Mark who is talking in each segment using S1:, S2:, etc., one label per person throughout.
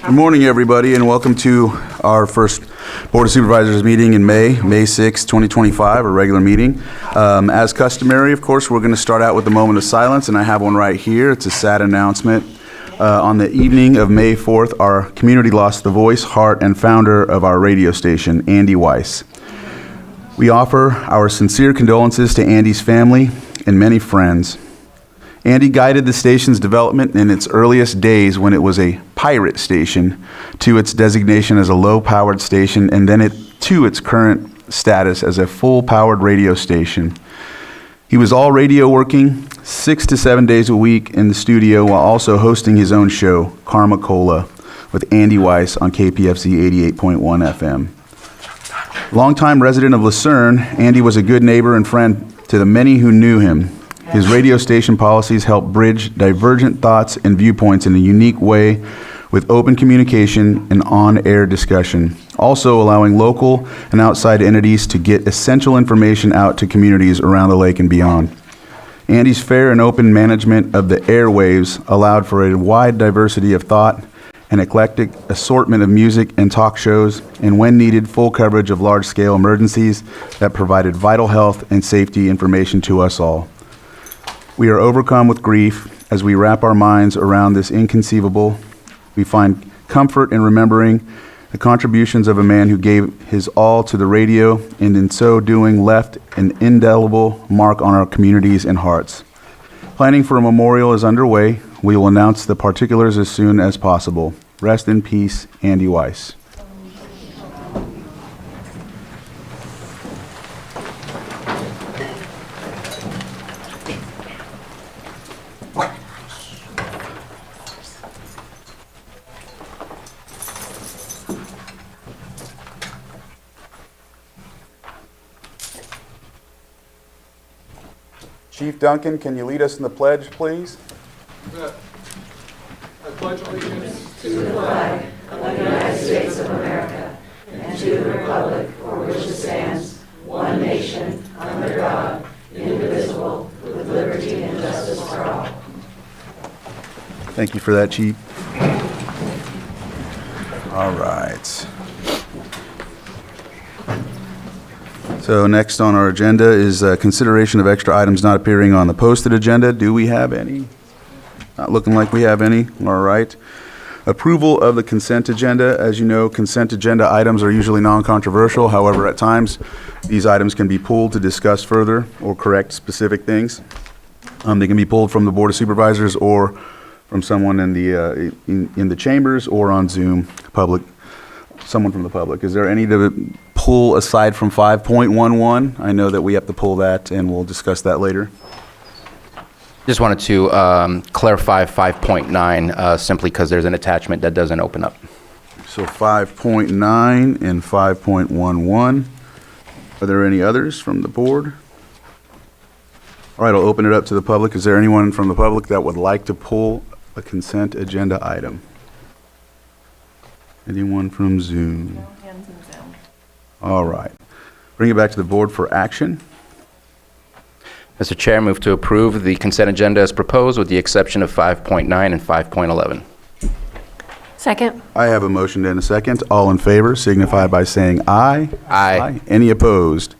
S1: Good morning, everybody, and welcome to our first Board of Supervisors meeting in May 6, 2025, a regular meeting. As customary, of course, we're going to start out with a moment of silence, and I have one right here. It's a sad announcement. On the evening of May 4th, our community lost the voice, heart, and founder of our radio station, Andy Weiss. We offer our sincere condolences to Andy's family and many friends. Andy guided the station's development in its earliest days when it was a pirate station to its designation as a low-powered station and then to its current status as a full-powered radio station. He was all radio working 6 to 7 days a week in the studio while also hosting his own show, Karma Cola, with Andy Weiss on KPFC 88.1 FM. Longtime resident of Lucerne, Andy was a good neighbor and friend to the many who knew him. His radio station policies help bridge divergent thoughts and viewpoints in a unique way with open communication and on-air discussion, also allowing local and outside entities to get essential information out to communities around the lake and beyond. Andy's fair and open management of the airwaves allowed for a wide diversity of thought, an eclectic assortment of music and talk shows, and when needed, full coverage of large-scale emergencies that provided vital health and safety information to us all. We are overcome with grief as we wrap our minds around this inconceivable. We find comfort in remembering the contributions of a man who gave his all to the radio and in so doing left an indelible mark on our communities and hearts. Planning for a memorial is underway. We will announce the particulars as soon as possible. Rest in peace, Andy Weiss. Chief Duncan, can you lead us in the pledge, please?
S2: I pledge allegiance to the flag of the United States of America and to the republic for which it stands, one nation, under God, indivisible, with liberty and justice for all.
S1: Thank you for that, Chief. All right. So next on our agenda is consideration of extra items not appearing on the posted agenda. Do we have any? Not looking like we have any. All right. Approval of the consent agenda. As you know, consent agenda items are usually non-controversial. However, at times, these items can be pulled to discuss further or correct specific things. They can be pulled from the Board of Supervisors or from someone in the chambers or on Zoom, someone from the public. Is there any to pull aside from 5.11? I know that we have to pull that, and we'll discuss that later.
S3: Just wanted to clarify 5.9 simply because there's an attachment that doesn't open up.
S1: So 5.9 and 5.11. Are there any others from the board? All right, I'll open it up to the public. Is there anyone from the public that would like to pull a consent agenda item? Anyone from Zoom?
S4: No hands in Zoom.
S1: All right. Bring it back to the board for action.
S3: Mr. Chair, move to approve the consent agenda as proposed with the exception of 5.9 and 5.11.
S4: Second.
S1: I have a motion and a second. All in favor signify by saying aye.
S3: Aye.
S1: Any opposed?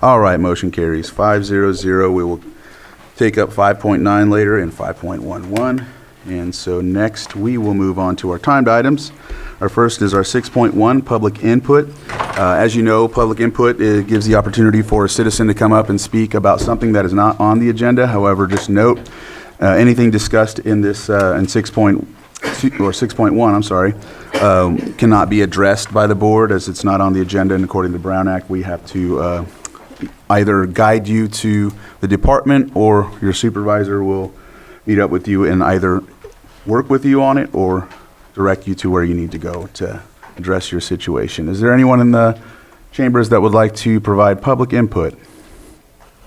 S1: All right, motion carries 5-0-0. We will take up 5.9 later and 5.11. And so next we will move on to our timed items. Our first is our 6.1, public input. As you know, public input gives the opportunity for a citizen to come up and speak about something that is not on the agenda. However, just note, anything discussed in this in 6.1, I'm sorry, cannot be addressed by the board as it's not on the agenda, and according to the Brown Act, we have to either guide you to the department or your supervisor will meet up with you and either work with you on it or direct you to where you need to go to address your situation. Is there anyone in the chambers that would like to provide public input?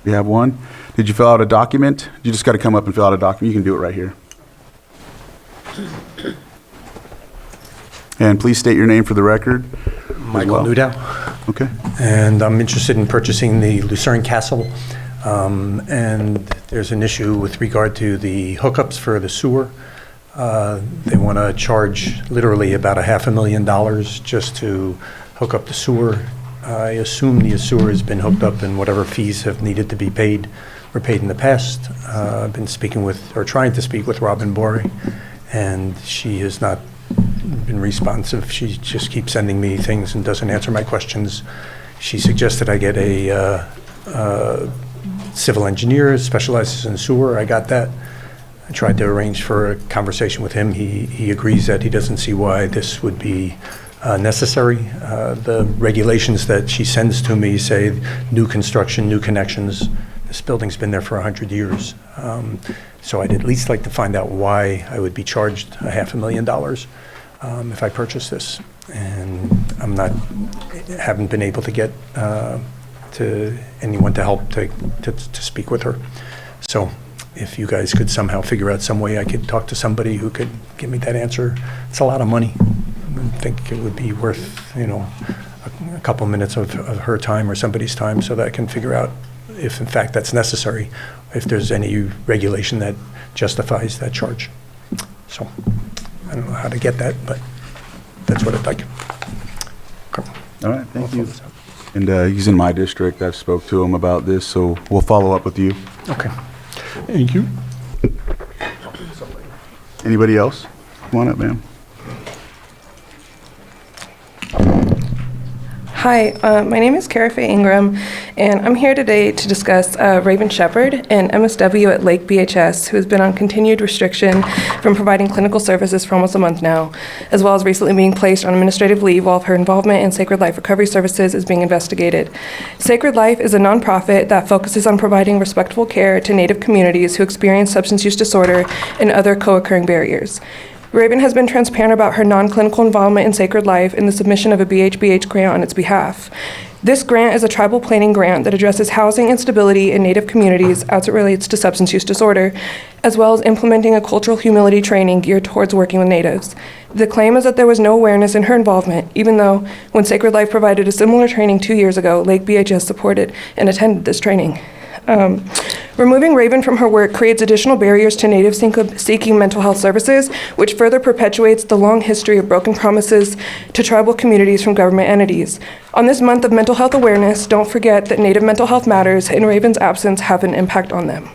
S1: You have one? Did you fill out a document? You just got to come up and fill out a document. You can do it right here. And please state your name for the record.
S5: Michael Newdow.
S1: Okay.
S5: And I'm interested in purchasing the Lucerne Castle. And there's an issue with regard to the hookups for the sewer. They want to charge literally about $500,000 just to hook up the sewer. I assume the sewer has been hooked up and whatever fees have needed to be paid were paid in the past. I've been trying to speak with Robin Borey, and she has not been responsive. She just keeps sending me things and doesn't answer my questions. She suggested I get a civil engineer who specializes in sewer. I got that. I tried to arrange for a conversation with him. He agrees that he doesn't see why this would be necessary. The regulations that she sends to me say new construction, new connections. This building's been there for 100 years. So I'd at least like to find out why I would be charged $500,000 if I purchase this. And haven't been able to get to anyone to help to speak with her. So if you guys could somehow figure out some way I could talk to somebody who could give me that answer. It's a lot of money. I think it would be worth, a couple minutes of her time or somebody's time so that I can figure out if in fact that's necessary, if there's any regulation that justifies that charge. So I don't know how to get that, but that's what I'd like. Okay.
S1: All right, thank you. And he's in my district. I spoke to him about this, so we'll follow up with you.
S5: Okay. Thank you.
S1: Anybody else? Come on up, ma'am.
S6: Hi, my name is Cara Faye Ingram, and I'm here today to discuss Raven Shepherd, an MSW at Lake BHS, who has been on continued restriction from providing clinical services for almost a month now, as well as recently being placed on administrative leave while her involvement in Sacred Life Recovery Services is being investigated. Sacred Life is a nonprofit that focuses on providing respectful care to Native communities who experience substance use disorder and other co-occurring barriers. Raven has been transparent about her non-clinical involvement in Sacred Life in the submission of a BHBH grant on its behalf. This grant is a tribal planning grant that addresses housing instability in Native communities as it relates to substance use disorder, as well as implementing a cultural humility training geared towards working with Natives. The claim is that there was no awareness in her involvement, even though when Sacred Life provided a similar training 2 years ago, Lake BHS supported and attended this training. Removing Raven from her work creates additional barriers to Natives seeking mental health services, which further perpetuates the long history of broken promises to tribal communities from government entities. On this month of mental health awareness, don't forget that Native mental health matters and Raven's absence have an impact on them.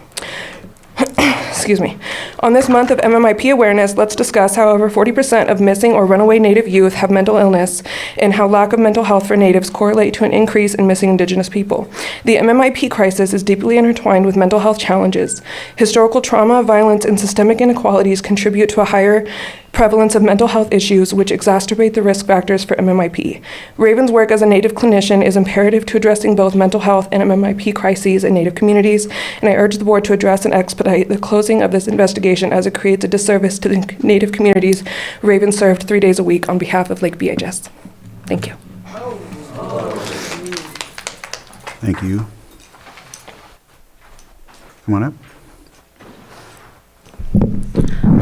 S6: Excuse me. On this month of MMIP awareness, let's discuss how over 40% of missing or runaway Native youth have mental illness and how lack of mental health for Natives correlate to an increase in missing Indigenous people. The MMIP crisis is deeply intertwined with mental health challenges. Historical trauma, violence, and systemic inequalities contribute to a higher prevalence of mental health issues, which exacerbate the risk factors for MMIP. Raven's work as a Native clinician is imperative to addressing both mental health and MMIP crises in Native communities, and I urge the board to address and expedite the closing of this investigation as it creates a disservice to the Native communities Raven served 3 days a week on behalf of Lake BHS. Thank you.
S1: Thank you. Come on up.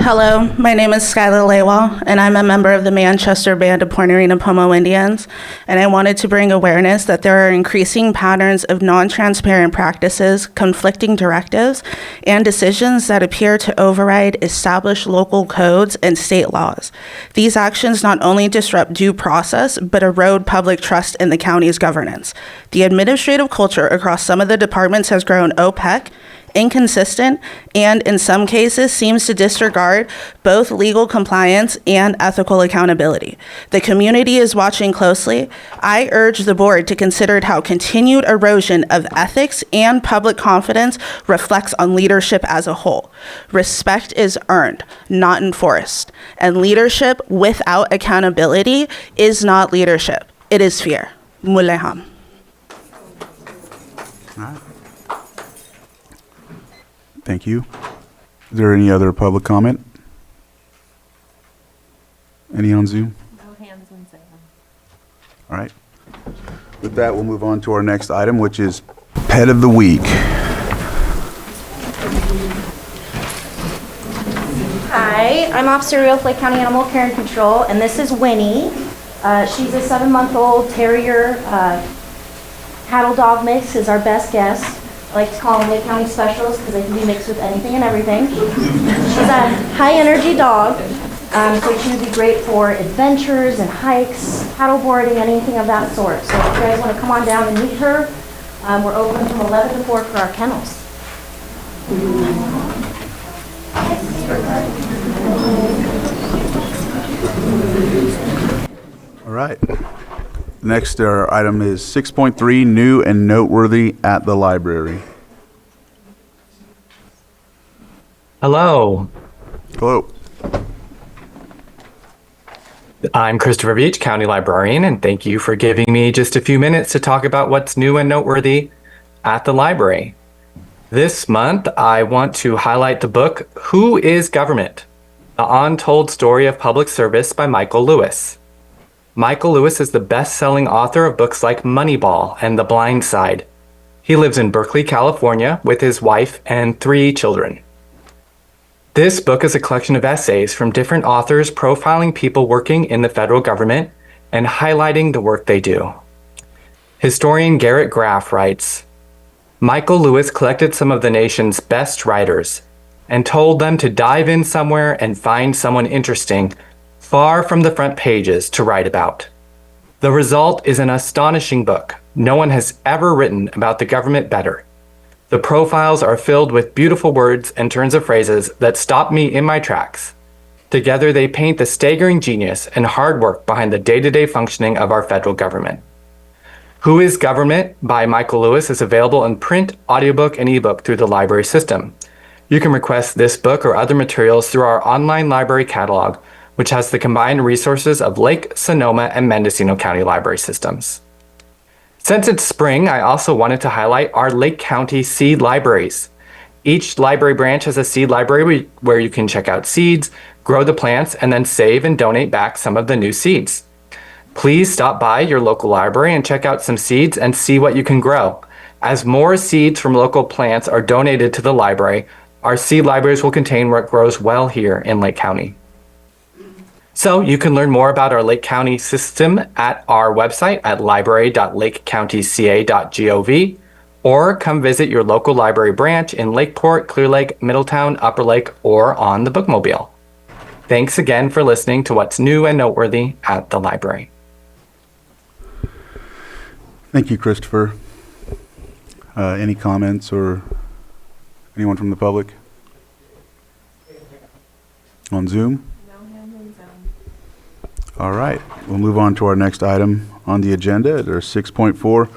S7: Hello, my name is Skylar Laywall, and I'm a member of the Manchester Band of Pointerina Pomo Indians, and I wanted to bring awareness that there are increasing patterns of non-transparent practices, conflicting directives, and decisions that appear to override established local codes and state laws. These actions not only disrupt due process, but erode public trust in the county's governance. The administrative culture across some of the departments has grown opaque, inconsistent, and in some cases seems to disregard both legal compliance and ethical accountability. The community is watching closely. I urge the board to consider how continued erosion of ethics and public confidence reflects on leadership as a whole. Respect is earned, not enforced, and leadership without accountability is not leadership. It is fear. Muleham.
S1: All right. Thank you. Is there any other public comment? Any on Zoom?
S4: No hands on Zoom.
S1: All right. With that, we'll move on to our next item, which is Pet of the Week.
S8: Hi, I'm Officer Real Lake County Animal Care and Control, and this is Winnie. She's a 7-month-old terrier cattle dog mix, is our best guess. I like to call them Lake County specials because they can be mixed with anything and everything. She's a high-energy dog, so she would be great for adventures and hikes, paddleboarding, anything of that sort. So if you guys want to come on down and meet her, we're open from 11 to 4 for our kennels.
S1: All right. Next, our item is 6.3, new and noteworthy at the library.
S9: Hello,
S1: Hello.
S9: I'm Christopher Beach, County Librarian, and thank you for giving me just a few minutes to talk about what's new and noteworthy at the library. This month, I want to highlight the book, Who is Government? The Untold Story of Public Service by Michael Lewis. Michael Lewis is the best-selling author of books like Moneyball and The Blind Side. He lives in Berkeley, California, with his wife and 3 children. This book is a collection of essays from different authors profiling people working in the federal government and highlighting the work they do. Historian Garrett Graff writes, Michael Lewis collected some of the nation's best writers and told them to dive in somewhere and find someone interesting, far from the front pages, to write about. The result is an astonishing book. No one has ever written about the government better. The profiles are filled with beautiful words and turns of phrases that stop me in my tracks. Together, they paint the staggering genius and hard work behind the day-to-day functioning of our federal government. Who is Government by Michael Lewis is available in print, audiobook, and ebook through the library system. You can request this book or other materials through our online library catalog, which has the combined resources of Lake, Sonoma, and Mendocino County library systems. Since it's spring, I also wanted to highlight our Lake County seed libraries. Each library branch has a seed library where you can check out seeds, grow the plants, and then save and donate back some of the new seeds. Please stop by your local library and check out some seeds and see what you can grow. As more seeds from local plants are donated to the library, our seed libraries will contain what grows well here in Lake County. So you can learn more about our Lake County system at our website at library.lakecountyca.gov, or come visit your local library branch in Lakeport, Clear Lake, Middletown, Upper Lake, or on the Bookmobile. Thanks again for listening to what's new and noteworthy at the library.
S1: Thank you, Christopher. Any comments or anyone from the public? On Zoom? All right, we'll move on to our next item on the agenda. There's 6.4,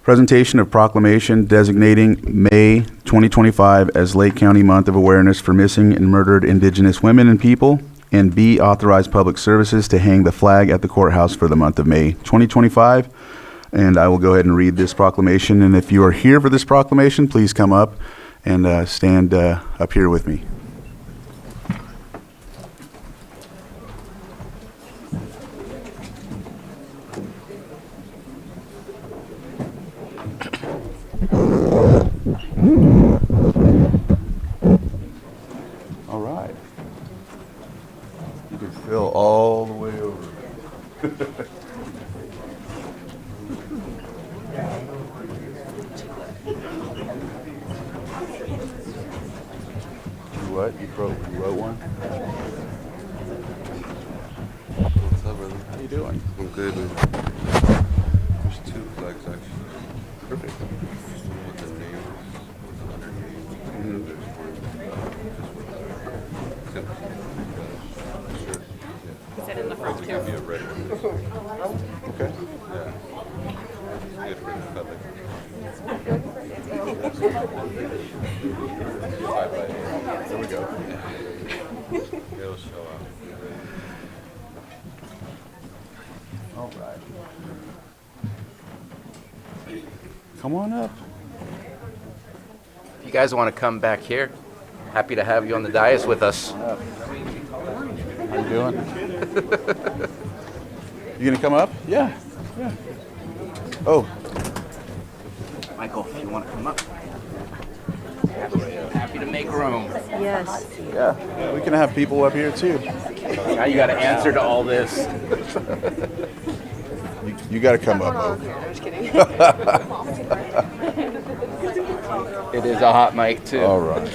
S1: presentation of proclamation designating May 2025 as Lake County Month of Awareness for Missing and Murdered Indigenous Women and People, and B, authorize public services to hang the flag at the courthouse for the month of May 2025. And I will go ahead and read this proclamation. And if you are here for this proclamation, please come up and stand up here with me. All right. You can fill all the way over. What? You wrote one?
S10: What's up, brother?
S1: How you doing?
S10: I'm good, man. There's 2 flags, actually.
S1: Perfect.
S10: With the name, underneath. There's one.
S4: Is it in the front
S10: It's gonna be a red one.
S1: Okay.
S10: Yeah. Good for the public.
S1: There we go.
S10: It'll show up.
S1: All right. Come on up.
S3: If you guys want to come back here, happy to have you on the dais with us.
S1: How you doing? You gonna come up? Yeah. Yeah. Oh.
S3: Michael, if you want to come up. Happy to make room.
S4: Yes.
S1: Yeah. We can have people up here too.
S3: Now you got to answer to all this.
S1: You got to come up.
S4: I'm just kidding.
S3: It is a hot mic too.
S1: All right.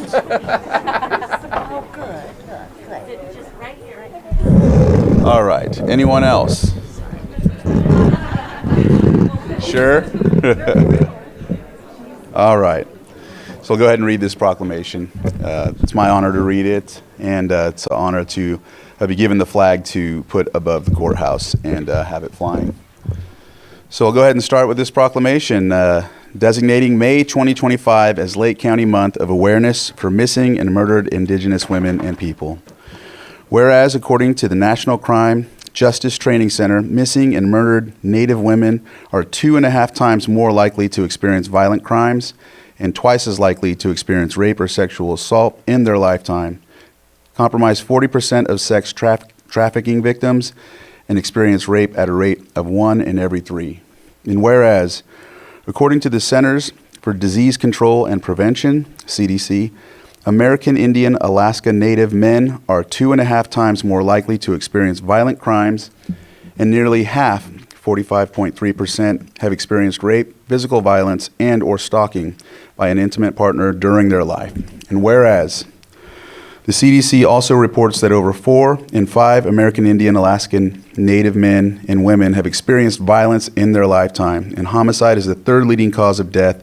S4: Oh, good.
S1: All right. Anyone else? Sure? All right. So I'll go ahead and read this proclamation. It's my honor to read it, and it's an honor to be given the flag to put above the courthouse and have it flying. So I'll go ahead and start with this proclamation, designating May 2025 as Lake County Month of Awareness for Missing and Murdered Indigenous Women and People. Whereas, according to the National Crime Justice Training Center, missing and murdered Native women are 2.5 times more likely to experience violent crimes and twice as likely to experience rape or sexual assault in their lifetime, comprise 40% of sex trafficking victims, and experience rape at a rate of 1 in every 3. And whereas, according to the Centers for Disease Control and Prevention, CDC, American Indian Alaska Native men are 2.5 times more likely to experience violent crimes, and nearly half, 45.3%, have experienced rape, physical violence, and or stalking by an intimate partner during their life. And whereas, the CDC also reports that over 4 in 5 American Indian Alaskan Native men and women have experienced violence in their lifetime, and homicide is the 3rd leading cause of death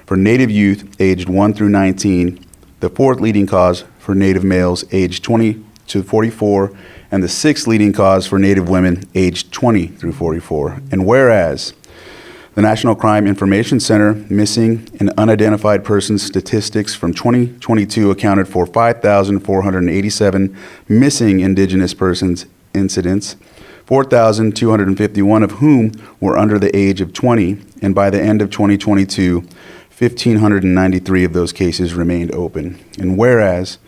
S1: for Native youth aged 1 through 19, the 4th leading cause for Native males aged 20 to 44, and the 6th leading cause for Native women aged 20 through 44. And whereas, the National Crime Information Center missing and unidentified persons statistics from 2022 accounted for 5,487 missing Indigenous persons incidents, 4,251 of whom were under the age of 20, and by the end of 2022, 1,593 of those cases remained open. And whereas,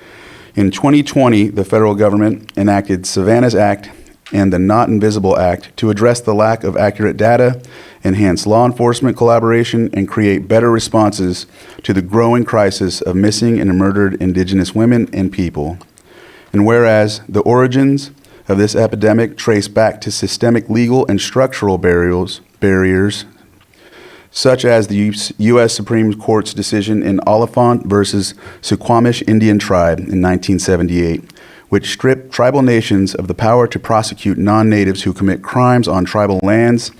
S1: in 2020, the federal government enacted Savannah's Act and the Not Invisible Act to address the lack of accurate data, enhance law enforcement collaboration, and create better responses to the growing crisis of missing and murdered Indigenous women and people. And whereas the origins of this epidemic trace back to systemic legal and structural barriers such as the U.S. Supreme Court's decision in Oliphant versus Suquamish Indian Tribe in 1978, which stripped tribal nations of the power to prosecute non-natives who commit crimes on tribal lands,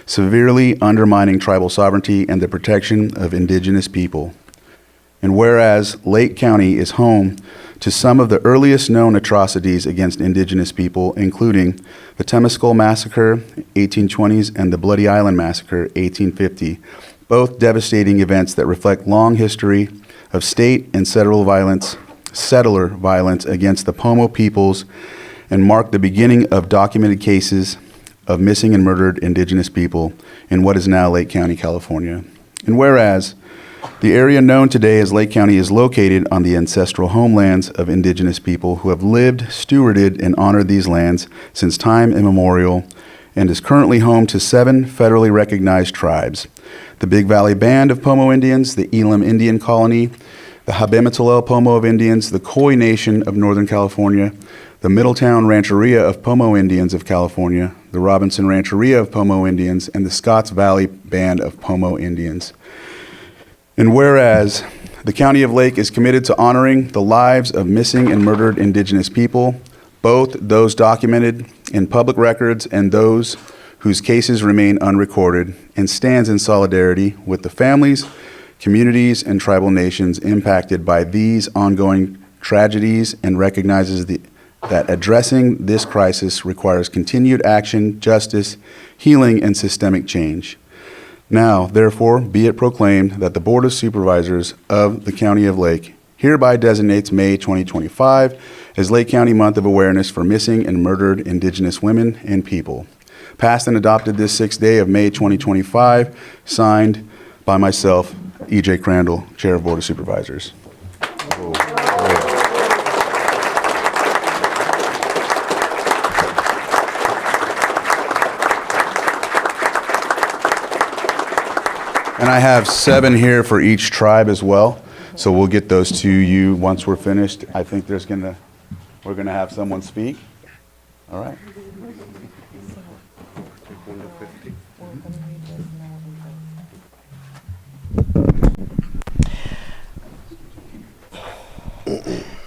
S1: severely undermining tribal sovereignty and the protection of Indigenous people. And whereas Lake County is home to some of the earliest known atrocities against Indigenous people, including the Temescal Massacre, 1820s, and the Bloody Island Massacre, 1850, both devastating events that reflect long history of state and settler violence against the Pomo peoples and mark the beginning of documented cases of missing and murdered Indigenous people in what is now Lake County, California. And whereas the area known today as Lake County is located on the ancestral homelands of Indigenous people who have lived, stewarded, and honored these lands since time immemorial, and is currently home to 7 federally recognized tribes: the Big Valley Band of Pomo Indians, the Elam Indian Colony, the Habemetalel Pomo of Indians, the Khoi Nation of Northern California, the Middletown Rancheria of Pomo Indians of California, the Robinson Rancheria of Pomo Indians, and the Scotts Valley Band of Pomo Indians. And whereas the County of Lake is committed to honoring the lives of missing and murdered Indigenous people, both those documented in public records and those whose cases remain unrecorded, and stands in solidarity with the families, communities, and tribal nations impacted by these ongoing tragedies, and recognizes that addressing this crisis requires continued action, justice, healing, and systemic change. Now, therefore, be it proclaimed that the Board of Supervisors of the County of Lake hereby designates May 2025 as Lake County Month of Awareness for Missing and Murdered Indigenous Women and People. Passed and adopted this 6th day of May 2025, signed by myself, E.J. Crandall, Chair of Board of Supervisors. And I have 7 here for each tribe as well, so we'll get those to you once we're finished. I think we're gonna have someone speak. All right.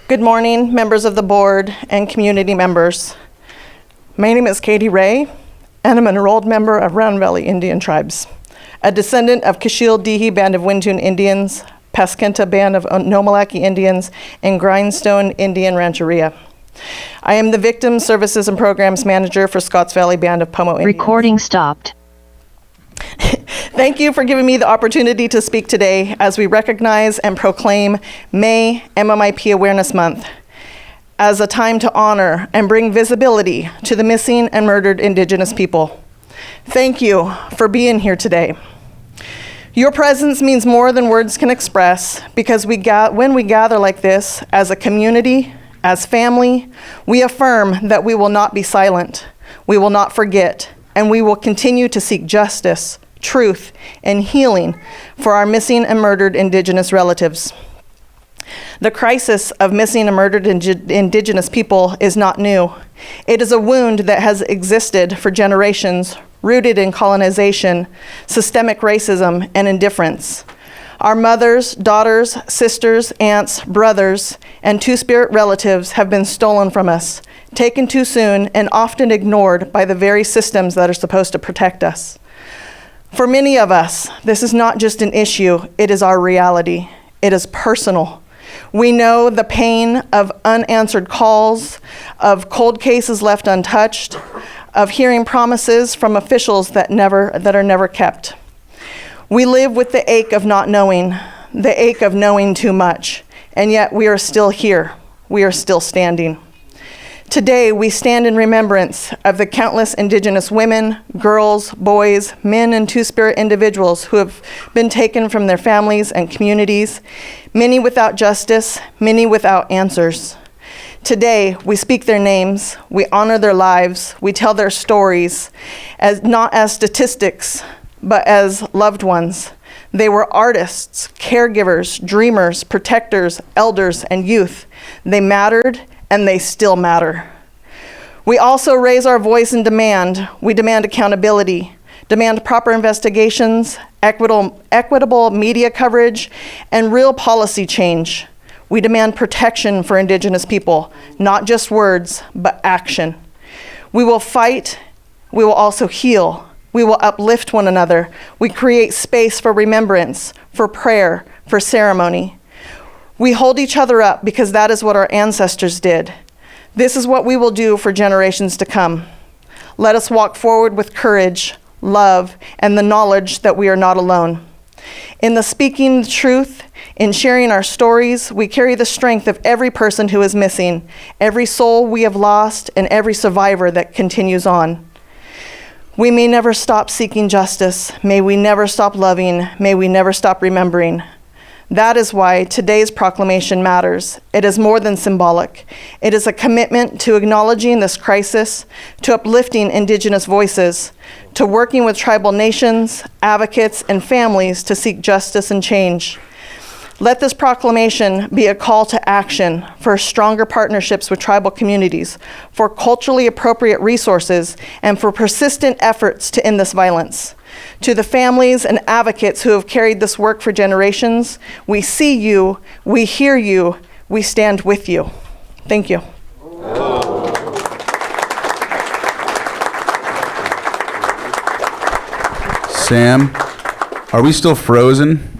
S11: Good morning, members of the board and community members. My name is Katie Ray, and I'm an enrolled member of Round Valley Indian Tribes, a descendant of Kashil Dihi Band of Wintun Indians, Paskenta Band of Nomalaki Indians, and Grindstone Indian Rancheria. I am the Victim Services and Programs Manager for Scotts Valley Band of Pomo Indians.
S12: Recording stopped.
S11: Thank you for giving me the opportunity to speak today as we recognize and proclaim May MMIP Awareness Month as a time to honor and bring visibility to the missing and murdered Indigenous people. Thank you for being here today. Your presence means more than words can express, because when we gather like this as a community, as family, we affirm that we will not be silent, we will not forget, and we will continue to seek justice, truth, and healing for our missing and murdered Indigenous relatives. The crisis of missing and murdered Indigenous people is not new. It is a wound that has existed for generations, rooted in colonization, systemic racism, and indifference. Our mothers, daughters, sisters, aunts, brothers, and two-spirit relatives have been stolen from us, taken too soon, and often ignored by the very systems that are supposed to protect us. For many of us, this is not just an issue, it is our reality. It is personal. We know the pain of unanswered calls, of cold cases left untouched, of hearing promises from officials that are never kept. We live with the ache of not knowing, the ache of knowing too much, and yet we are still here. We are still standing. Today, we stand in remembrance of the countless Indigenous women, girls, boys, men, and two-spirit individuals who have been taken from their families and communities, many without justice, many without answers. Today, we speak their names, we honor their lives, we tell their stories, not as statistics, but as loved ones. They were artists, caregivers, dreamers, protectors, elders, and youth. They mattered, and they still matter. We also raise our voice and demand. We demand accountability, demand proper investigations, equitable media coverage, and real policy change. We demand protection for Indigenous people, not just words, but action. We will fight. We will also heal. We will uplift one another. We create space for remembrance, for prayer, for ceremony. We hold each other up because that is what our ancestors did. This is what we will do for generations to come. Let us walk forward with courage, love, and the knowledge that we are not alone. In the speaking the truth, in sharing our stories, we carry the strength of every person who is missing, every soul we have lost, and every survivor that continues on. We may never stop seeking justice. May we never stop loving. May we never stop remembering. That is why today's proclamation matters. It is more than symbolic. It is a commitment to acknowledging this crisis, to uplifting Indigenous voices, to working with tribal nations, advocates, and families to seek justice and change. Let this proclamation be a call to action for stronger partnerships with tribal communities, for culturally appropriate resources, and for persistent efforts to end this violence. To the families and advocates who have carried this work for generations, we see you, we hear you, we stand with you. Thank you.
S1: Sam, are we still frozen?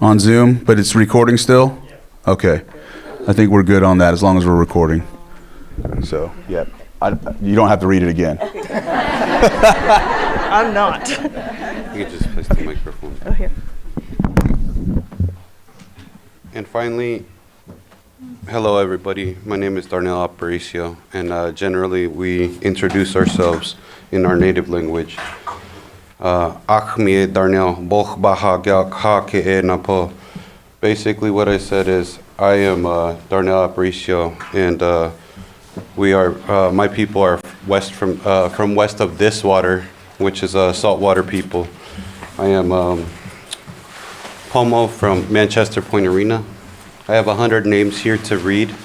S1: On Zoom, but it's recording still? Okay. I think we're good on that as long as we're recording. So, yeah. You don't have to read it again.
S11: I'm not.
S10: You can just place the microphone.
S11: Oh, here.
S10: And finally, hello everybody. My name is Darnell Aparicio, and generally we introduce ourselves in our native language. Basically what I said is, I am Darnell Aparicio, and we are, my people are from west of this water, which is a saltwater people. I am Pomo from Manchester Point Arena. I have 100 names here to read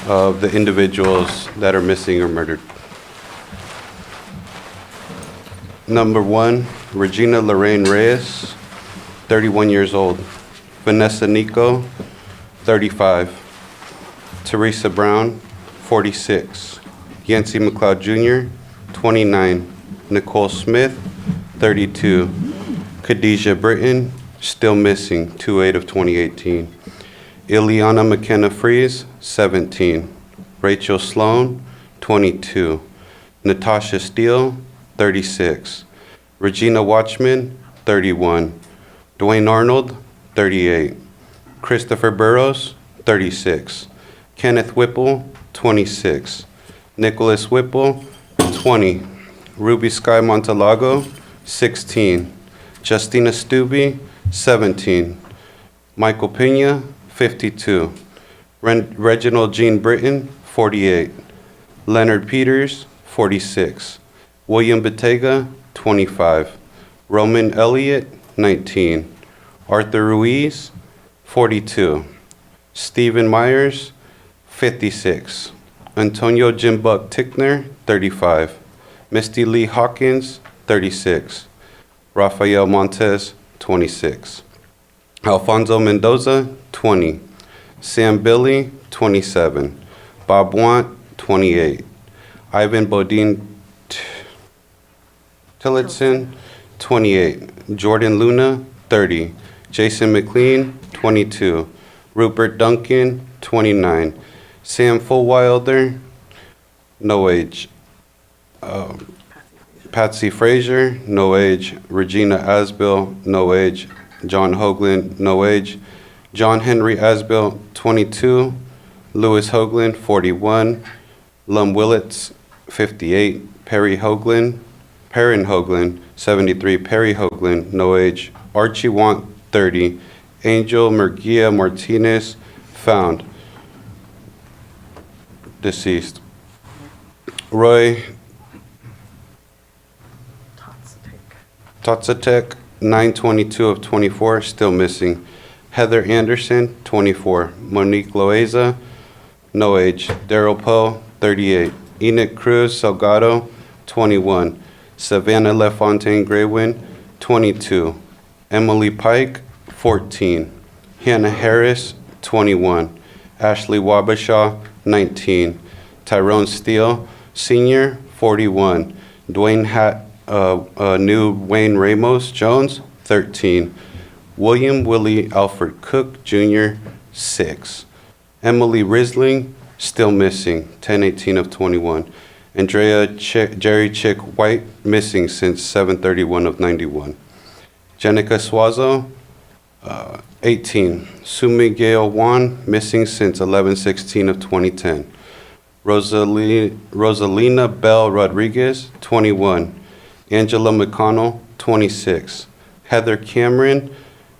S10: of the individuals that are missing or murdered. Number 1, Regina Lorraine Reyes, 31 years old. Vanessa Nico, 35. Teresa Brown, 46. Yancey McLeod Jr., 29. Nicole Smith, 32. Khadijah Britton, still missing, 2/8 of 2018. Ileana McKenna Freeze, 17. Rachel Sloan, 22. Natasha Steele, 36. Regina Watchman, 31. Dwayne Arnold, 38. Christopher Burrows, 36. Kenneth Whipple, 26. Nicholas Whipple, 20. Ruby Sky Montalago, 16. Justina Stubbe, 17. Michael Pena, 52. Reginald Jean Britton, 48. Leonard Peters, 46. William Betega, 25. Roman Elliott, 19. Arthur Ruiz, 42. Stephen Myers, 56. Antonio Jim Buck Tickner, 35. Misty Lee Hawkins, 36. Rafael Montes, 26. Alfonso Mendoza, 20. Sam Billy, 27. Bob Want, 28. Ivan Bodine Tillotson, 28. Jordan Luna, 30. Jason McLean, 22. Rupert Duncan, 29. Sam Fullwilder, no age. Patsy Frazier, no age. Regina Asbill, no age. John Hoagland, no age. John Henry Asbill, 22. Louis Hoagland, 41. Lum Willits, 58. Perrin Hoagland, 73. Perry Hoagland, no age. Archie Want, 30. Angel Murguia Martinez, found. Deceased. Roy Totsatek, 9/22 of 24, still missing. Heather Anderson, 24. Monique Loaiza, no age. Daryl Poe, 38. Enoch Cruz Salgado, 21. Savannah LaFontaine Graywin, 22. Emily Pike, 14. Hannah Harris, 21. Ashley Wabashaw, 19. Tyrone Steele, Sr., 41. New Wayne Ramos Jones, 13. William Willie Alfred Cook, Jr., 6. Emily Risling, still missing, 10/18 of 21. Andrea Jerry Chick White, missing since 7/31 of 91. Jenica Suazo, 18. Sumi Gail Wan, missing since 11/16 of 2010. Rosalina Bell Rodriguez, 21. Angela McConnell, 26. Heather Cameron,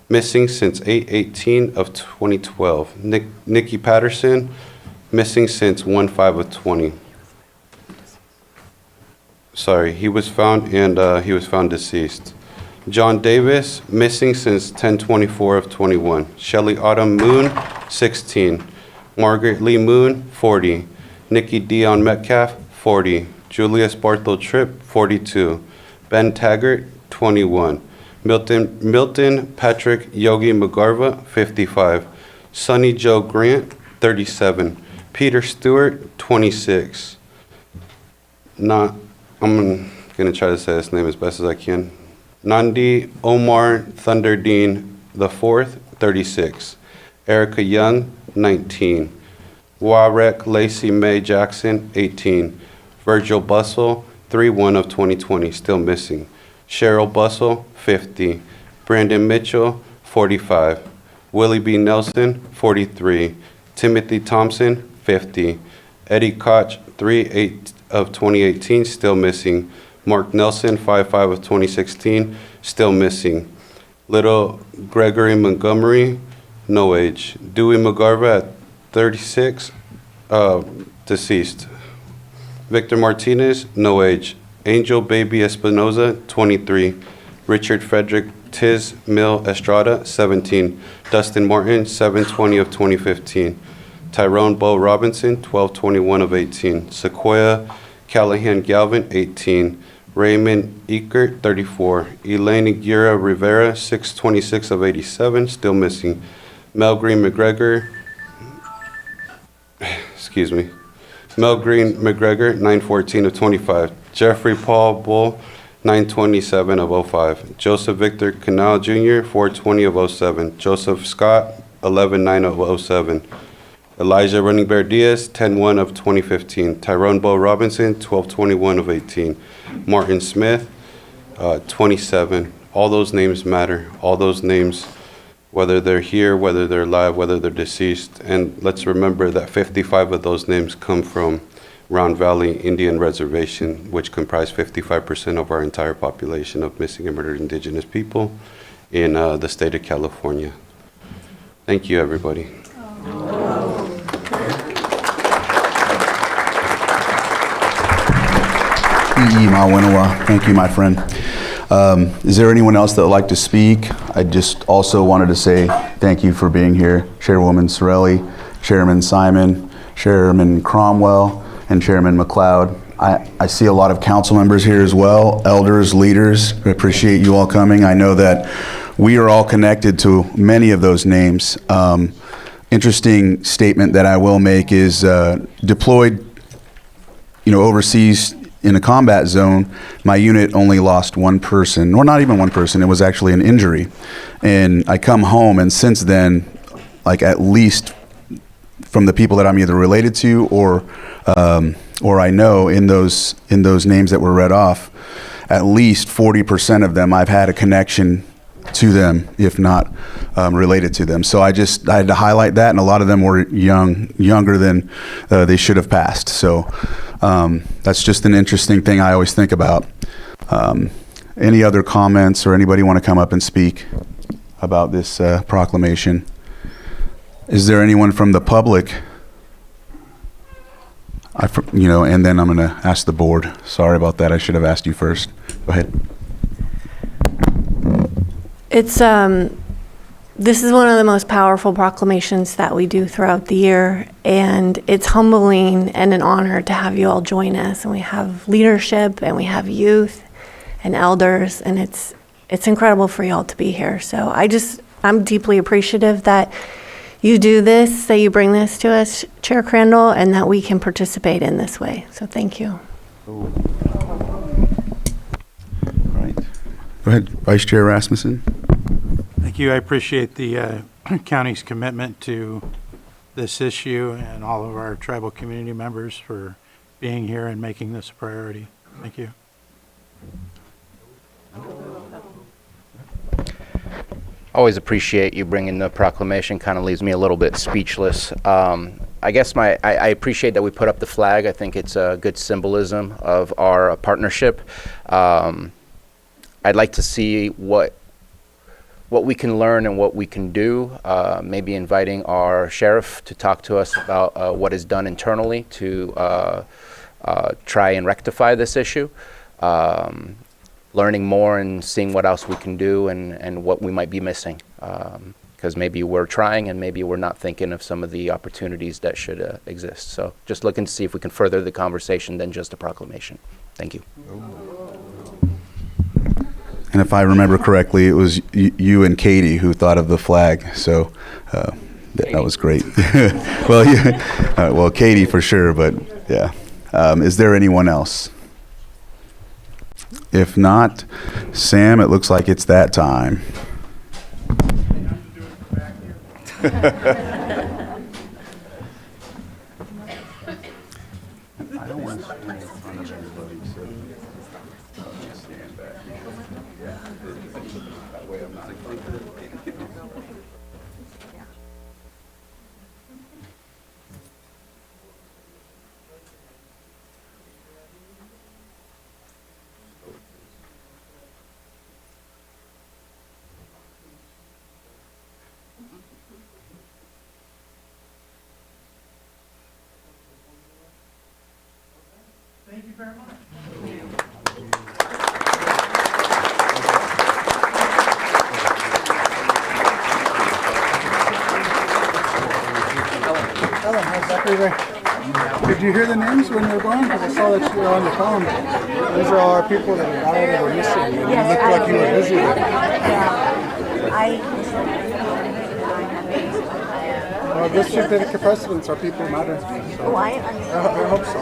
S10: missing since 8/18 of 2012. Nikki Patterson, missing since 1/5 of 20. Sorry, he was found deceased. John Davis, missing since 10/24 of 21. Shelley Autumn Moon, 16. Margaret Lee Moon, 40. Nikki Dion Metcalf, 40. Julius Barthel Tripp, 42. Ben Taggart, 21. Milton Patrick Yogi Magarva, 55. Sonny Joe Grant, 37. Peter Stewart, 26. I'm going to try to say this name as best as I can. Nandi Omar Thunderdine IV, 36. Erica Young, 19. Warek Lacey Mae Jackson, 18. Virgil Bussell, 3/1 of 2020, still missing. Cheryl Bussell, 50. Brandon Mitchell, 45. Willie B. Nelson, 43. Timothy Thompson, 50. Eddie Koch, 3/8 of 2018, still missing. Mark Nelson, 5/5 of 2016, still missing. Little Gregory Montgomery, no age. Dewey McGarva at 36, deceased. Victor Martinez, no age. Angel Baby Espinoza, 23. Richard Frederick Tiz Mill Estrada, 17. Dustin Martin, 7/20 of 2015. Tyrone Bo Robinson, 12/21 of 18. Sequoia Callahan Galvin, 18. Raymond Eckert, 34. Elaine Gira Rivera, 6/26 of 87, still missing. Mel Green McGregor, Mel Green McGregor, 914 of 25. Jeffrey Paul Bull, 927 of 05. Joseph Victor Canal Jr., 420 of 07. Joseph Scott, 119 of 07. Elijah Running Bear Diaz, 101 of 2015. Tyrone Bo Robinson, 1221 of 18. Martin Smith, 27. All those names matter. All those names, whether they're here, whether they're alive, whether they're deceased. And let's remember that 55 of those names come from Round Valley Indian Reservation, which comprise 55% of our entire population of missing and murdered indigenous people in the state of California. Thank you, everybody.
S1: Thank you, my friend. Is there anyone else that would like to speak? I just also wanted to say thank you for being here. Chairwoman Sorelli, Chairman Simon, Chairman Cromwell, and Chairman McLeod. I see a lot of council members here as well, elders, leaders. I appreciate you all coming. I know that we are all connected to many of those names. Interesting statement that I will make is deployed, overseas in a combat zone, my unit only lost one person, or not even one person, it was actually an injury. And I come home, and since then, like at least from the people that I'm either related to or I know in those names that were read off, at least 40% of them I've had a connection to them, if not related to them. So I had to highlight that, and a lot of them were younger than they should have passed. So that's just an interesting thing I always think about. Any other comments, or anybody want to come up and speak about this proclamation? Is there anyone from the public? And then I'm going to ask the board. Sorry about that. I should have asked you first. Go ahead.
S12: This is one of the most powerful proclamations that we do throughout the year, and it's humbling and an honor to have you all join us. And we have leadership, and we have youth and elders, and it's incredible for y'all to be here. So I'm deeply appreciative that you do this, that you bring this to us, Chair Crandall, and that we can participate in this way. So thank you.
S1: All right. Go ahead, Vice Chair Rasmussen.
S13: Thank you. I appreciate the county's commitment to this issue and all of our tribal community members for being here and making this a priority. Thank you.
S3: Always appreciate you bringing the proclamation. Kind of leaves me a little bit speechless. I guess I appreciate that we put up the flag. I think it's a good symbolism of our partnership. I'd like to see what we can learn and what we can do, maybe inviting our sheriff to talk to us about what is done internally to try and rectify this issue, learning more and seeing what else we can do and what we might be missing, because maybe we're trying and maybe we're not thinking of some of the opportunities that should exist. So just looking to see if we can further the conversation than just a proclamation. Thank you.
S1: And if I remember correctly, it was you and Katie who thought of the flag. So that was great. Well, Katie for sure, but yeah. Is there anyone else? If not, Sam, it looks like it's that time. I don't want to stand in front of everybody, so I'll just stand back. Yeah. That way I'm not in front of everybody.
S13: Thank you very much. Ellen, how's Zachary there? Did you hear the names when you were going? Because I saw that you were on the phone. Those are all our people that are died that were missing. And you looked like you were busy with it.
S8: Yeah.
S13: Well,
S14: This should take a precedence. Our people matter. So I hope so.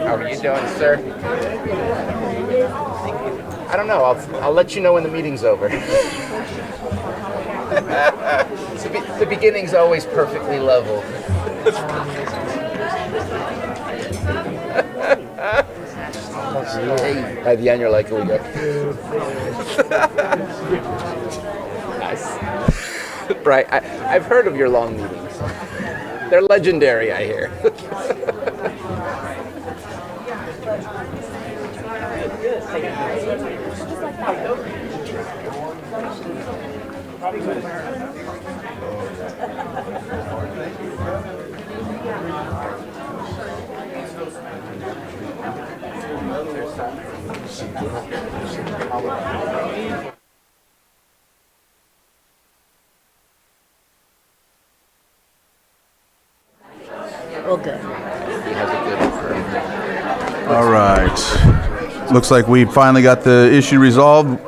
S3: How are you doing, sir? I don't know. I'll let you know when the meeting's over. The beginning's always perfectly level. By the end, you're like, here we go. Nice. Right. I've heard of your long meetings. They're legendary, I hear.
S2: Well, good.
S1: All right. Looks like we finally got the issue resolved.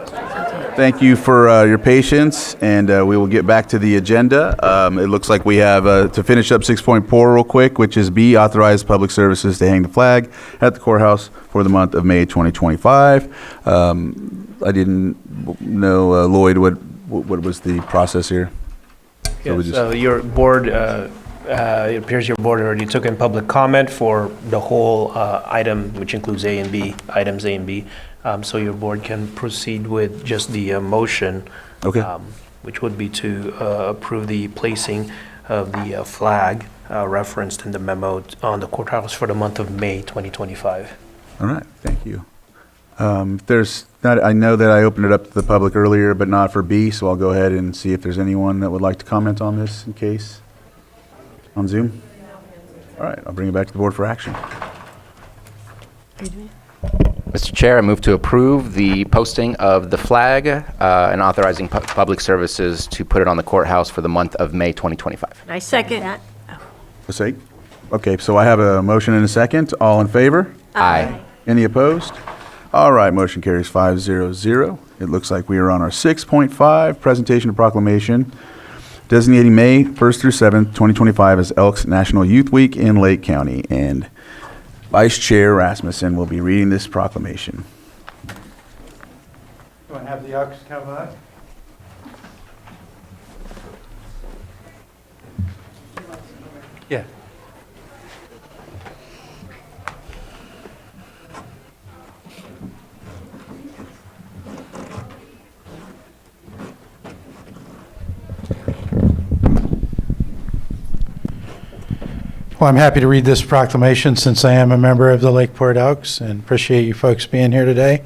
S1: Thank you for your patience, and we will get back to the agenda. It looks like we have to finish up 6.4 real quick, which is B, authorize public services to hang the flag at the courthouse for the month of May 2025. I didn't know, Lloyd, what was the process here?
S15: So your board, it appears your board already took in public comment for the whole item, which includes A and B, items A and B. So your board can proceed with just the motion,
S1: Okay.
S15: Which would be to approve the placing of the flag referenced in the memo on the courthouse for the month of May 2025.
S1: All right, thank you. If there's not, I know that I opened it up to the public earlier, but not for B, so I'll go ahead and see if there's anyone that would like to comment on this in case on Zoom. All right, I'll bring it back to the board for action.
S3: Mr. Chair, I move to approve the posting of the flag and authorizing public services to put it on the courthouse for the month of May 2025.
S2: I second that.
S1: A sec? Okay, so I have a motion and a second. All in favor?
S3: Aye.
S1: Any opposed? All right, motion carries 5-0-0. It looks like we are on our 6.5, presentation of proclamation designating May 1st through 7th, 2025 as Elks National Youth Week in Lake County. And Vice Chair Rasmussen will be reading this proclamation.
S13: You want to have the Elks come up? Yeah. Well, I'm happy to read this proclamation since I am a member of the Lakeport Elks and appreciate you folks being here today.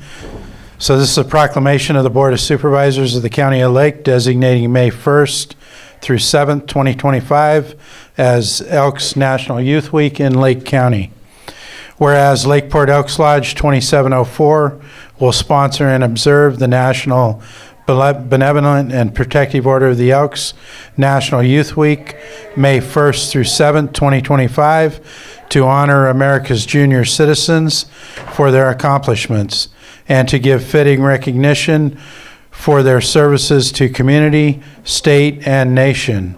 S13: So this is a proclamation of the Board of Supervisors of the County of Lake designating May 1st through 7th, 2025 as Elks National Youth Week in Lake County. Whereas Lakeport Elks Lodge 2704 will sponsor and observe the National Benevolent and Protective Order of the Elks National Youth Week, May 1st through 7th, 2025, to honor America's junior citizens for their accomplishments and to give fitting recognition for their services to community, state, and nation.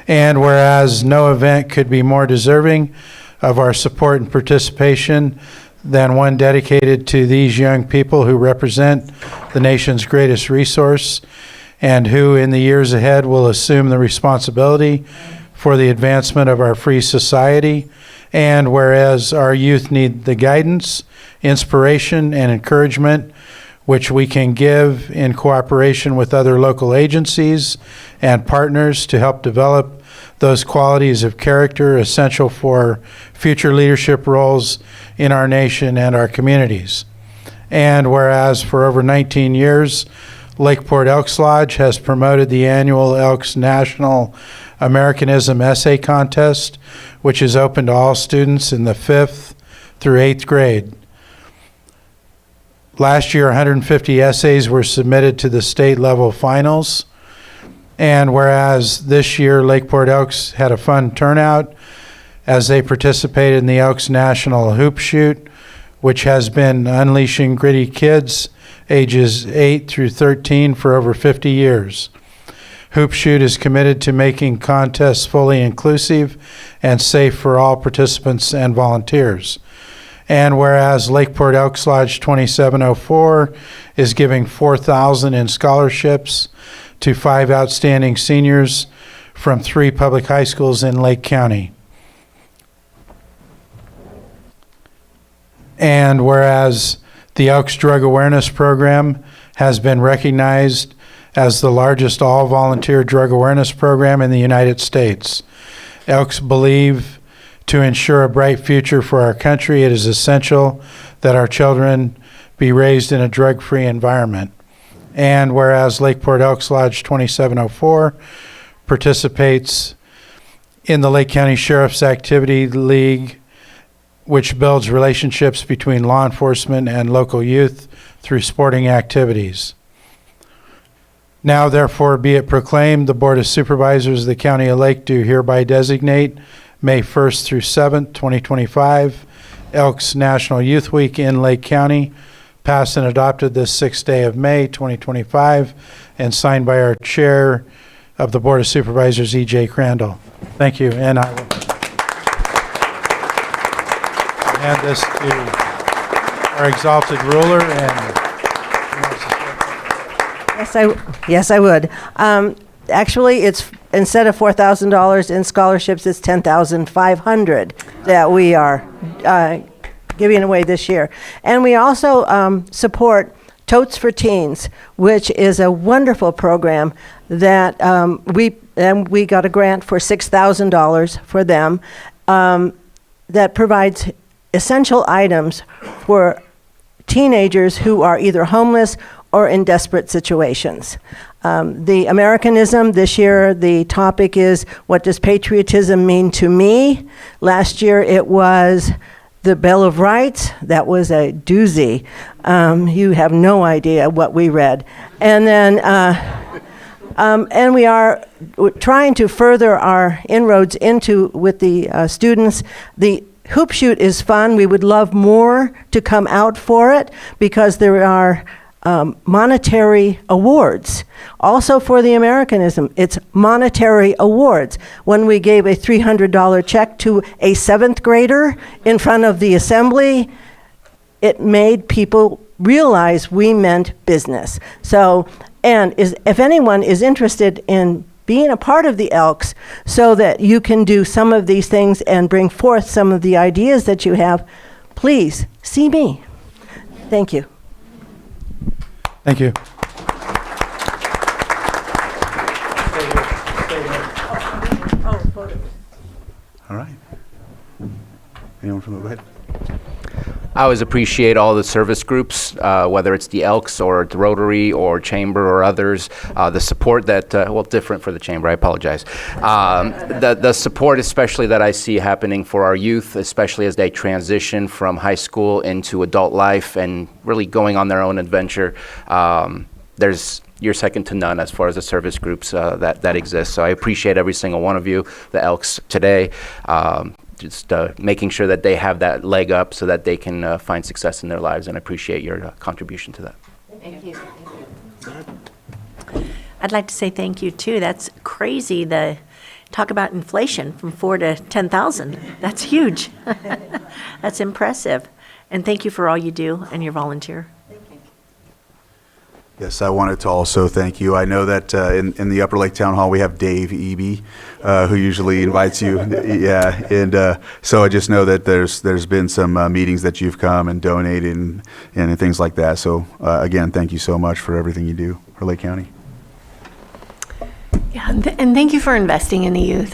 S13: And whereas no event could be more deserving of our support and participation than one dedicated to these young people who represent the nation's greatest resource and who in the years ahead will assume the responsibility for the advancement of our free society. And whereas our youth need the guidance, inspiration, and encouragement which we can give in cooperation with other local agencies and partners to help develop those qualities of character essential for future leadership roles in our nation and our communities. And whereas for over 19 years, Lakeport Elks Lodge has promoted the annual Elks National Americanism Essay Contest, which is open to all students in the 5th through 8th grade. Last year, 150 essays were submitted to the state level finals. And whereas this year Lakeport Elks had a fun turnout as they participated in the Elks National Hoop Shoot, which has been unleashing gritty kids ages 8 through 13 for over 50 years. Hoop Shoot is committed to making contests fully inclusive and safe for all participants and volunteers. And whereas Lakeport Elks Lodge 2704 is giving $4,000 in scholarships to 5 outstanding seniors from 3 public high schools in Lake County. And whereas the Elks Drug Awareness Program has been recognized as the largest all-volunteer drug awareness program in the United States. Elks believe to ensure a bright future for our country, it is essential that our children be raised in a drug-free environment. And whereas Lakeport Elks Lodge 2704 participates in the Lake County Sheriff's Activity League, which builds relationships between law enforcement and local youth through sporting activities. Now, therefore, be it proclaimed, the Board of Supervisors of the County of Lake do hereby designate May 1st through 7th, 2025, Elks National Youth Week in Lake County, passed and adopted this 6th day of May, 2025, and signed by our Chair of the Board of Supervisors, E.J. Crandall. Thank you, and I will hand this to our exalted ruler. And
S16: Yes, I would. Actually, it's instead of $4,000 in scholarships, it's $10,500 that we are giving away this year. And we also support Totes for Teens, which is a wonderful program that we got a grant for $6,000 for them that provides essential items for teenagers who are either homeless or in desperate situations. The Americanism, this year the topic is, what does patriotism mean to me? Last year it was the Bill of Rights. That was a doozy. You have no idea what we read. And then, and we are trying to further our inroads into with the students. The Hoop Shoot is fun. We would love more to come out for it because there are monetary awards. Also for the Americanism, it's monetary awards. When we gave a $300 check to a 7th grader in front of the assembly, it made people realize we meant business. So, and if anyone is interested in being a part of the Elks so that you can do some of these things and bring forth some of the ideas that you have, please see me. Thank you.
S13: thank you.
S1: All right. Anyone from the go ahead?
S3: I always appreciate all the service groups, whether it's the Elks or the Rotary or Chamber or others, the support that, well, different for the Chamber, I apologize. The support especially that I see happening for our youth, especially as they transition from high school into adult life and really going on their own adventure. You're second to none as far as the service groups that exist. So I appreciate every single one of you, the Elks today. Just making sure that they have that leg up so that they can find success in their lives, and I appreciate your contribution to that.
S8: Thank you.
S17: I'd like to say thank you too. That's crazy. Talk about inflation from 4 to 10,000. That's huge. That's impressive. And thank you for all you do and your volunteer.
S1: Yes, I wanted to also thank you. I know that in the Upper Lake Town Hall, we have Dave Eby, who usually invites you. Yeah, and so I just know that there's been some meetings that you've come and donated and things like that. So again, thank you so much for everything you do for Lake County.
S17: Yeah,
S12: And thank you for investing in the youth.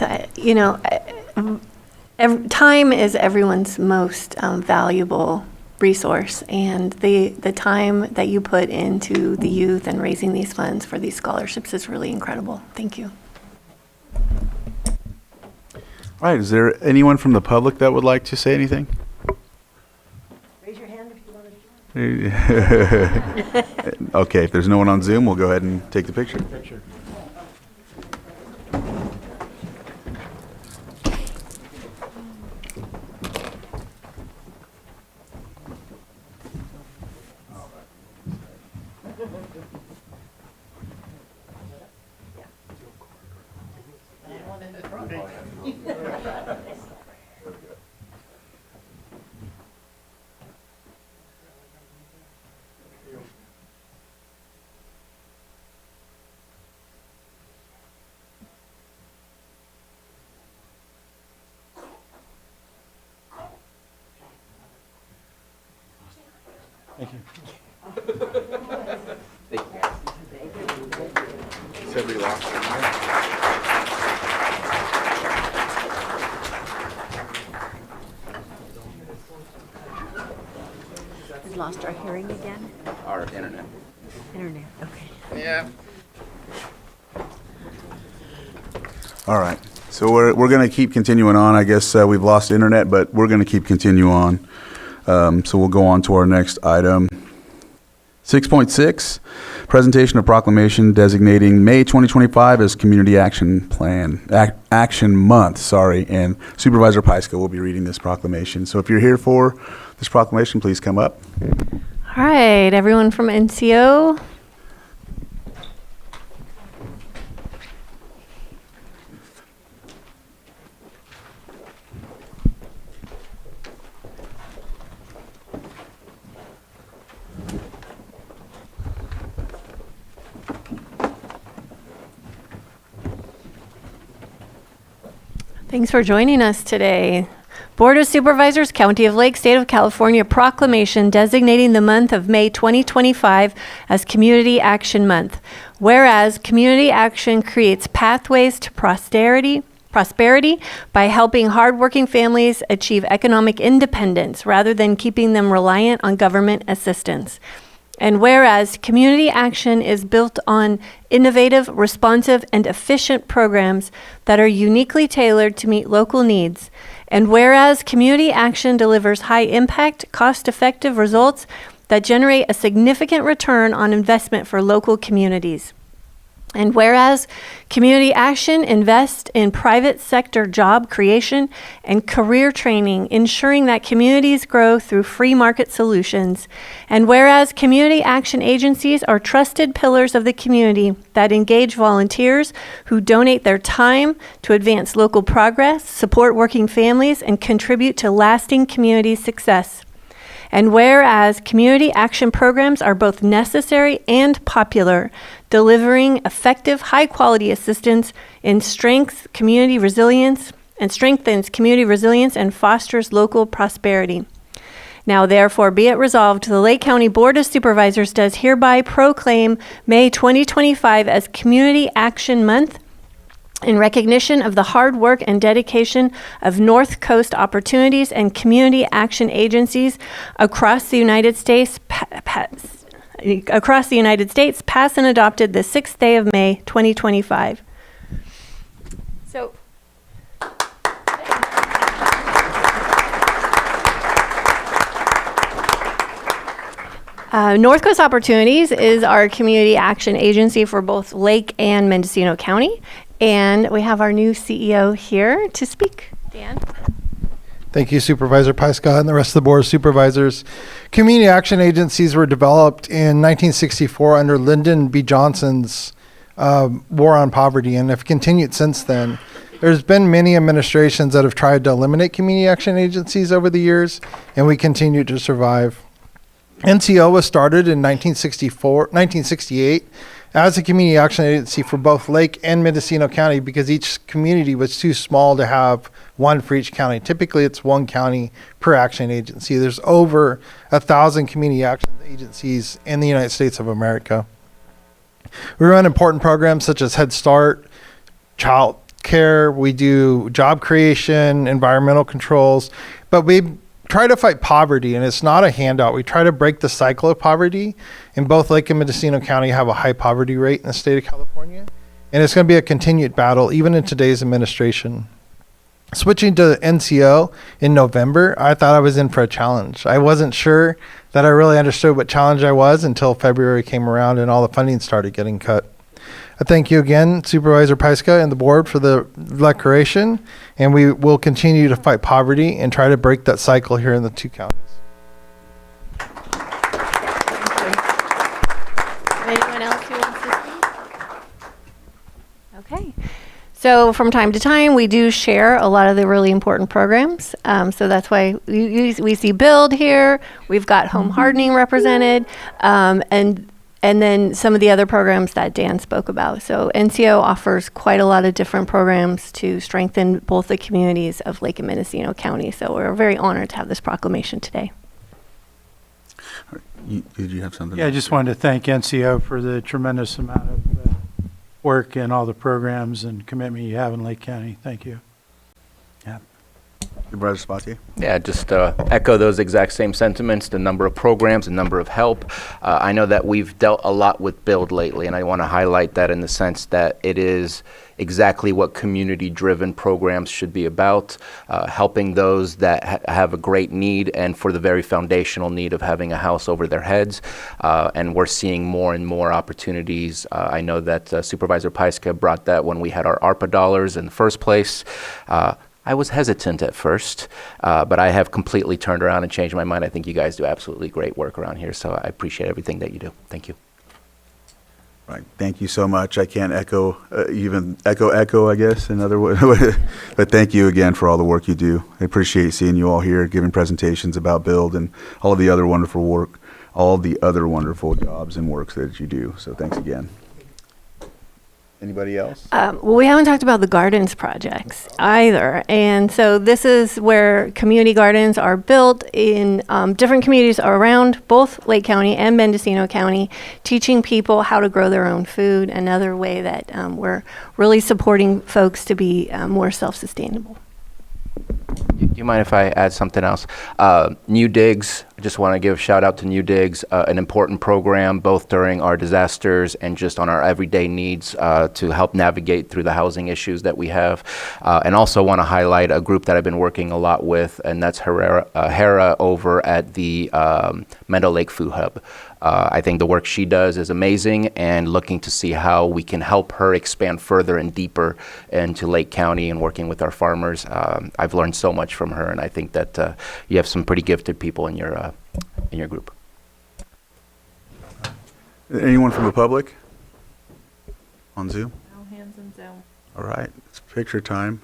S12: Time is everyone's most valuable resource, and the time that you put into the youth and raising these funds for these scholarships is really incredible. Thank you.
S1: All right, is there anyone from the public that would like to say anything?
S16: Raise your hand if you want to.
S1: Okay, if there's no one on Zoom, we'll go ahead and take the picture.
S13: Thank you.
S1: Said we lost
S17: We lost our hearing again?
S3: Our internet.
S17: Internet, okay.
S3: Yeah.
S1: All right. So we're going to keep continuing on. I guess we've lost internet, but we're going to keep continue on. So we'll go on to our next item. 6.6, presentation of proclamation designating May 2025 as Community Action Action Month, and Supervisor Pyska will be reading this proclamation. So if you're here for this proclamation, please come up.
S12: All right, everyone from NCO. Thanks for joining us today. Board of Supervisors, County of Lake, State of California proclamation designating the month of May 2025 as Community Action Month. Whereas community action creates pathways to prosperity by helping hardworking families achieve economic independence rather than keeping them reliant on government assistance. And whereas community action is built on innovative, responsive, and efficient programs that are uniquely tailored to meet local needs. And whereas community action delivers high impact, cost-effective results that generate a significant return on investment for local communities. And whereas community action invests in private sector job creation and career training, ensuring that communities grow through free market solutions. And whereas community action agencies are trusted pillars of the community that engage volunteers who donate their time to advance local progress, support working families, and contribute to lasting community success. And whereas community action programs are both necessary and popular, delivering effective, high-quality assistance in strengthens community resilience and fosters local prosperity. Now, therefore, be it resolved, the Lake County Board of Supervisors does hereby proclaim May 2025 as Community Action Month in recognition of the hard work and dedication of North Coast Opportunities and Community Action Agencies across the United States, pass and adopted the 6th day of May 2025. So North Coast Opportunities is our community action agency for both Lake and Mendocino County. And we have our new CEO here to speak. Dan?
S18: Thank you, Supervisor Pyska and the rest of the Board of Supervisors. Community action agencies were developed in 1964 under Lyndon B. Johnson's War on Poverty and have continued since then. There's been many administrations that have tried to eliminate community action agencies over the years, and we continue to survive. NCO was started in 1968 as a community action agency for both Lake and Mendocino County because each community was too small to have one for each county. Typically, it's one county per action agency. There's over 1,000 community action agencies in the United States of America. We run important programs such as Head Start, child care, we do job creation, environmental controls, but we try to fight poverty, and it's not a handout. We try to break the cycle of poverty. In both Lake and Mendocino County have a high poverty rate in the state of California, and it's going to be a continued battle even in today's administration. Switching to NCO in November, I thought I was in for a challenge. I wasn't sure that I really understood what challenge I was until February came around and all the funding started getting cut. I thank you again, Supervisor Pyska and the board, for the declaration, and we will continue to fight poverty and try to break that cycle here in the 2 counties.
S12: Anyone else who wants to speak? Okay. So from time to time, we do share a lot of the really important programs. So that's why we see Build here. We've got home hardening represented, and then some of the other programs that Dan spoke about. So NCO offers quite a lot of different programs to strengthen both the communities of Lake and Mendocino County. So we're very honored to have this proclamation today.
S1: Did you have something?
S13: Yeah, I just wanted to thank NCO for the tremendous amount of work and all the programs and commitment you have in Lake County. Thank you.
S1: Supervisor Spatier?
S3: Yeah, just echo those exact same sentiments, the number of programs, the number of help. I know that we've dealt a lot with Build lately, and I want to highlight that in the sense that it is exactly what community-driven programs should be about, helping those that have a great need and for the very foundational need of having a house over their heads. And we're seeing more and more opportunities. I know that Supervisor Pyska brought that when we had our ARPA dollars in the first place. I was hesitant at first, but I have completely turned around and changed my mind. I think you guys do absolutely great work around here, so I appreciate everything that you do. Thank you.
S1: Right. Thank you so much. I can't echo, I guess, another way. But thank you again for all the work you do. I appreciate seeing you all here, giving presentations about Build and all of the other wonderful work, all the other wonderful jobs and works that you do. So thanks again. Anybody else?
S12: Well, we haven't talked about the gardens projects either. And so this is where community gardens are built in different communities around both Lake County and Mendocino County, teaching people how to grow their own food, another way that we're really supporting folks to be more self-sustainable.
S3: Do you mind if I add something else? New Digs, I just want to give a shout out to New Digs, an important program both during our disasters and just on our everyday needs to help navigate through the housing issues that we have. And also want to highlight a group that I've been working a lot with, and that's Hera over at the Meadow Lake Food Hub. I think the work she does is amazing, and looking to see how we can help her expand further and deeper into Lake County and working with our farmers. I've learned so much from her, and I think that you have some pretty gifted people in your group.
S1: Anyone from the public on Zoom?
S4: No hands in Zoom.
S1: All right, it's picture time.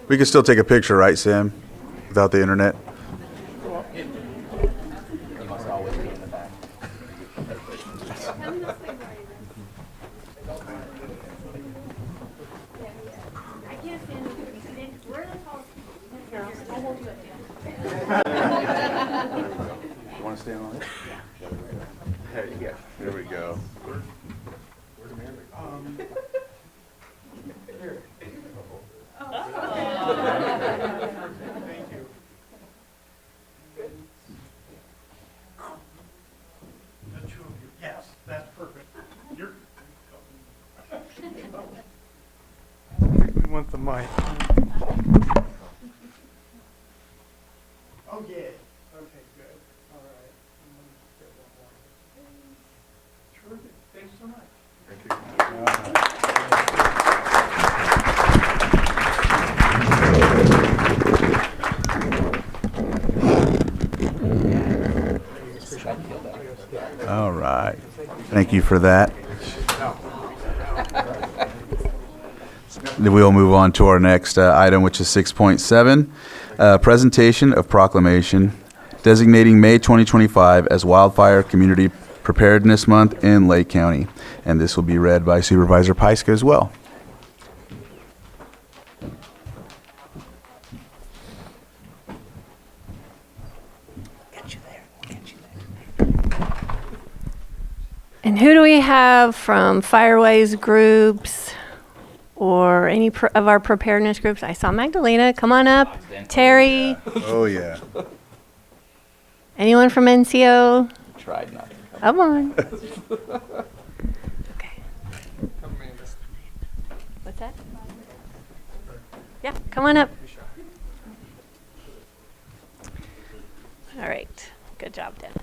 S1: We can still take a picture, right, Sam, without the internet? You want to stand on it? There you go. There we go. Where's Amanda? Here. Thank you. The two of you. Yes, that's perfect.
S13: We want the mic.
S14: Oh, yeah. Okay, good. All right. Terrific. Thanks so much.
S1: All right. Thank you for that. Then we'll move on to our next item, which is 6.7, presentation of proclamation designating May 2025 as Wildfire Community Preparedness Month in Lake County. And this will be read by Supervisor Pyska as well.
S12: And who do we have from Fireways groups? or any of our preparedness groups? I saw Magdalena. Come on up. Terry.
S1: Oh, yeah.
S12: Anyone from NCO?
S3: Tried not to
S12: Come on. What's that? Yeah, come on up. All right. Good job, Dennis.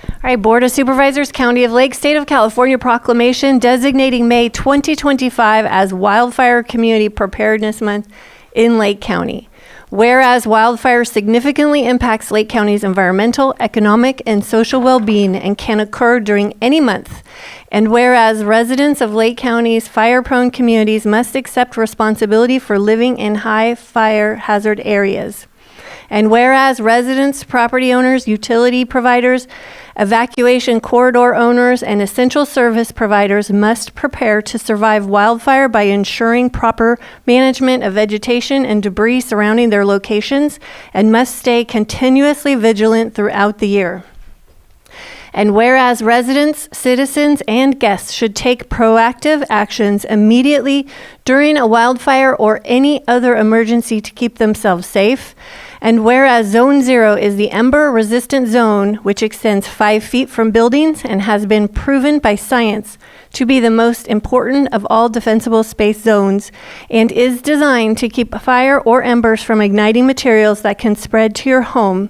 S12: All right, Board of Supervisors, County of Lake, State of California proclamation designating May 2025 as Wildfire Community Preparedness Month in Lake County. Whereas wildfire significantly impacts Lake County's environmental, economic, and social well-being and can occur during any month. And whereas residents of Lake County's fire-prone communities must accept responsibility for living in high fire hazard areas. And whereas residents, property owners, utility providers, evacuation corridor owners, and essential service providers must prepare to survive wildfire by ensuring proper management of vegetation and debris surrounding their locations, and must stay continuously vigilant throughout the year. And whereas residents, citizens, and guests should take proactive actions immediately during a wildfire or any other emergency to keep themselves safe. And whereas Zone 0 is the ember-resistant zone, which extends 5 feet from buildings and has been proven by science to be the most important of all defensible space zones, and is designed to keep fire or embers from igniting materials that can spread to your home.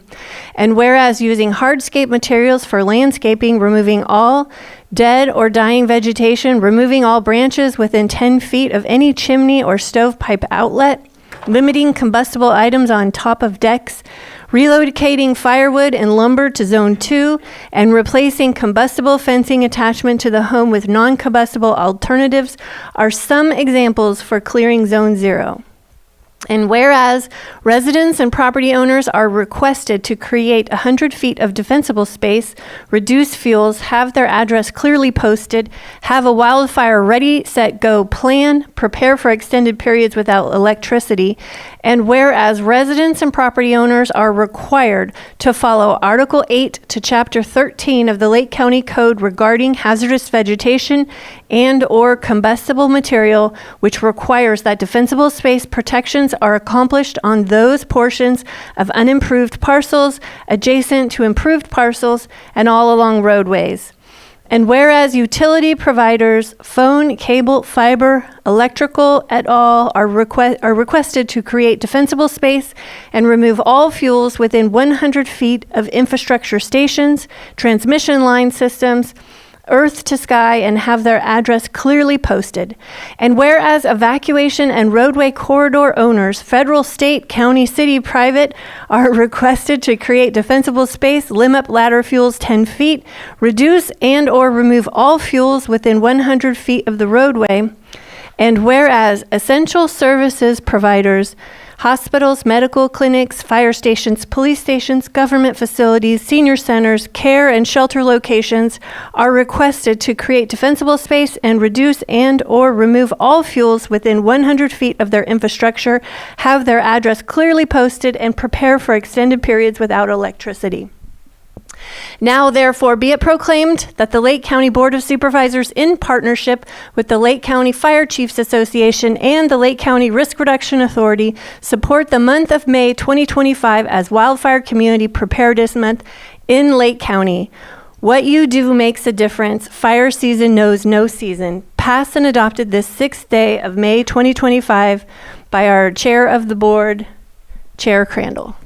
S12: And whereas using hardscape materials for landscaping, removing all dead or dying vegetation, removing all branches within 10 feet of any chimney or stovepipe outlet, limiting combustible items on top of decks, relocating firewood and lumber to Zone 2, and replacing combustible fencing attachment to the home with non-combustible alternatives are some examples for clearing Zone 0. And whereas residents and property owners are requested to create 100 feet of defensible space, reduce fuels, have their address clearly posted, have a wildfire ready, set, go plan, prepare for extended periods without electricity, and whereas residents and property owners are required to follow Article 8 to Chapter 13 of the Lake County Code regarding hazardous vegetation and or combustible material, which requires that defensible space protections are accomplished on those portions of unimproved parcels, adjacent to improved parcels, and all along roadways. And whereas utility providers, phone, cable, fiber, electrical, et al. are requested to create defensible space and remove all fuels within 100 feet of infrastructure stations, transmission line systems, earth to sky, and have their address clearly posted. And whereas evacuation and roadway corridor owners, federal, state, county, city, private, are requested to create defensible space, limit ladder fuels 10 feet, reduce and or remove all fuels within 100 feet of the roadway. And whereas essential services providers, hospitals, medical clinics, fire stations, police stations, government facilities, senior centers, care and shelter locations are requested to create defensible space and reduce and or remove all fuels within 100 feet of their infrastructure, have their address clearly posted, and prepare for extended periods without electricity. Now, therefore, be it proclaimed that the Lake County Board of Supervisors, in partnership with the Lake County Fire Chiefs Association and the Lake County Risk Reduction Authority, support the month of May 2025 as Wildfire Community Preparedness Month in Lake County. What you do makes a difference. Fire season knows no season. Passed and adopted this 6th day of May 2025 by our Chair of the Board, Chair Crandall.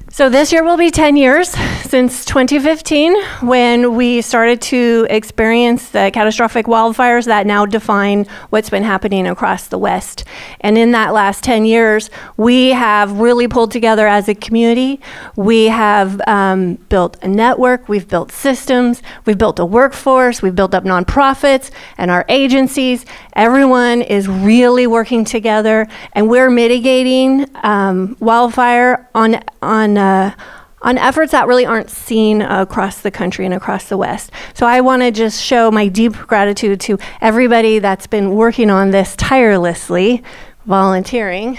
S12: So this year will be 10 years since 2015, when we started to experience the catastrophic wildfires that now define what's been happening across the West. And in that last 10 years, we have really pulled together as a community. We have built a network, we've built systems, we've built a workforce, we've built up nonprofits and our agencies. Everyone is really working together, and we're mitigating wildfire on efforts that really aren't seen across the country and across the West. So I want to just show my deep gratitude to everybody that's been working on this tirelessly. volunteering,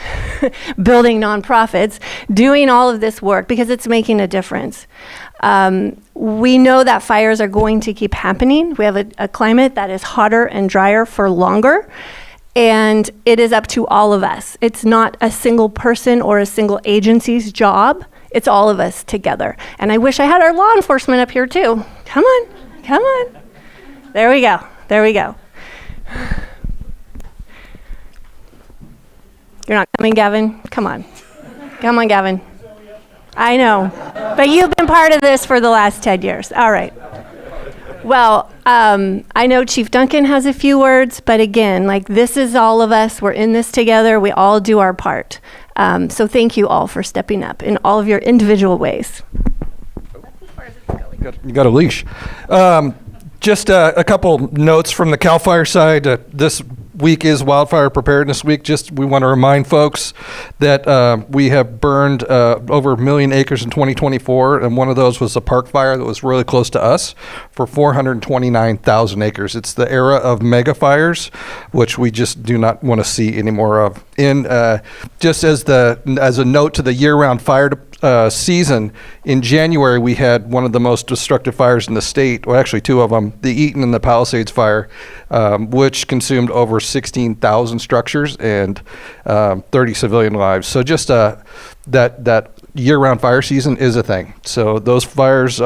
S12: building nonprofits, doing all of this work because it's making a difference. We know that fires are going to keep happening. We have a climate that is hotter and drier for longer, and it is up to all of us. It's not a single person or a single agency's job. It's all of us together. And I wish I had our law enforcement up here too. Come on, come on. There we go, there we go. You're not coming, Gavin? Come on. Come on, Gavin. I know. But you've been part of this for the last 10 years. All right. Well, I know Chief Duncan has a few words, but again, like this is all of us. We're in this together. We all do our part. So thank you all for stepping up in all of your individual ways.
S19: You got a leash. Just a couple notes from the CAL FIRE side. This week is Wildfire Preparedness Week. Just we want to remind folks that we have burned over 1 million acres in 2024, and one of those was a park fire that was really close to us for 429,000 acres. It's the era of mega fires, which we just do not want to see any more of. Just as a note to the year-round fire season, in January we had one of the most destructive fires in the state, well actually two of them, the Eaton and the Palisades fire, which consumed over 16,000 structures and 30 civilian lives. So just that year-round fire season is a thing. So those fires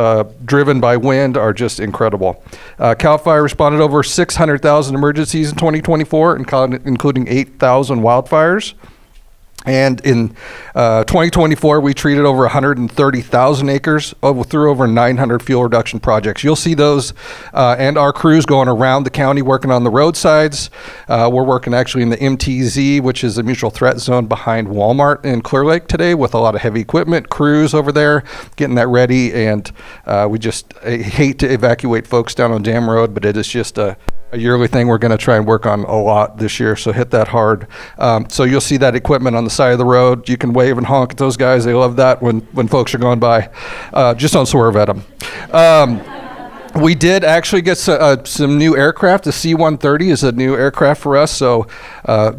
S19: driven by wind are just incredible. CAL FIRE responded over 600,000 emergencies in 2024, including 8,000 wildfires. And in 2024, we treated over 130,000 acres through over 900 fuel reduction projects. You'll see those and our crews going around the county working on the roadsides. We're working actually in the MTZ, which is a mutual threat zone behind Walmart in Clear Lake today with a lot of heavy equipment, crews over there getting that ready. And I hate to evacuate folks down on Dam Road, but it is just a yearly thing we're going to try and work on a lot this year, so hit that hard. So you'll see that equipment on the side of the road. You can wave and honk at those guys. They love that when folks are going by. Just don't swerve at them. We did actually get some new aircraft. The C-130 is a new aircraft for us, so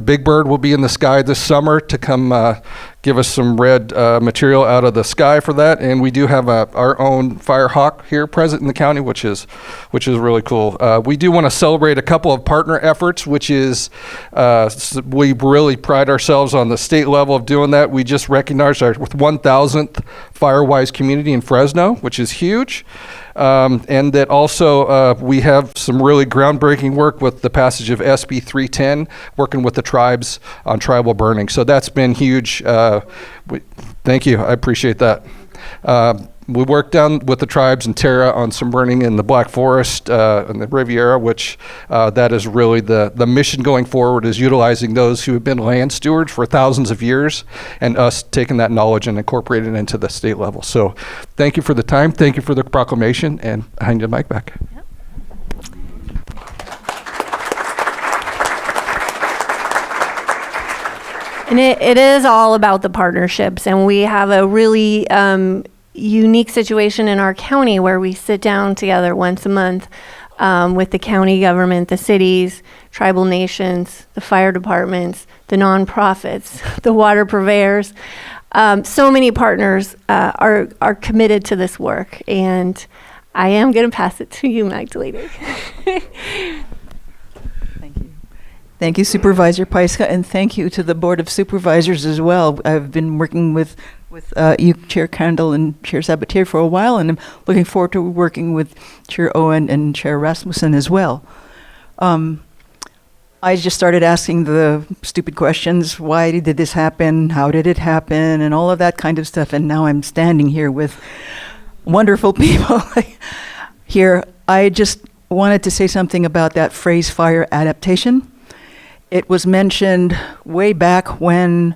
S19: Big Bird will be in the sky this summer to come give us some red material out of the sky for that. And we do have our own Firehawk here present in the county, which is really cool. We do want to celebrate a couple of partner efforts, which is we really pride ourselves on the state level of doing that. We just recognized our 1,000th Firewise community in Fresno, which is huge. And that also we have some really groundbreaking work with the passage of SB 310, working with the tribes on tribal burning. So that's been huge. Thank you. I appreciate that. We worked down with the tribes in Terra on some burning in the Black Forest and the Riviera, which that is really the mission going forward, is utilizing those who have been land stewards for thousands of years and us taking that knowledge and incorporating it into the state level. So thank you for the time. Thank you for the proclamation, and I hand the mic back.
S12: Yep. And it is all about the partnerships, and we have a really unique situation in our county where we sit down together once a month with the county government, the cities, tribal nations, the fire departments, the nonprofits, the water purveyors. So many partners are committed to this work, and I am going to pass it to you, Magdalena.
S20: Thank you, Supervisor Paiska, and thank you to the Board of Supervisors as well. I've been working with you, Chair Kandel, and Chair Sabatier for a while, and I'm looking forward to working with Chair Owen and Chair Rasmussen as well. I just started asking the stupid questions. Why did this happen? How did it happen? And all of that kind of stuff. And now I'm standing here with wonderful people here. I just wanted to say something about that phrase, fire adaptation. It was mentioned way back when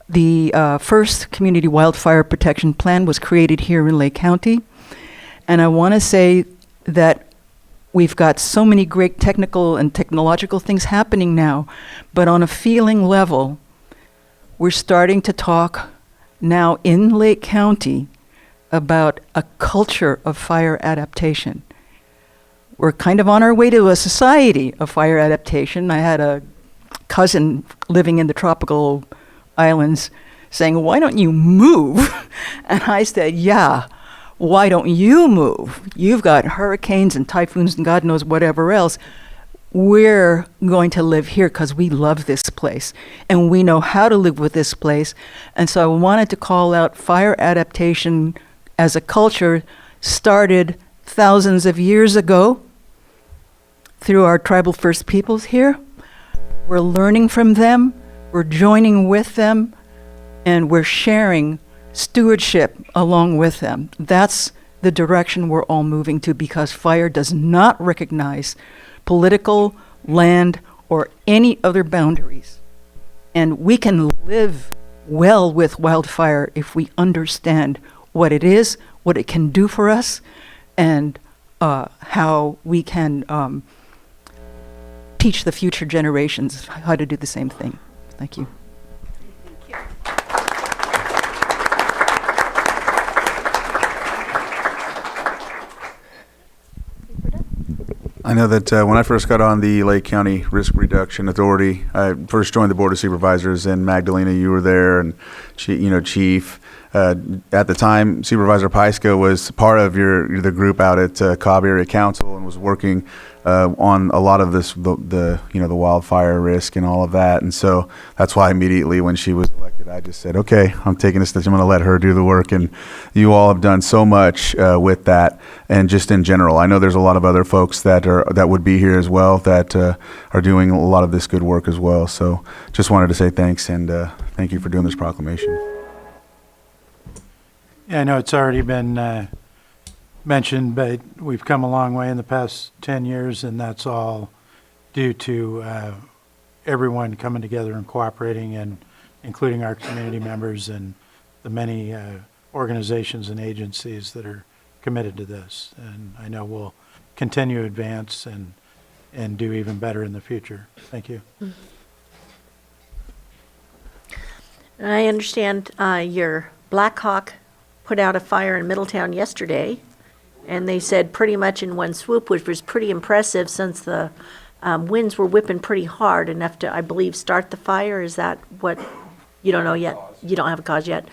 S20: the first Community Wildfire Protection Plan was created here in Lake County. And I want to say that we've got so many great technical and technological things happening now, but on a feeling level, we're starting to talk now in Lake County about a culture of fire adaptation. We're kind of on our way to a society of fire adaptation. I had a cousin living in the tropical islands saying, "Why don't you move?" And I said, "Yeah, why don't you move? You've got hurricanes and typhoons and God knows whatever else. We're going to live here because we love this place and we know how to live with this place." And so I wanted to call out fire adaptation as a culture started thousands of years ago through our tribal First Peoples here. We're learning from them, we're joining with them, and we're sharing stewardship along with them. That's the direction we're all moving to, because fire does not recognize political, land, or any other boundaries. And we can live well with wildfire if we understand what it is, what it can do for us, and how we can teach the future generations how to do the same thing. Thank you.
S1: I know that when I first got on the Lake County Risk Reduction Authority, I first joined the Board of Supervisors, and Magdalena, you were there, and Chief. At the time, Supervisor Pyska was part of the group out at Cobb Area Council and was working on a lot of this, the wildfire risk and all of that. And so that's why immediately when she was elected, I just said, okay, I'm taking this, I'm going to let her do the work. And you all have done so much with that, and just in general. I know there's a lot of other folks that would be here as well that are doing a lot of this good work as well. So just wanted to say thanks, and thank you for doing this proclamation.
S13: Yeah, I know it's already been mentioned, but we've come a long way in the past 10 years, and that's all due to everyone coming together and cooperating, and including our community members and the many organizations and agencies that are committed to this. And I know we'll continue to advance and do even better in the future. Thank you.
S17: I understand your Blackhawk put out a fire in Middletown yesterday, and they said pretty much in one swoop, which was pretty impressive since the winds were whipping pretty hard, enough to, I believe, start the fire. Is that what, you don't know yet? You don't have a cause yet.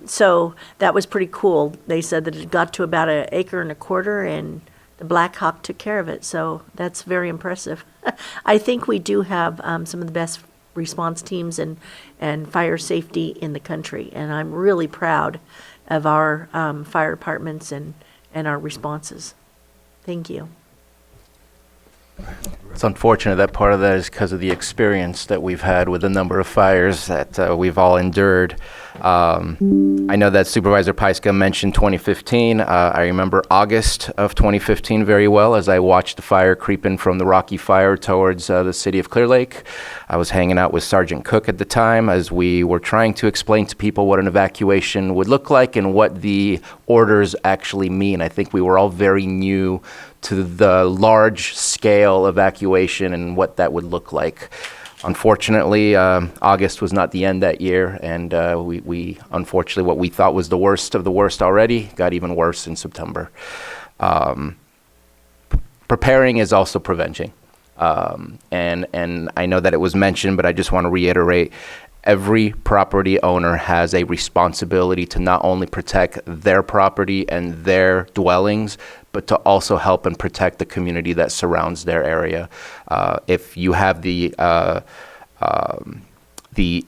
S17: So that was pretty cool. They said that it got to about 1.25 acres, and the Blackhawk took care of it. So that's very impressive. I think we do have some of the best response teams and fire safety in the country, and I'm really proud of our fire departments and our responses. Thank you.
S3: It's unfortunate that part of that is because of the experience that we've had with a number of fires that we've all endured. I know that Supervisor Pyska mentioned 2015. I remember August of 2015 very well, as I watched the fire creeping from the Rocky Fire towards the city of Clear Lake. I was hanging out with Sergeant Cook at the time as we were trying to explain to people what an evacuation would look like and what the orders actually mean. I think we were all very new to the large scale evacuation and what that would look like. Unfortunately, August was not the end that year, and we unfortunately, what we thought was the worst of the worst already got even worse in September. Preparing is also preventing. And I know that it was mentioned, but I just want to reiterate, every property owner has a responsibility to not only protect their property and their dwellings, but to also help and protect the community that surrounds their area. If you have the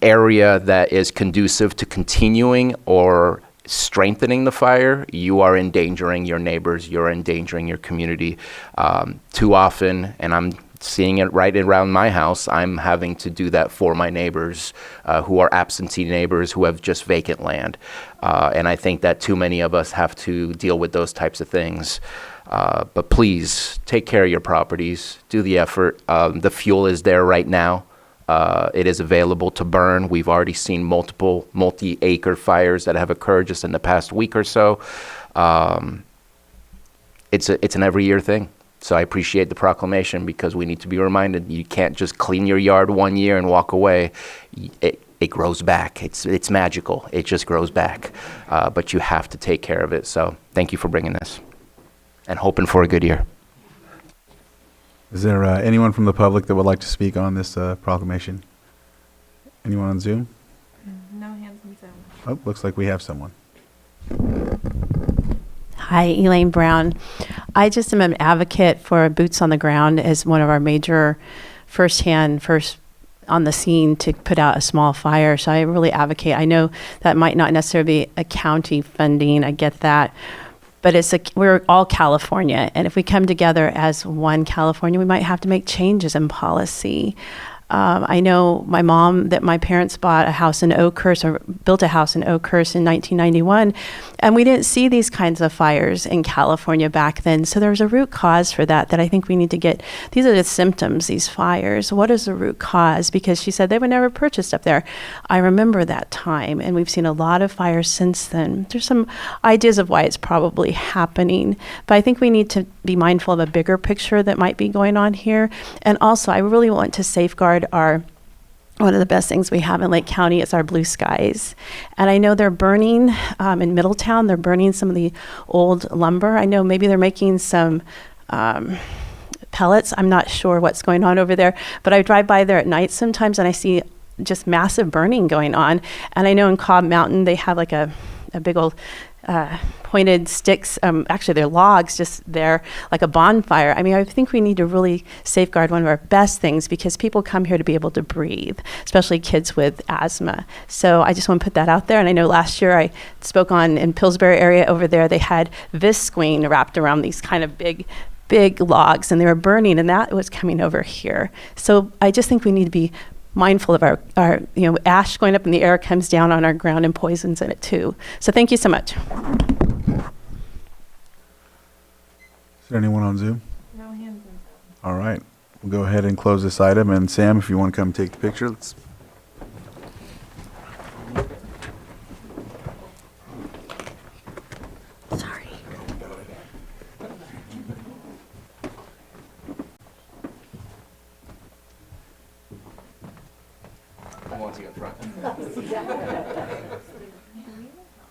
S3: area that is conducive to continuing or strengthening the fire, you are endangering your neighbors, you're endangering your community. Too often, and I'm seeing it right around my house, I'm having to do that for my neighbors who are absentee neighbors who have just vacant land. And I think that too many of us have to deal with those types of things. But please take care of your properties, do the effort. The fuel is there right now. It is available to burn. We've already seen multiple multi-acre fires that have occurred just in the past week or so. It's an every year thing. So I appreciate the proclamation, because we need to be reminded you can't just clean your yard one year and walk away. It grows back. It's magical. It just grows back. But you have to take care of it. So thank you for bringing this, and hoping for a good year.
S1: Is there anyone from the public that would like to speak on this proclamation? Anyone on Zoom?
S4: No hands on Zoom.
S1: Oh, looks like we have someone.
S21: Hi, Elaine Brown. I just am an advocate for boots on the ground as one of our major first on the scene to put out a small fire. So I really advocate. I know that might not necessarily be a county funding. I get that. But we're all California. And if we come together as one California, we might have to make changes in policy. I know that my parents bought a house in Oakhurst, or built a house in Oakhurst in 1991, and we didn't see these kinds of fires in California back then. So there's a root cause for that I think we need to get. These are the symptoms, these fires. What is the root cause? Because she said they were never purchased up there. I remember that time, and we've seen a lot of fires since then. There's some ideas of why it's probably happening, but I think we need to be mindful of a bigger picture that might be going on here. And also, I really want to safeguard one of the best things we have in Lake County is our blue skies. And I know they're burning in Middletown, they're burning some of the old lumber. I know maybe they're making some pellets. I'm not sure what's going on over there, but I drive by there at night sometimes and I see just massive burning going on. And I know in Cobb Mountain, they have like a big old pointed sticks, actually they're logs just there, like a bonfire. I mean, I think we need to really safeguard one of our best things because people come here to be able to breathe, especially kids with asthma. So I just want to put that out there. And I know last year I spoke in Pillsbury area over there, they had visqueen wrapped around these kind of big logs and they were burning, and that was coming over here. So I just think we need to be mindful of our ash going up in the air comes down on our ground and poisons in it too. So thank you so much.
S1: Is there anyone on Zoom?
S4: No hands on Zoom.
S1: All right. We'll go ahead and close this item. And Sam, if you want to come take the picture, let's.
S17: Sorry.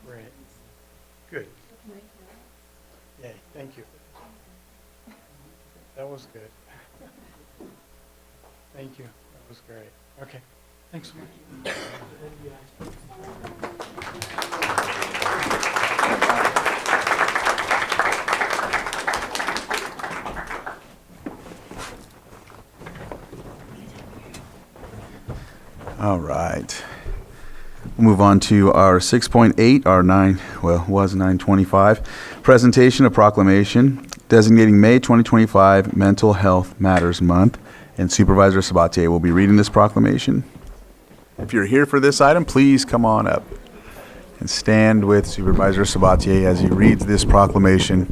S13: Great. Good. Yay, thank you. That was good. Thank you. That was great. Okay. Thanks so much.
S1: All right. We'll move on to our 6.8, was 925, presentation of proclamation designating May 2025 Mental Health Matters Month, and Supervisor Sabatier will be reading this proclamation. If you're here for this item, please come on up and stand with Supervisor Sabatier as he reads this proclamation.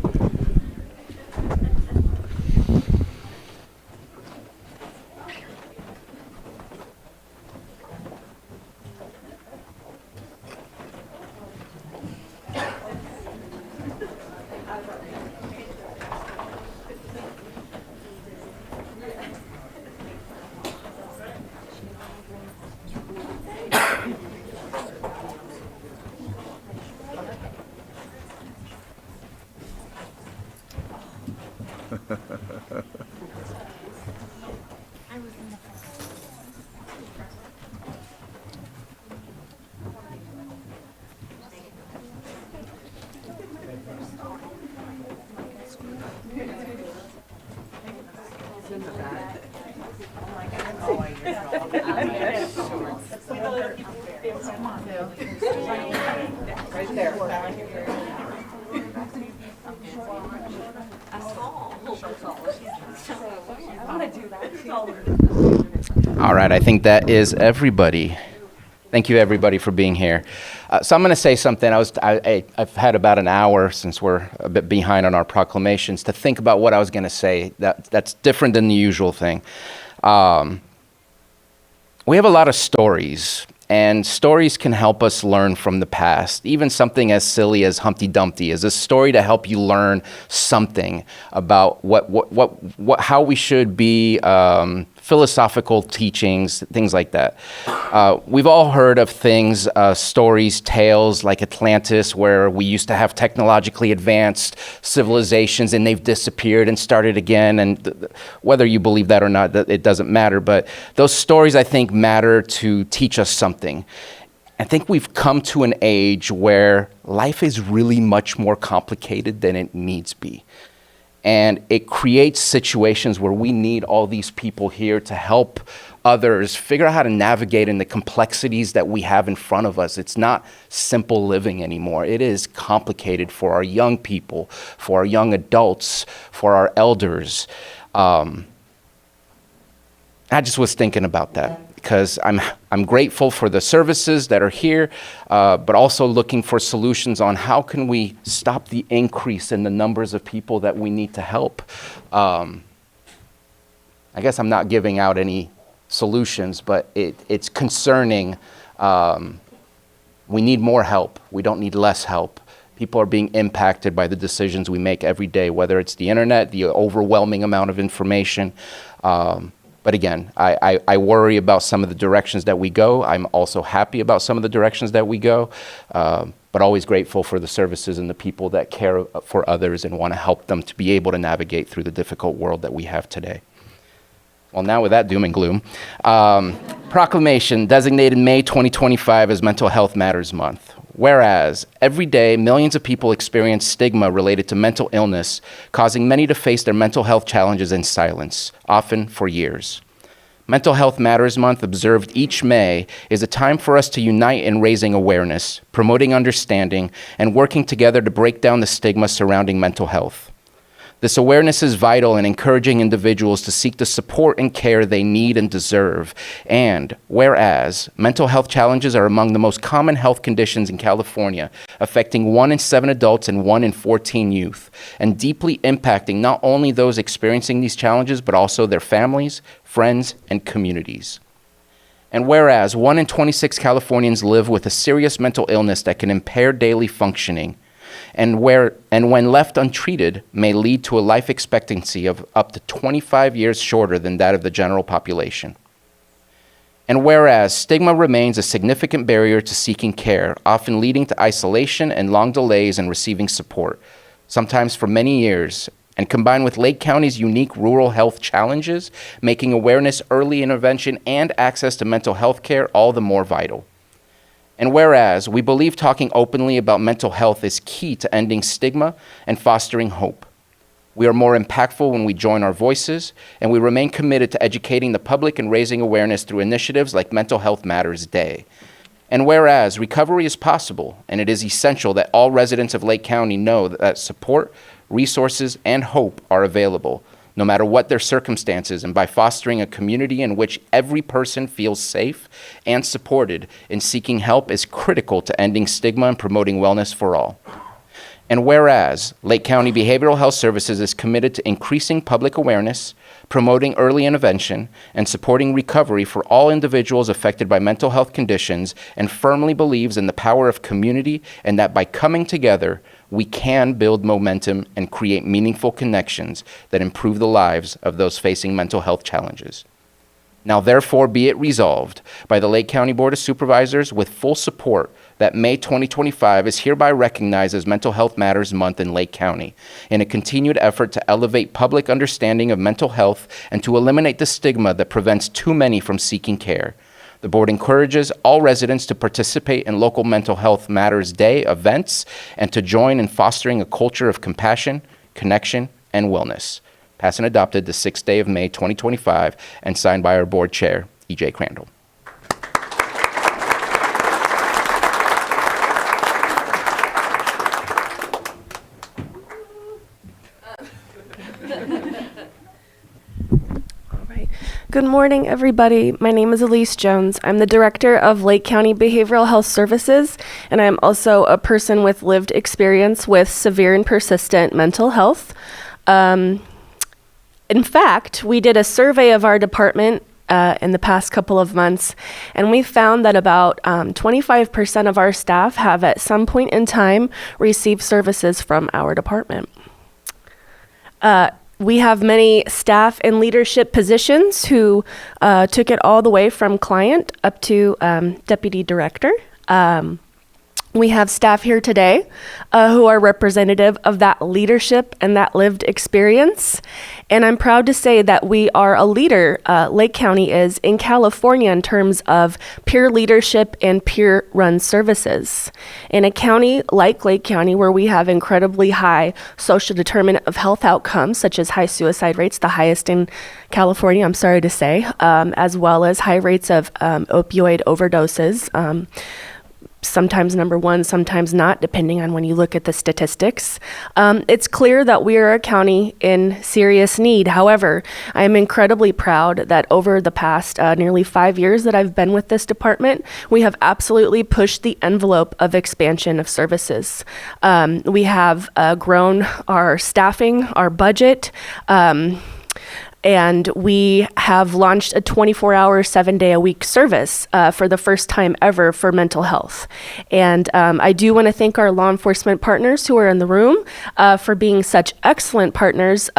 S3: All right, I think that is everybody. Thank you, everybody, for being here. So I'm going to say something. I've had about an hour, since we're a bit behind on our proclamations, to think about what I was going to say. That's different than the usual thing. We have a lot of stories, and stories can help us learn from the past. Even something as silly as Humpty Dumpty is a story to help you learn something about how we should be philosophical teachings, things like that. We've all heard of things, stories, tales like Atlantis, where we used to have technologically advanced civilizations and they've disappeared and started again. And whether you believe that or not, it doesn't matter. But those stories, I think, matter to teach us something. I think we've come to an age where life is really much more complicated than it needs be. And it creates situations where we need all these people here to help others figure out how to navigate in the complexities that we have in front of us. It's not simple living anymore. It is complicated for our young people, for our young adults, for our elders. I just was thinking about that because I'm grateful for the services that are here, but also looking for solutions on how can we stop the increase in the numbers of people that we need to help. I guess I'm not giving out any solutions, but it's concerning. We need more help. We don't need less help. People are being impacted by the decisions we make every day, whether it's the internet, the overwhelming amount of information. But again, I worry about some of the directions that we go. I'm also happy about some of the directions that we go, but always grateful for the services and the people that care for others and want to help them to be able to navigate through the difficult world that we have today. Well, now with that doom and gloom, proclamation designated May 2025 as Mental Health Matters Month. Whereas every day, millions of people experience stigma related to mental illness, causing many to face their mental health challenges in silence, often for years. Mental Health Matters Month, observed each May, is a time for us to unite in raising awareness, promoting understanding, and working together to break down the stigma surrounding mental health. This awareness is vital in encouraging individuals to seek the support and care they need and deserve. And whereas mental health challenges are among the most common health conditions in California, affecting 1 in 7 adults and 1 in 14 youth, and deeply impacting not only those experiencing these challenges, but also their families, friends, and communities. And whereas 1 in 26 Californians live with a serious mental illness that can impair daily functioning, and when left untreated, may lead to a life expectancy of up to 25 years shorter than that of the general population. And whereas stigma remains a significant barrier to seeking care, often leading to isolation and long delays in receiving support, sometimes for many years, and combined with Lake County's unique rural health challenges, making awareness, early intervention, and access to mental health care all the more vital. And whereas we believe talking openly about mental health is key to ending stigma and fostering hope. We are more impactful when we join our voices, and we remain committed to educating the public and raising awareness through initiatives like Mental Health Matters Day. And whereas recovery is possible, and it is essential that all residents of Lake County know that support, resources, and hope are available, no matter what their circumstances, and by fostering a community in which every person feels safe and supported in seeking help is critical to ending stigma and promoting wellness for all. And whereas Lake County Behavioral Health Services is committed to increasing public awareness, promoting early intervention, and supporting recovery for all individuals affected by mental health conditions, and firmly believes in the power of community and that by coming together, we can build momentum and create meaningful connections that improve the lives of those facing mental health challenges. Now, therefore, be it resolved by the Lake County Board of Supervisors with full support that May 2025 is hereby recognized as Mental Health Matters Month in Lake County in a continued effort to elevate public understanding of mental health and to eliminate the stigma that prevents too many from seeking care. The board encourages all residents to participate in local Mental Health Matters Day events and to join in fostering a culture of compassion, connection, and wellness. Passed and adopted the 6th day of May 2025 and signed by our board chair, E.J. Crandall.
S6: Good morning, everybody. My name is Elise Jones. I'm the director of Lake County Behavioral Health Services, and I'm also a person with lived experience with severe and persistent mental health. In fact, we did a survey of our department in the past couple of months, and we found that about 25% of our staff have at some point in time received services from our department. We have many staff and leadership positions who took it all the way from client up to deputy director. We have staff here today who are representative of that leadership and that lived experience. And I'm proud to say that we are a leader, Lake County is, in California in terms of peer leadership and peer-run services. In a county like Lake County, where we have incredibly high social determinant of health outcomes, such as high suicide rates, the highest in California, I'm sorry to say, as well as high rates of opioid overdoses, sometimes number one, sometimes not, depending on when you look at the statistics. It's clear that we are a county in serious need. However, I am incredibly proud that over the past nearly 5 years that I've been with this department, we have absolutely pushed the envelope of expansion of services. We have grown our staffing, our budget, and we have launched a 24-hour, 7-day-a-week service for the first time ever for mental health. And I do want to thank our law enforcement partners who are in the room for being such excellent partners.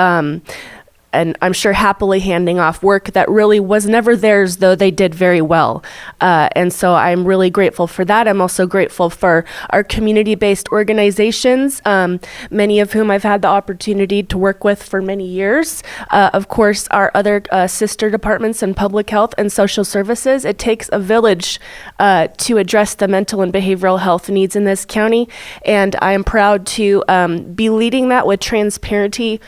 S6: And I'm sure happily handing off work that really was never theirs, though they did very well. And so I'm really grateful for that. I'm also grateful for our community-based organizations, many of whom I've had the opportunity to work with for many years. Of course, our other sister departments in public health and social services. It takes a village to address the mental and behavioral health needs in this county. And I am proud to be leading that with transparency,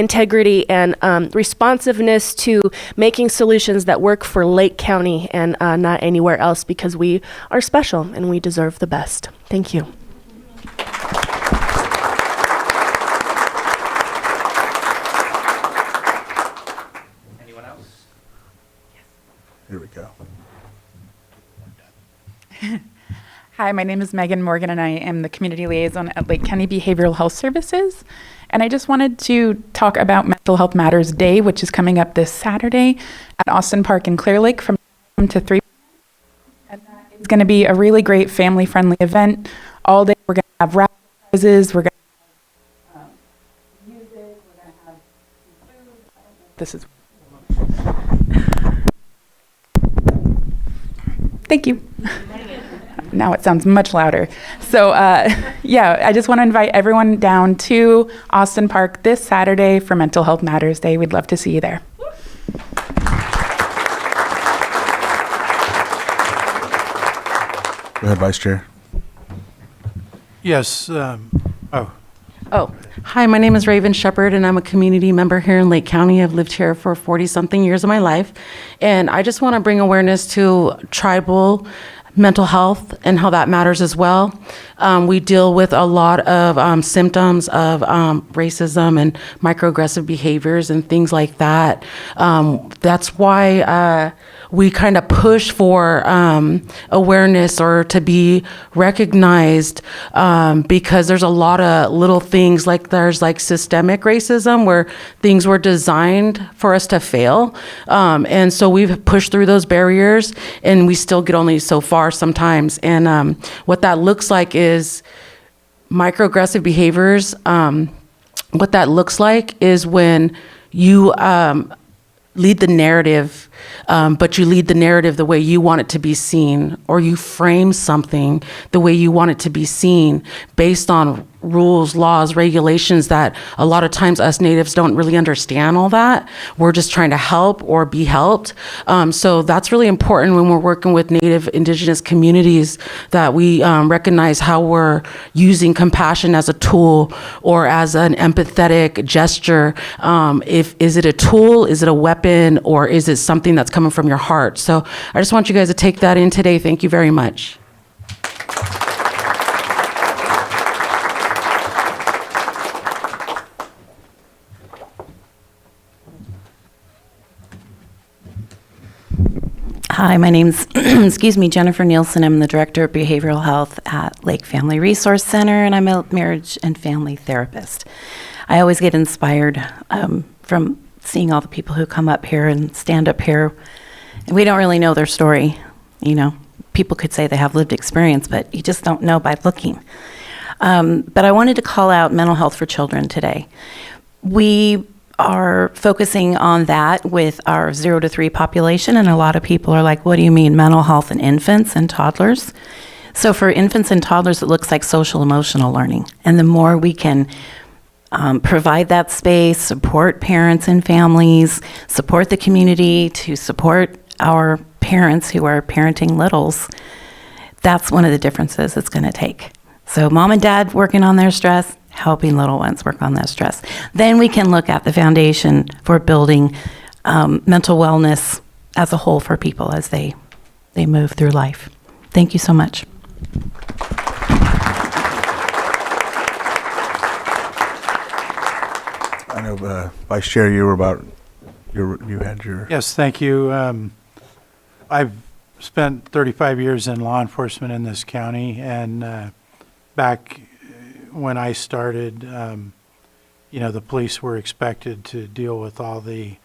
S6: integrity, and responsiveness to making solutions that work for Lake County and not anywhere else, because we are special and we deserve the best. Thank you.
S3: Anyone else?
S1: Here we go.
S5: Hi, my name is Megan Morgan, and I am the Community Liaison at Lake County Behavioral Health Services. And I just wanted to talk about Mental Health Matters Day, which is coming up this Saturday at Austin Park in Clear Lake from 1 to 3. And that is going to be a really great family-friendly event. All day we're going to have raffle prizes, we're going to have music, we're going to have food. This is... Thank you. Now it sounds much louder. So yeah, I just want to invite everyone down to Austin Park this Saturday for Mental Health Matters Day. We'd love to see you there.
S1: Go ahead, Vice Chair.
S13: Yes.
S22: Hi, my name is Raven Shepard, and I'm a community member here in Lake County. I've lived here for 40-something years of my life, and I just want to bring awareness to tribal mental health and how that matters as well. We deal with a lot of symptoms of racism and microaggressive behaviors and things like that. That's why we kind of push for awareness or to be recognized, because there's a lot of little things, like there's like systemic racism where things were designed for us to fail. And so we've pushed through those barriers, and we still get only so far sometimes. And what that looks like is microaggressive behaviors. What that looks like is when you lead the narrative, but you lead the narrative the way you want it to be seen, or you frame something the way you want it to be seen based on rules, laws, regulations that a lot of times us natives don't really understand all that. We're just trying to help or be helped. So that's really important when we're working with Native Indigenous communities, that we recognize how we're using compassion as a tool or as an empathetic gesture. Is it a tool, is it a weapon, or is it something that's coming from your heart? So I just want you guys to take that in today. Thank you very much.
S23: Hi, my name's Jennifer Nielsen. I'm the Director of Behavioral Health at Lake Family Resource Center, and I'm a marriage and family therapist. I always get inspired from seeing all the people who come up here and stand up here. And we don't really know their story. You know, people could say they have lived experience, but you just don't know by looking. But I wanted to call out mental health for children today. we are focusing on that with our 0 to 3 population, and a lot of people are like, what do you mean mental health in infants and toddlers? So for infants and toddlers, it looks like social emotional learning. And the more we can provide that space, support parents and families, support the community, to support our parents who are parenting littles, that's one of the differences it's going to take. So mom and dad working on their stress, helping little ones work on that stress. Then we can look at the foundation for building mental wellness as a whole for people as they move through life. Thank you so much.
S1: I know, Vice Chair, you had your...
S13: Yes, thank you. I've spent 35 years in law enforcement in this county, and back when I started, the police were expected to deal with all the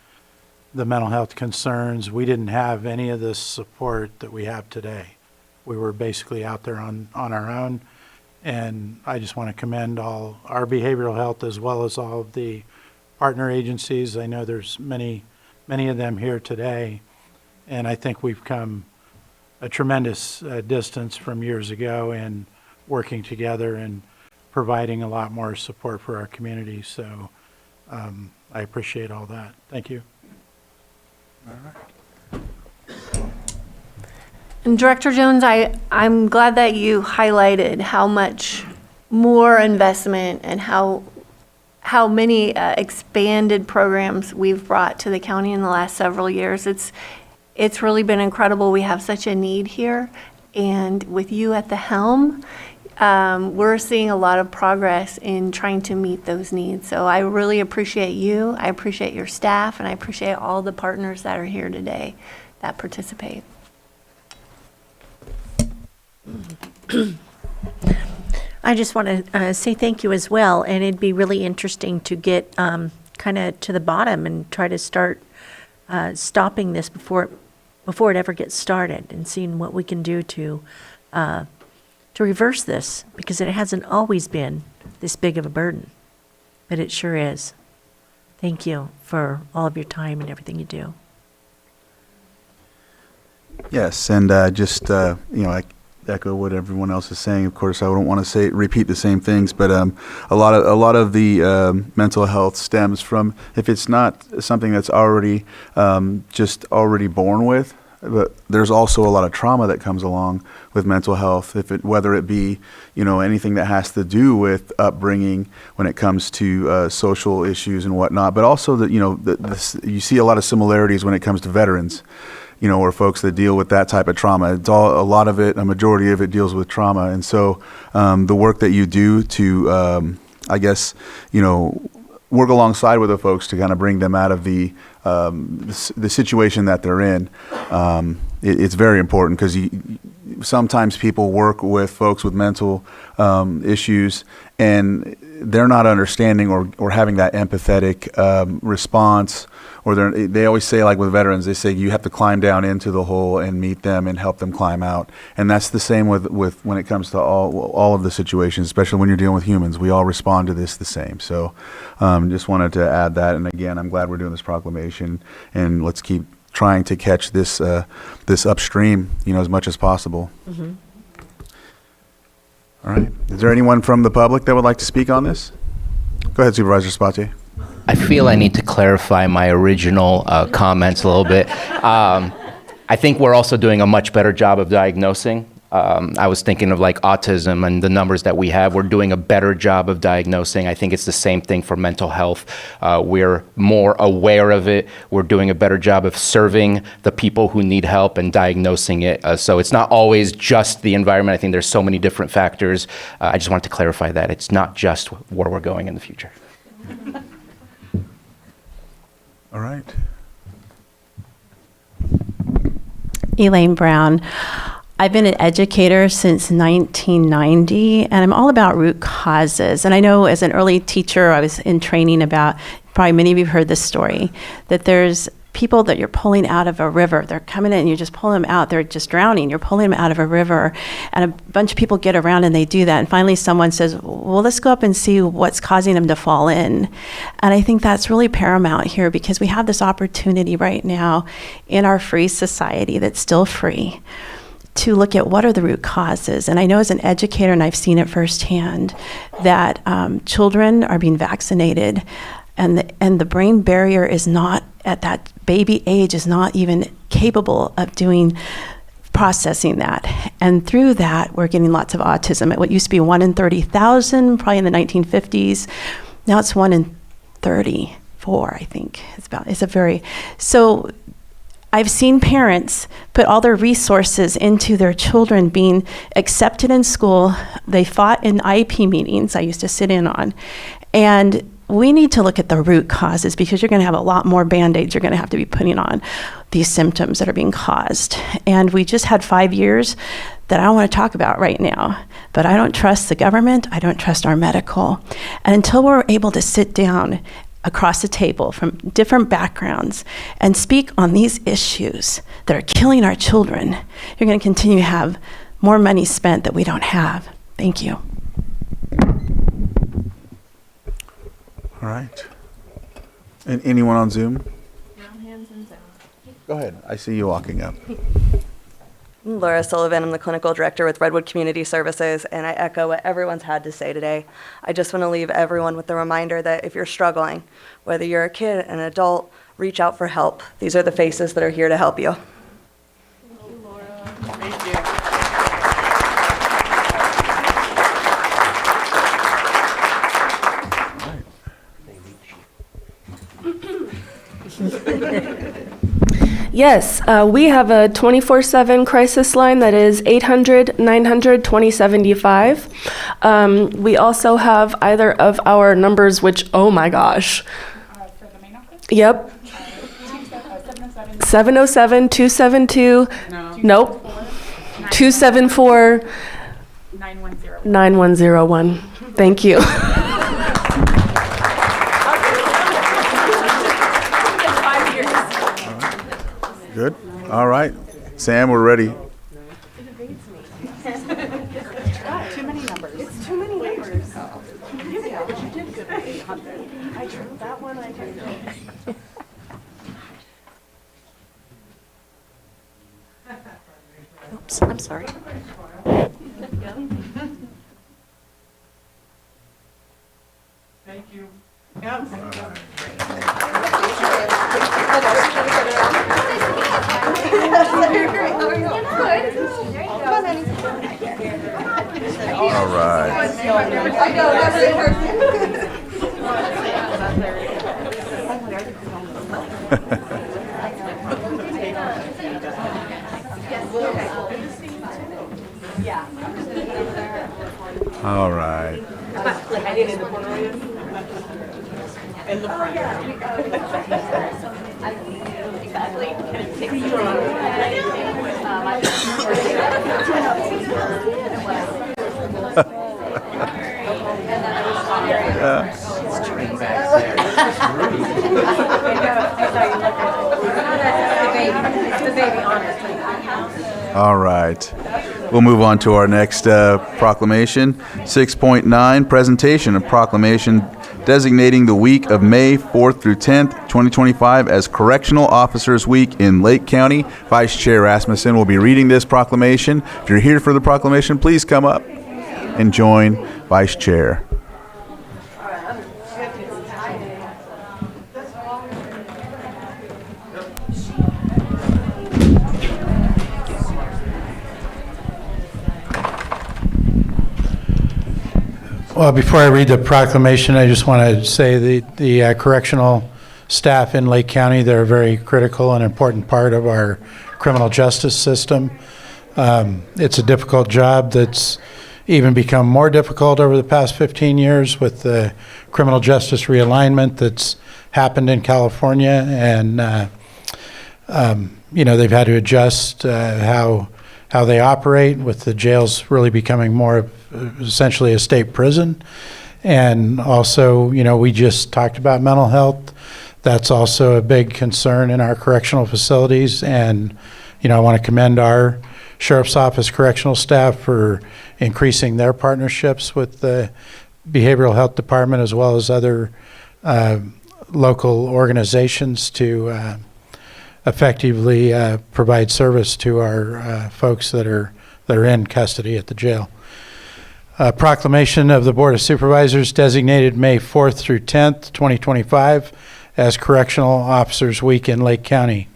S13: mental health concerns. We didn't have any of this support that we have today. We were basically out there on our own, and I just want to commend all our behavioral health as well as all of the partner agencies. I know there's many of them here today, and I think we've come a tremendous distance from years ago in working together and providing a lot more support for our community. So I appreciate all that. Thank you.
S1: All right.
S12: And Director Jones, I'm glad that you highlighted how much more investment and how many expanded programs we've brought to the county in the last several years. It's really been incredible. We have such a need here, and with you at the helm, we're seeing a lot of progress in trying to meet those needs. So I really appreciate you, I appreciate your staff, and I appreciate all the partners that are here today that participate.
S17: I just want to say thank you as well, and it'd be really interesting to get kind of to the bottom and try to start stopping this before it ever gets started, and seeing what we can do to reverse this, because it hasn't always been this big of a burden, but it sure is. Thank you for all of your time and everything you do.
S1: Yes, and I echo what everyone else is saying. Of course, I don't want to repeat the same things, but a lot of the mental health stems from, if it's not something that's already already born with, but there's also a lot of trauma that comes along with mental health, whether it be anything that has to do with upbringing when it comes to social issues and whatnot, but also that you see a lot of similarities when it comes to veterans. Or folks that deal with that type of trauma. It's a majority of it deals with trauma. And so the work that you do to, work alongside with the folks to kind of bring them out of the situation that they're in, it's very important, because sometimes people work with folks with mental issues, and they're not understanding or having that empathetic response. Or they always say, like with veterans, they say you have to climb down into the hole and meet them and help them climb out. And that's the same with when it comes to all of the situations, especially when you're dealing with humans. We all respond to this the same. So just wanted to add that. And again, I'm glad we're doing this proclamation, and let's keep trying to catch this upstream, as much as possible.
S17: Mm-hmm.
S1: All right. Is there anyone from the public that would like to speak on this? Go ahead, Supervisor Spatier.
S3: I feel I need to clarify my original comments a little bit. I think we're also doing a much better job of diagnosing. I was thinking of like autism and the numbers that we have. We're doing a better job of diagnosing. I think it's the same thing for mental health. We're more aware of it. We're doing a better job of serving the people who need help and diagnosing it. So it's not always just the environment. I think there's so many different factors. I just wanted to clarify that. It's not just where we're going in the future.
S1: All right.
S21: Elaine Brown. I've been an educator since 1990, and I'm all about root causes. And I know as an early teacher, I was in training about, probably many of you have heard this story, that there's people that you're pulling out of a river. They're coming in and you just pull them out. They're just drowning. You're pulling them out of a river. And a bunch of people get around and they do that. And finally someone says, well, let's go up and see what's causing them to fall in. And I think that's really paramount here, because we have this opportunity right now in our free society that's still free to look at what are the root causes. And I know as an educator, and I've seen it firsthand, that children are being vaccinated and the brain barrier is not, at that baby age, is not even capable of processing that. And through that, we're getting lots of autism. What used to be 1 in 30,000, probably in the 1950s, now it's 1 in 34, I think. So I've seen parents put all their resources into their children being accepted in school. They fought in IEP meetings I used to sit in on. And we need to look at the root causes, because you're going to have a lot more Band-Aids you're going to have to be putting on these symptoms that are being caused. And we just had 5 years that I don't want to talk about right now, but I don't trust the government. I don't trust our medical. And until we're able to sit down across the table from different backgrounds and speak on these issues that are killing our children, you're going to continue to have more money spent that we don't have. Thank you.
S1: All right. And anyone on Zoom?
S6: No hands in Zoom.
S1: Go ahead. I see you walking up.
S7: I'm Laura Sullivan. I'm the clinical director with Redwood Community Services, and I echo what everyone's had to say today. I just want to leave everyone with the reminder that if you're struggling, whether you're a kid, an adult, reach out for help. These are the faces that are here to help you.
S6: Thank you, Laura. Thank you. Yes, we have a 24/7 crisis line that is 800-900-2075. We also have either of our numbers, which, oh my gosh.
S5: For the main office?
S7: Yep. 707-272.
S5: No.
S7: Nope. 274. 9101. Thank you.
S1: Good. All right. Sam, we're ready.
S6: Too many numbers. It's too many numbers. Yeah, but you did good with 800. I drew that one. I drew.
S17: Oops, I'm sorry.
S6: Thank you.
S1: All right. All right. All right. We'll move on to our next proclamation. 6.9, presentation of proclamation designating the week of May 4th through 10th, 2025 as Correctional Officers Week in Lake County. Vice Chair Rasmussen will be reading this proclamation. If you're here for the proclamation, please come up and join Vice Chair.
S13: Well, before I read the proclamation, I just want to say the correctional staff in Lake County, they're a very critical and important part of our criminal justice system. It's a difficult job that's even become more difficult over the past 15 years with the criminal justice realignment that's happened in California. And, they've had to adjust how they operate, with the jails really becoming more essentially a state prison. And also, we just talked about mental health. That's also a big concern in our correctional facilities, and I want to commend our Sheriff's Office correctional staff for increasing their partnerships with the Behavioral Health Department as well as other local organizations to effectively provide service to our folks that are in custody at the jail. Proclamation of the Board of Supervisors designated May 4th through 10th, 2025 as Correctional Officers Week in Lake County.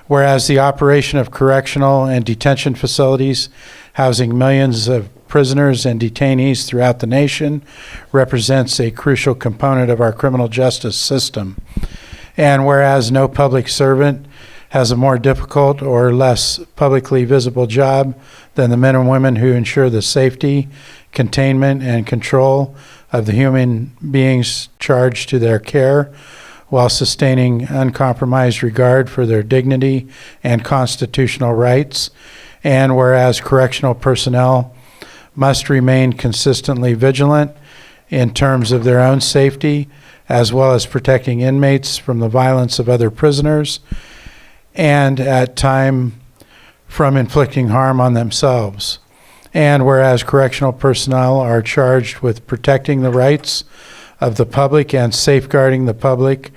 S13: Whereas the operation of correctional and detention facilities housing millions of prisoners and detainees throughout the nation represents a crucial component of our criminal justice system. And whereas no public servant has a more difficult or less publicly visible job than the men and women who ensure the safety, containment, and control of the human beings charged to their care, while sustaining uncompromised regard for their dignity and constitutional rights. And whereas correctional personnel must remain consistently vigilant in terms of their own safety, as well as protecting inmates from the violence of other prisoners, and at time from inflicting harm on themselves. And whereas correctional personnel are charged with protecting the rights of the public and safeguarding the public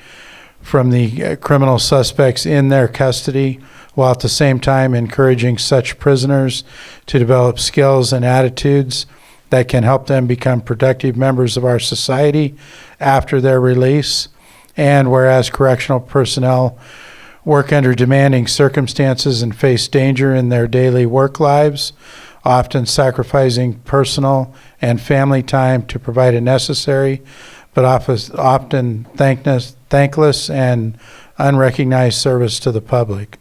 S13: from the criminal suspects in their custody, while at the same time encouraging such prisoners to develop skills and attitudes that can help them become productive members of our society after their release. And whereas correctional personnel work under demanding circumstances and face danger in their daily work lives, often sacrificing personal and family time to provide a necessary but often thankless and unrecognized service to the public.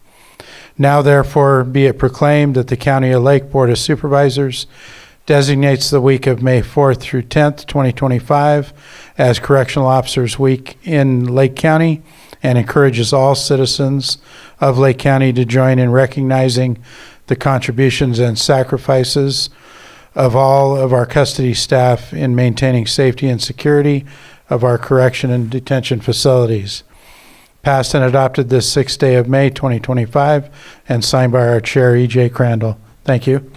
S13: Now therefore be it proclaimed that the County of Lake Board of Supervisors designates the week of May 4th through 10th, 2025 as Correctional Officers Week in Lake County, and encourages all citizens of Lake County to join in recognizing the contributions and sacrifices of all of our custody staff in maintaining safety and security of our correction and detention facilities. Passed and adopted this 6th day of May 2025 and signed by our Chair, E.J. Crandall. Thank you.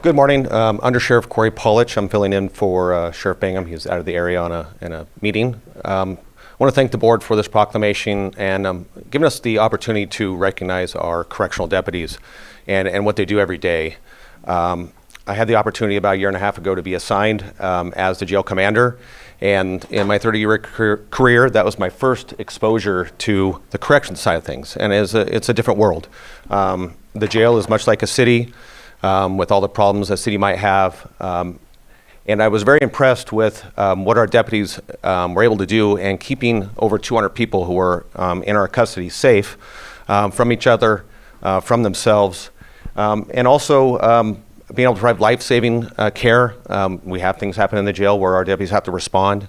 S9: Good morning. Under Sheriff Corey Polich. I'm filling in for Sheriff Bingham. He's out of the area in a meeting. I want to thank the board for this proclamation and giving us the opportunity to recognize our correctional deputies and what they do every day. I had the opportunity about a year and a half ago to be assigned as the jail commander, and in my 30-year career, that was my first exposure to the corrections side of things, and it's a different world. The jail is much like a city with all the problems a city might have, and I was very impressed with what our deputies were able to do in keeping over 200 people who were in our custody safe from each other, from themselves, and also being able to provide life-saving care. We have things happen in the jail where our deputies have to respond,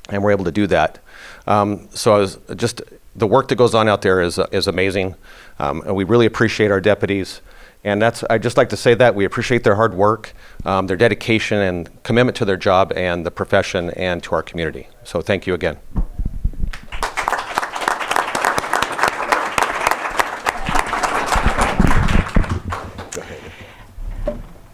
S9: and we're able to do that. So the work that goes on out there is amazing, and we really appreciate our deputies. And I'd just like to say that we appreciate their hard work, their dedication and commitment to their job and the profession and to our community. So thank you again.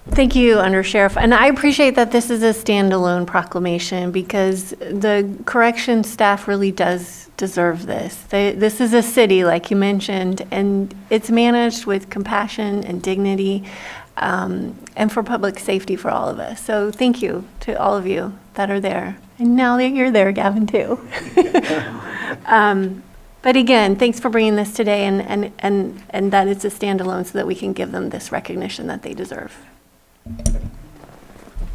S12: Thank you, Under Sheriff. And I appreciate that this is a standalone proclamation because the correction staff really does deserve this. This is a city, like you mentioned, and it's managed with compassion and dignity and for public safety for all of us. So thank you to all of you that are there. And now that you're there, Gavin, too. But again, thanks for bringing this today and that it's a standalone so that we can give them this recognition that they deserve.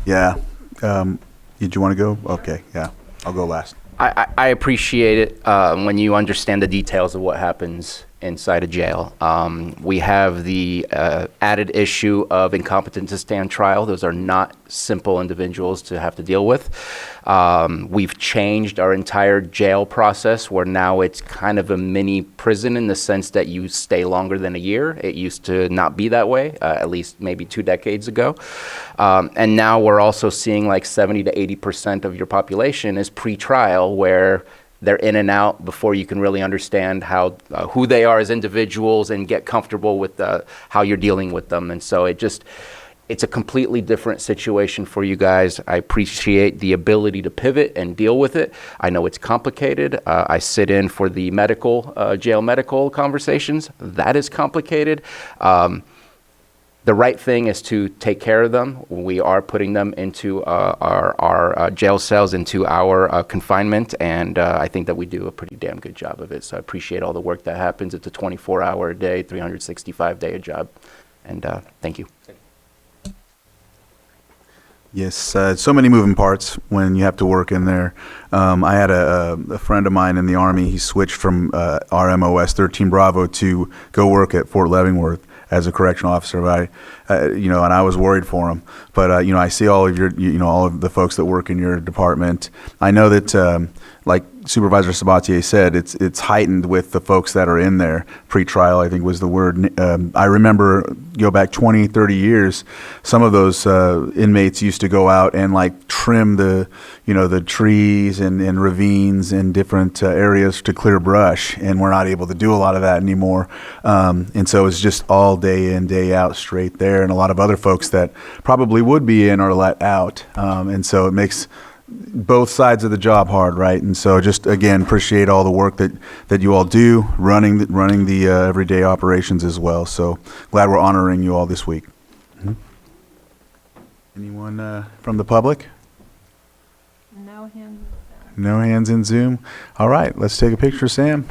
S1: Yeah. Did you want to go? Okay, yeah. I'll go last.
S3: I appreciate it when you understand the details of what happens inside a jail. We have the added issue of incompetent to stand trial. Those are not simple individuals to have to deal with. We've changed our entire jail process where now it's kind of a mini prison in the sense that you stay longer than a year. It used to not be that way, at least maybe 2 decades ago. And now we're also seeing like 70 to 80% of your population is pre-trial, where they're in and out before you can really understand how who they are as individuals and get comfortable with how you're dealing with them. And so it's a completely different situation for you guys. I appreciate the ability to pivot and deal with it. I know it's complicated. I sit in for the jail medical conversations. That is complicated. The right thing is to take care of them. We are putting them into our jail cells, into our confinement, and I think that we do a pretty damn good job of it. So I appreciate all the work that happens. It's a 24-hour a day, 365-day job, and thank you.
S1: Yes, so many moving parts when you have to work in there. I had a friend of mine in the Army. He switched from RMOS 13 Bravo to go work at Fort Leavenworth as a correctional officer. But and I was worried for him. But I see all of your, all of the folks that work in your department. I know that, like Supervisor Sabatier said, it's heightened with the folks that are in there. Pre-trial, I think was the word. I remember, go back 20, 30 years, some of those inmates used to go out and like trim the trees and ravines in different areas to clear brush, and we're not able to do a lot of that anymore. And so it's just all day in, day out, straight there. And a lot of other folks that probably would be in are let out. And so it makes both sides of the job hard, right? And so just again, appreciate all the work that you all do running the everyday operations as well. So glad we're honoring you all this week. Mm-hmm. Anyone from the public?
S4: No hands.
S1: No hands in Zoom. All right, let's take a picture, Sam.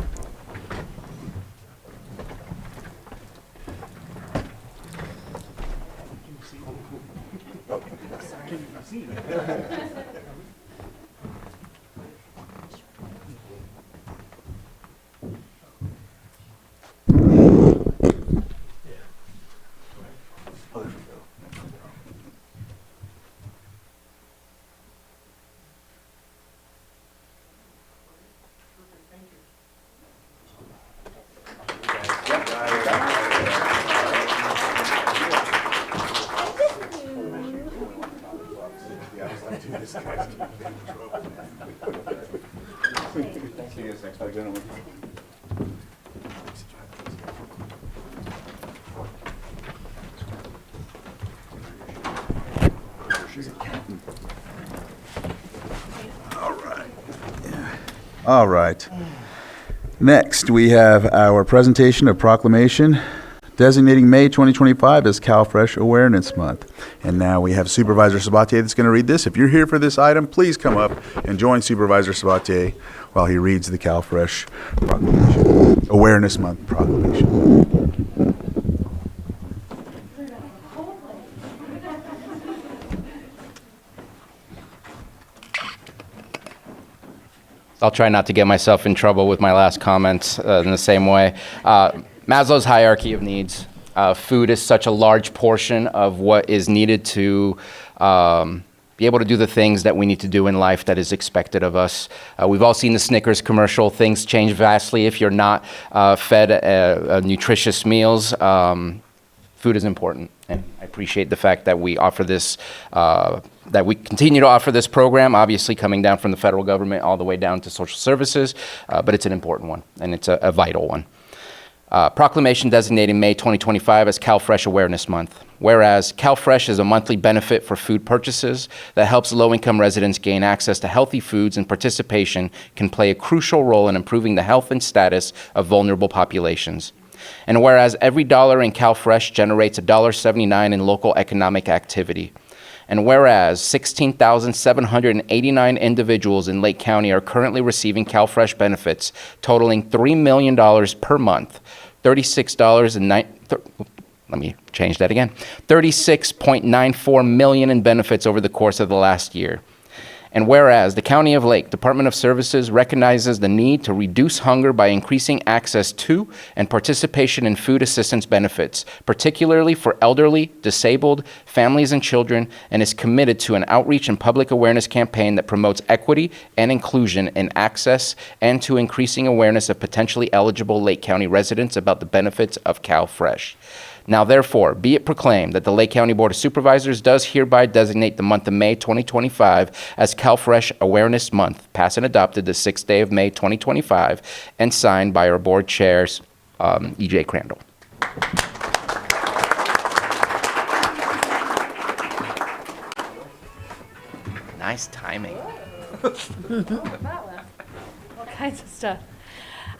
S1: All right. Next, we have our presentation of proclamation designating May 2025 as CalFresh Awareness Month. And now we have Supervisor Sabatier that's going to read this. If you're here for this item, please come up and join Supervisor Sabatier while he reads the CalFresh Proclamation, Awareness Month Proclamation.
S3: I'll try not to get myself in trouble with my last comments in the same way. Maslow's hierarchy of needs. Food is such a large portion of what is needed to be able to do the things that we need to do in life that is expected of us. We've all seen the Snickers commercial. Things change vastly if you're not fed nutritious meals. Food is important, and I appreciate the fact that we offer this, that we continue to offer this program, obviously coming down from the federal government all the way down to social services, but it's an important one, and it's a vital one. Proclamation designating May 2025 as CalFresh Awareness Month. Whereas CalFresh is a monthly benefit for food purchases that helps low-income residents gain access to healthy foods, and participation can play a crucial role in improving the health and status of vulnerable populations. And whereas every dollar in CalFresh generates $1.79 in local economic activity. And whereas 16,789 individuals in Lake County are currently receiving CalFresh benefits totaling $3 million per month, $36.94 million in benefits over the course of the last year. And whereas the County of Lake Department of Services recognizes the need to reduce hunger by increasing access to and participation in food assistance benefits, particularly for elderly, disabled, families, and children, and is committed to an outreach and public awareness campaign that promotes equity and inclusion in access and to increasing awareness of potentially eligible Lake County residents about the benefits of CalFresh. Now, therefore, be it proclaimed that the Lake County Board of Supervisors does hereby designate the month of May 2025 as CalFresh Awareness Month, passed and adopted the 6th day of May 2025, and signed by our board chairs, E.J. Crandall. Nice timing.
S10: All kinds of stuff.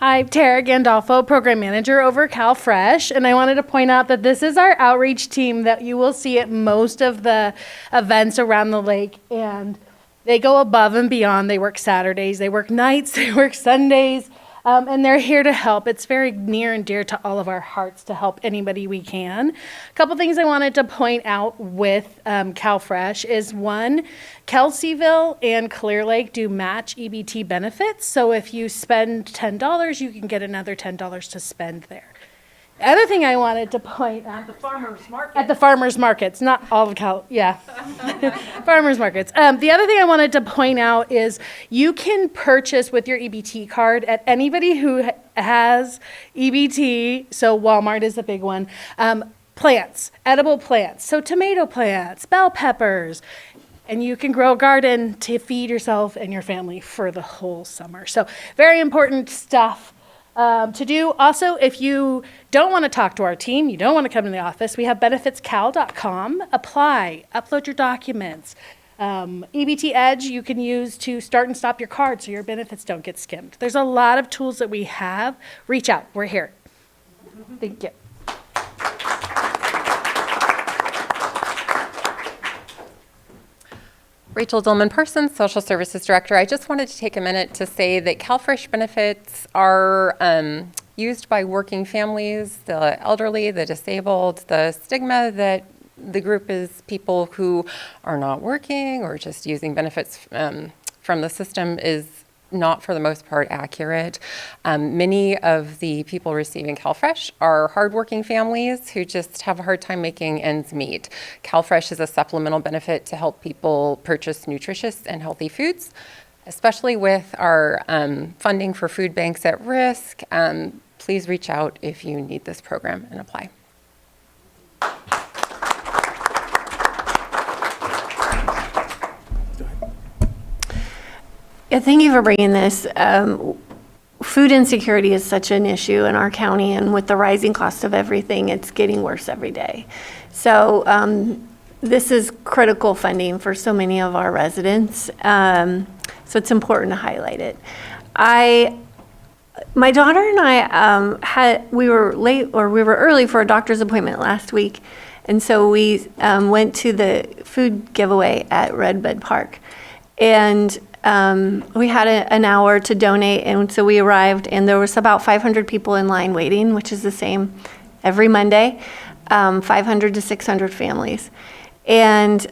S10: I'm Tara Gandolfo, Program Manager over CalFresh, and I wanted to point out that this is our outreach team that you will see at most of the events around the lake, and they go above and beyond. They work Saturdays, they work nights, they work Sundays, and they're here to help. It's very near and dear to all of our hearts to help anybody we can. A couple things I wanted to point out with CalFresh is one, Kelseyville and Clear Lake do match EBT benefits. So if you spend $10, you can get another $10 to spend there. The other thing I wanted to point out. At the farmers markets, not all of farmers markets. The other thing I wanted to point out is you can purchase with your EBT card at anybody who has EBT, so Walmart is a big one, plants, edible plants, so tomato plants, bell peppers, and you can grow a garden to feed yourself and your family for the whole summer. So very important stuff to do. Also, if you don't want to talk to our team, you don't want to come to the office, we have benefitscal.com. Apply, upload your documents. EBT Edge you can use to start and stop your card so your benefits don't get skimmed. There's a lot of tools that we have. Reach out. We're here. Thank you.
S11: Rachel Dillman-Parsons, Social Services Director. I just wanted to take a minute to say that CalFresh benefits are used by working families, the elderly, the disabled. The stigma that the group is people who are not working or just using benefits from the system is not for the most part accurate. Many of the people receiving CalFresh are hardworking families who just have a hard time making ends meet. CalFresh is a supplemental benefit to help people purchase nutritious and healthy foods, especially with our funding for food banks at risk. Please reach out if you need this program and apply.
S12: Yeah, thank you for bringing this. Food insecurity is such an issue in our county, and with the rising cost of everything, it's getting worse every day. So this is critical funding for so many of our residents. So it's important to highlight it. My daughter and I we were late, or we were early for a doctor's appointment last week, and so we went to the food giveaway at Redbud Park, and we had an hour to donate, and so we arrived, and there was about 500 people in line waiting, which is the same every Monday, 500 to 600 families, and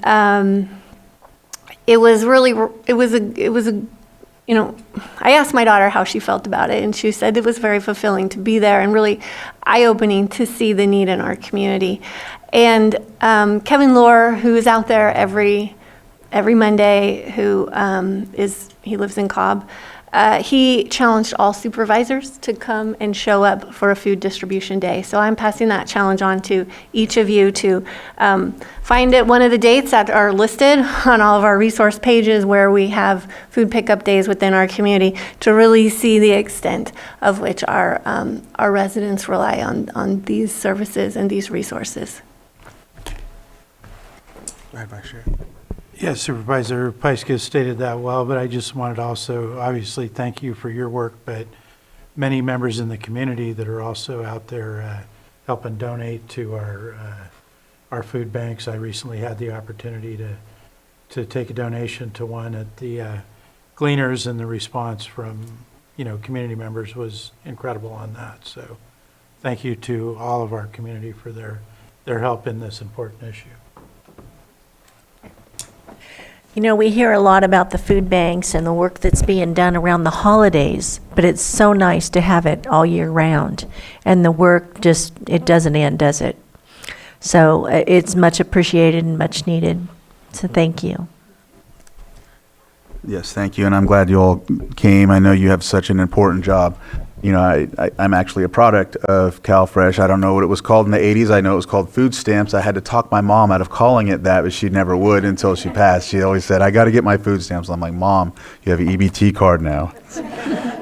S12: it was a you know, I asked my daughter how she felt about it, and she said it was very fulfilling to be there and really eye-opening to see the need in our community. And Kevin Lohr, who is out there every Monday, he lives in Cobb, he challenged all supervisors to come and show up for a food distribution day. So I'm passing that challenge on to each of you to find one of the dates that are listed on all of our resource pages where we have food pickup days within our community to really see the extent of which our residents rely on these services and these resources.
S13: Go ahead, Vice Chair. Yes, Supervisor Pyska stated that well, but I just wanted to also obviously thank you for your work, but many members in the community that are also out there helping donate to our food banks. I recently had the opportunity to take a donation to one at the Gleaners, and the response from community members was incredible on that. So thank you to all of our community for their help in this important issue.
S17: You know, we hear a lot about the food banks and the work that's being done around the holidays, but it's so nice to have it all year round. And the work just, it doesn't end, does it? So it's much appreciated and much needed. So thank you.
S1: Yes, thank you, and I'm glad you all came. I know you have such an important job. You know, I'm actually a product of CalFresh. I don't know what it was called in the 80s. I know it was called food stamps. I had to talk my mom out of calling it that, but she never would until she passed. She always said, I got to get my food stamps. I'm like, Mom, you have an EBT card now.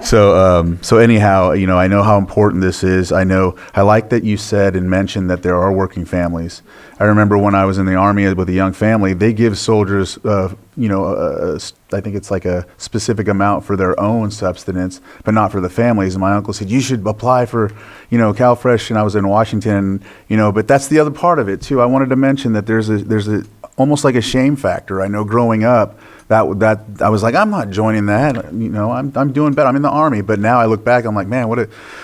S1: So anyhow, you know, I know how important this is. I like that you said and mentioned that there are working families. I remember when I was in the Army with a young family, they give soldiers, I think it's like a specific amount for their own subsistence, but not for the families. And my uncle said, you should apply for, CalFresh. And I was in Washington, but that's the other part of it too. I wanted to mention that there's a almost like a shame factor. I know growing up, that I was like, I'm not joining that. I'm doing better. I'm in the Army. But now I look back, I'm like, man,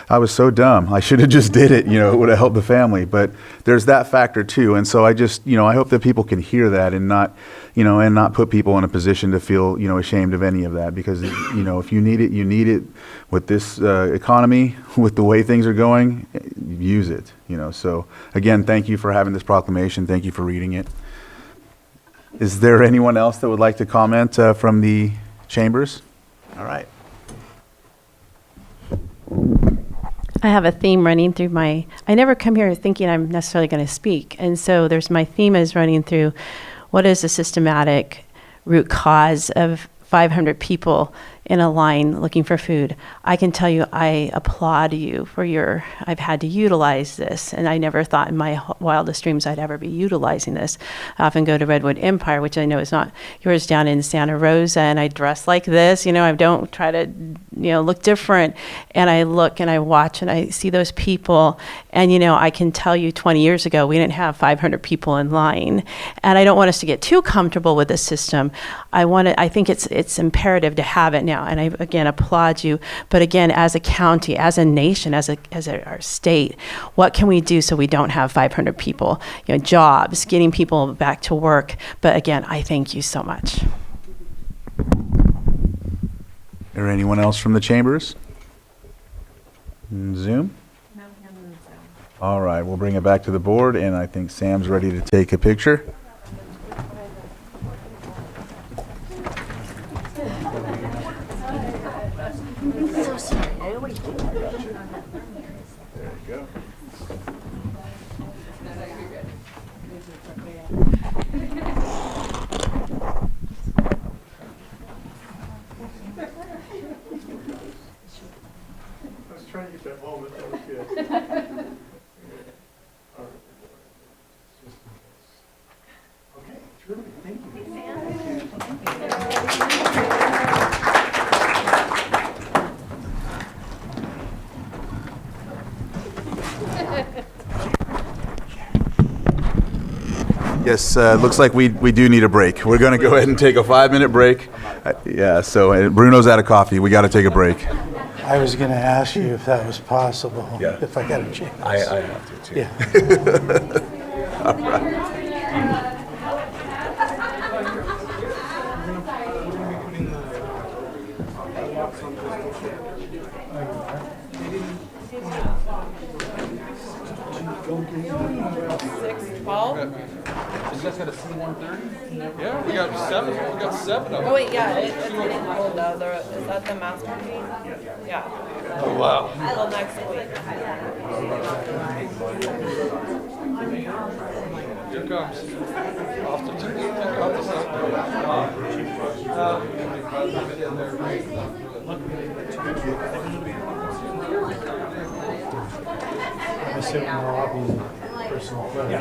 S1: I was so dumb. I should have just did it. It would have helped the family. But there's that factor too. And so I just, I hope that people can hear that and not, and not put people in a position to feel, ashamed of any of that. Because, if you need it, you need it. With this economy, with the way things are going, use it. So again, thank you for having this proclamation. Thank you for reading it. Is there anyone else that would like to comment from the chambers? All right.
S21: I have a theme running through I never come here thinking I'm necessarily going to speak. And so my theme is running through what is the systematic root cause of 500 people in a line looking for food. I can tell you, I applaud you for I've had to utilize this, and I never thought in my wildest dreams I'd ever be utilizing this. I often go to Redwood Empire, which I know is not yours, down in Santa Rosa, and I dress like this, I don't try to, look different, and I look and I watch and I see those people, and I can tell you 20 years ago, we didn't have 500 people in line, and I don't want us to get too comfortable with the system. I think it's imperative to have it now. And I, again, applaud you. But again, as a county, as a nation, as our state, what can we do so we don't have 500 people? Jobs, getting people back to work. But again, I thank you so much.
S1: Is there anyone else from the chambers? Zoom?
S4: No hands in Zoom.
S1: All right, we'll bring it back to the board, and I think Sam's ready to take a picture.
S17: So sorry. I always do that.
S1: There you go.
S13: I was trying to get that moment. That was good. Okay, terrific. Thank you.
S1: Yes, looks like we do need a break. We're going to go ahead and take a 5-minute break. So Bruno's out of coffee. We got to take a break.
S13: I was going to ask you if that was possible.
S1: Yeah.
S13: If I got a chance.
S1: I have to too.
S13: Yeah.
S1: All right.
S19: You guys got a C-130? Yeah, we got seven. We got 7 of them.
S4: Oh wait, yeah, it's getting cold though. Is that the masterpiece? Yeah.
S19: Oh, wow.
S4: Until next week.
S19: Here comes. Off the two. Take off the
S13: I sit in the lobby, personal photos.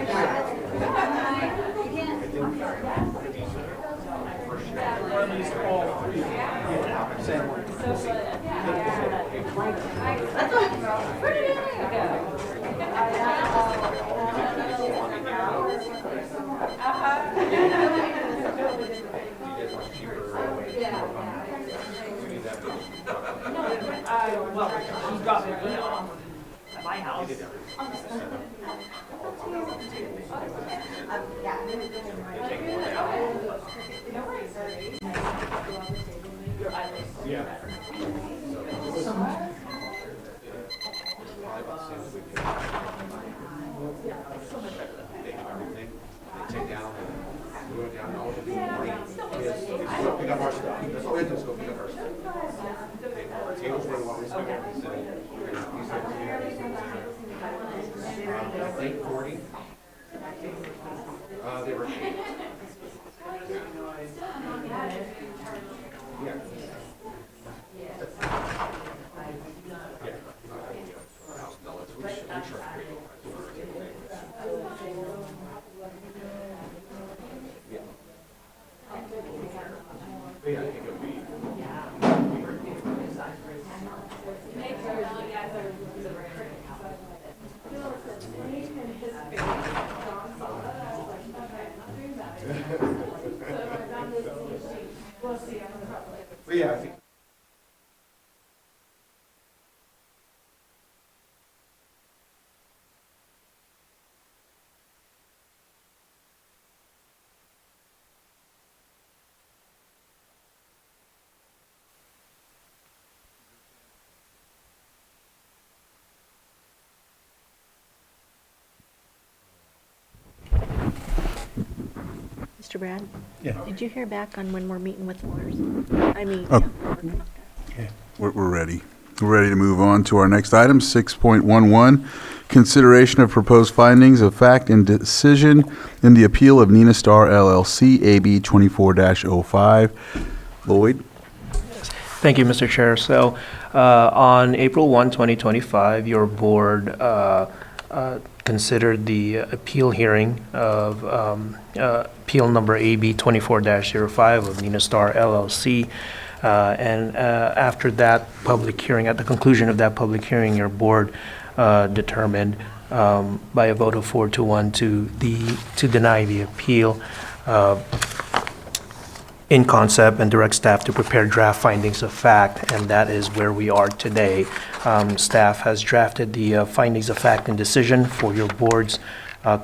S4: Well, she's got me.
S22: at my house.
S17: Mr. Brad?
S1: Yeah.
S17: Did you hear back on when we're meeting with Lars? I mean,
S1: Oh. We're ready. We're ready to move on to our next item, 6.11, consideration of proposed findings of fact and decision in the appeal of Nina Star LLC, AB 24-05. Lloyd?
S2: Thank you, Mr. Chair. So, on April 1, 2025, your board considered the appeal hearing of appeal number AB 24-05 of Nina Star LLC. And after that public hearing, at the conclusion of that public hearing, your board determined by a vote of 4-1 to deny the appeal in concept and direct staff to prepare draft findings of fact, and that is where we are today. Staff has drafted the findings of fact and decision for your board's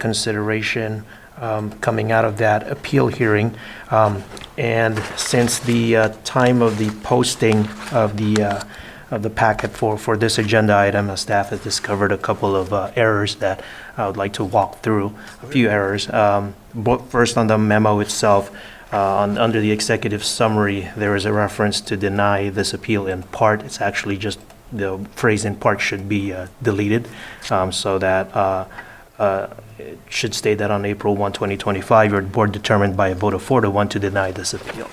S2: consideration coming out of that appeal hearing. And since the time of the posting of the packet for this agenda item, staff has discovered a couple of errors that I would like to walk through. A few errors. First, on the memo itself, under the executive summary, there is a reference to deny this appeal in part. It's actually just the phrase in part should be deleted, so that it should state that on April 1, 2025, your board determined by a vote of 4-1 to deny this appeal.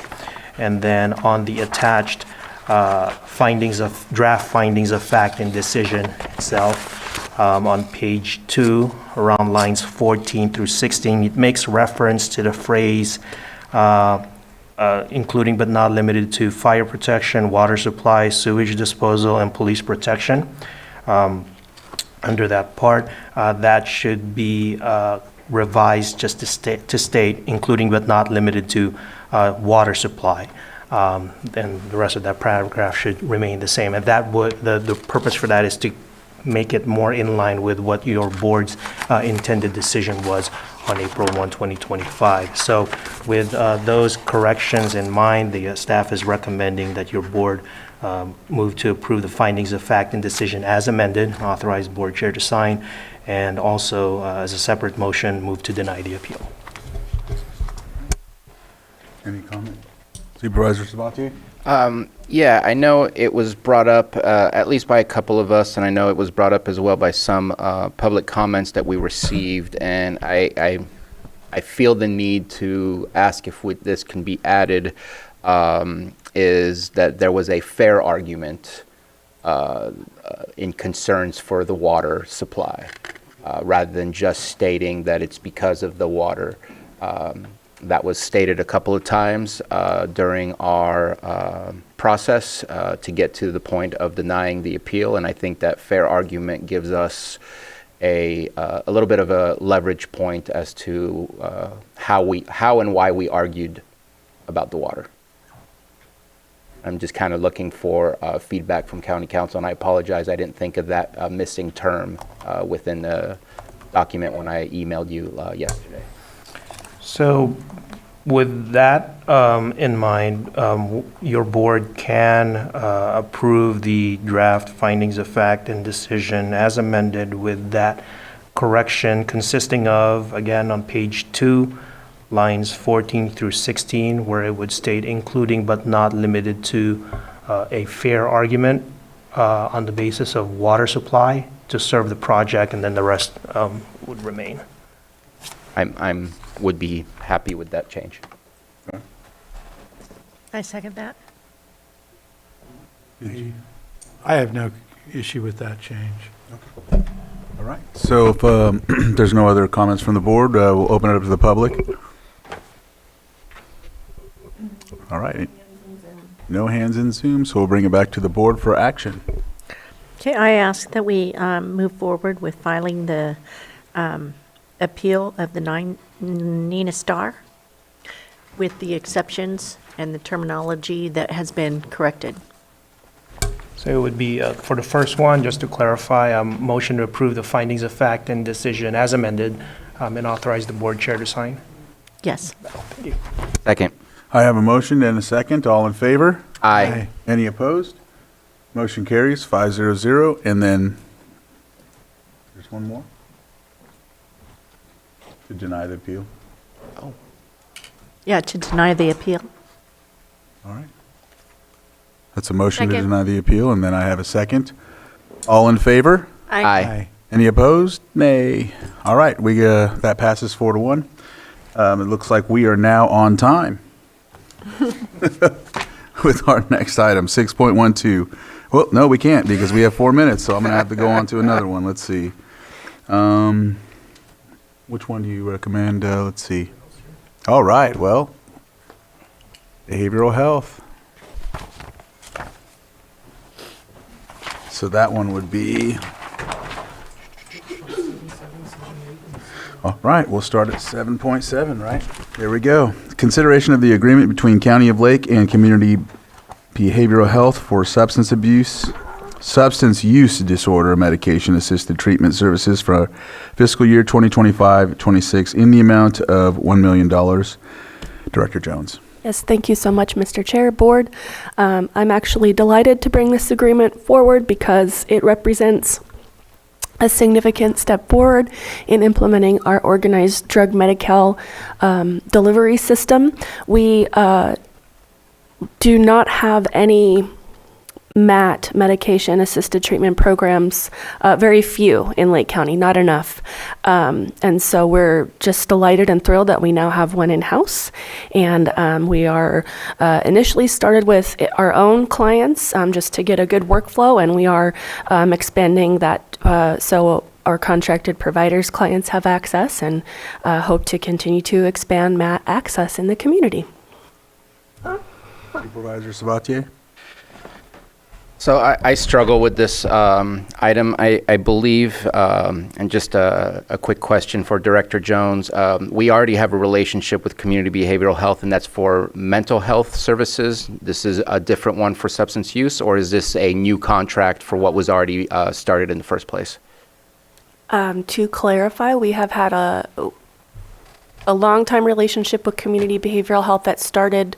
S2: And then on the attached draft findings of fact and decision itself, on page 2, around lines 14 through 16, it makes reference to the phrase including but not limited to fire protection, water supply, sewage disposal, and police protection. Under that part, that should be revised just to state including but not limited to water supply. And the rest of that paragraph should remain the same. And that would the purpose for that is to make it more in line with what your board's intended decision was on April 1, 2025. So with those corrections in mind, the staff is recommending that your board move to approve the findings of fact and decision as amended, authorize board chair to sign, and also as a separate motion, move to deny the appeal.
S1: Any comment? Supervisor Sabatier?
S3: Yeah, I know it was brought up, at least by a couple of us, and I know it was brought up as well by some public comments that we received, and I feel the need to ask if this can be added, is that there was a fair argument in concerns for the water supply, rather than just stating that it's because of the water. That was stated a couple of times during our process to get to the point of denying the appeal, and I think that fair argument gives us a little bit of a leverage point as to how and why we argued about the water. I'm just kind of looking for feedback from County Council, and I apologize, I didn't think of that missing term within the document when I emailed you yesterday.
S2: So with that in mind, your board can approve the draft findings of fact and decision as amended with that correction consisting of, again, on page 2, lines 14 through 16, where it would state including but not limited to a fair argument on the basis of water supply to serve the project, and then the rest would remain.
S3: Would be happy with that change.
S17: I second that.
S13: I have no issue with that change.
S1: All right. So if there's no other comments from the board, we'll open it up to the public. All right. No hands in Zoom, so we'll bring it back to the board for action.
S17: Okay, I ask that we move forward with filing the appeal of the Nina Star with the exceptions and the terminology that has been corrected.
S2: So it would be, for the first one, just to clarify, motion to approve the findings of fact and decision as amended and authorize the board chair to sign.
S17: Yes.
S2: Thank you.
S3: Second.
S1: I have a motion and a second. All in favor?
S3: Aye.
S1: Any opposed? Motion carries 5-0. And then there's one more to deny the appeal.
S3: Oh.
S17: Yeah, to deny the appeal.
S1: All right. That's a motion to
S17: Second.
S1: deny the appeal, and then I have a second. All in favor?
S3: Aye.
S1: Any opposed? Nay. All right, that passes 4-1. It looks like we are now on time with our next item, 6.12. Well, no, we can't because we have 4 minutes, so I'm going to have to go on to another one. Let's see. Which one do you recommend? Let's see. All right, well, behavioral health. So that one would be, all right, we'll start at 7.7, right? There we go. Consideration of the agreement between County of Lake and Community Behavioral Health for substance use disorder medication-assisted treatment services for fiscal year 2025-26 in the amount of $1 million. Director Jones.
S8: Yes, thank you so much, Mr. Chair, Board. I'm actually delighted to bring this agreement forward because it represents a significant step forward in implementing our organized drug Medi-Cal delivery system. We do not have any MAT, medication-assisted treatment programs, very few in Lake County, not enough. And so we're just delighted and thrilled that we now have one in-house. And we are initially started with our own clients just to get a good workflow, and we are expanding that so our contracted providers clients have access, and hope to continue to expand MAT access in the community.
S1: Supervisor Sabatier?
S3: So I struggle with this item. I believe, and just a quick question for Director Jones, we already have a relationship with Community Behavioral Health, and that's for mental health services. This is a different one for substance use, or is this a new contract for what was already started in the first place?
S8: To clarify, we have had a long-time relationship with Community Behavioral Health that started,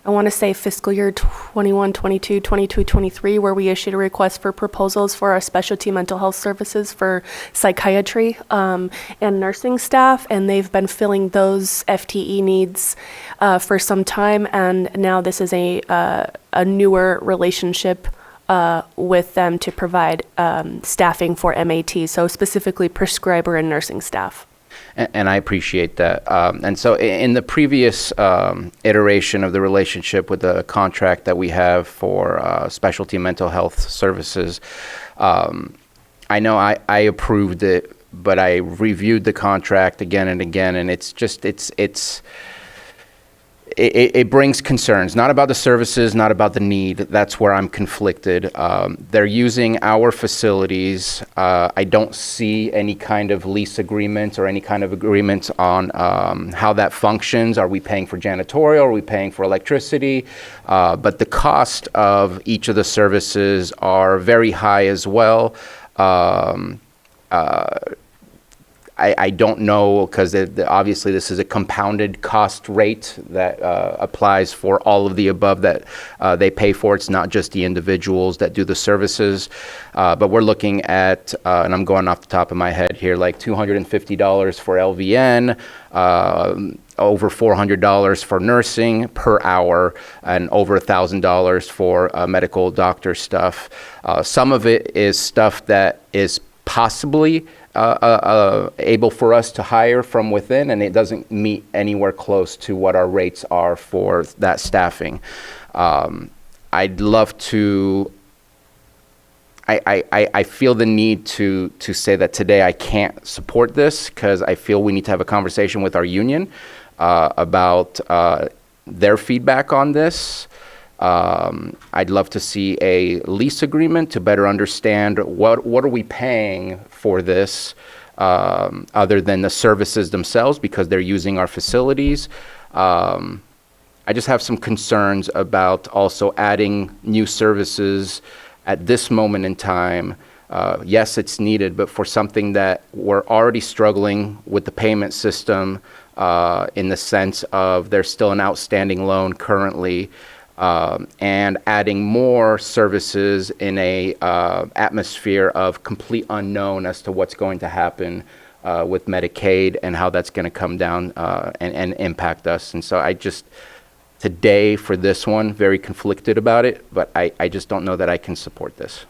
S8: I want to say, fiscal year 21, 22, 22, 23, where we issued a request for proposals for our specialty mental health services for psychiatry and nursing staff, and they've been filling those FTE needs for some time, and now this is a newer relationship with them to provide staffing for MAT, so specifically prescriber and nursing staff.
S3: And I appreciate that. And so in the previous iteration of the relationship with the contract that we have for specialty mental health services, I know I approved it, but I reviewed the contract again and again, and it's it brings concerns, not about the services, not about the need. That's where I'm conflicted. They're using our facilities. I don't see any kind of lease agreement or any kind of agreement on how that functions. Are we paying for janitorial? Are we paying for electricity? But the cost of each of the services are very high as well. I don't know, because obviously this is a compounded cost rate that applies for all of the above that they pay for. It's not just the individuals that do the services, but we're looking at, and I'm going off the top of my head here, like $250 for LVN, over $400 for nursing per hour, and over $1,000 for medical doctor stuff. Some of it is stuff that is possibly able for us to hire from within, and it doesn't meet anywhere close to what our rates are for that staffing. I'd love to, I feel the need to say that today I can't support this, because I feel we need to have a conversation with our union about their feedback on this. I'd love to see a lease agreement to better understand what are we paying for this, other than the services themselves, because they're using our facilities. I just have some concerns about also adding new services at this moment in time. Yes, it's needed, but for something that we're already struggling with the payment system, in the sense of there's still an outstanding loan currently. And adding more services in a atmosphere of complete unknown as to what's going to happen with Medicaid and how that's going to come down and impact us. And so I just, today for this one, very conflicted about it, but I just don't know that I can support this.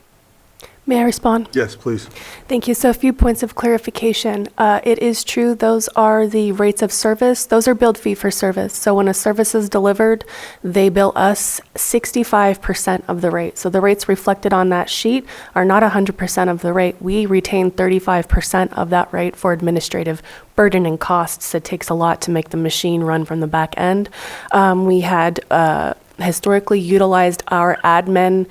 S8: May I respond?
S1: Yes, please.
S8: Thank you. So a few points of clarification. It is true, those are the rates of service. Those are billed fee for service. So when a service is delivered, they bill us 65% of the rate. So the rates reflected on that sheet are not 100% of the rate. We retain 35% of that rate for administrative burden and costs. It takes a lot to make the machine run from the back end. We had historically utilized our admin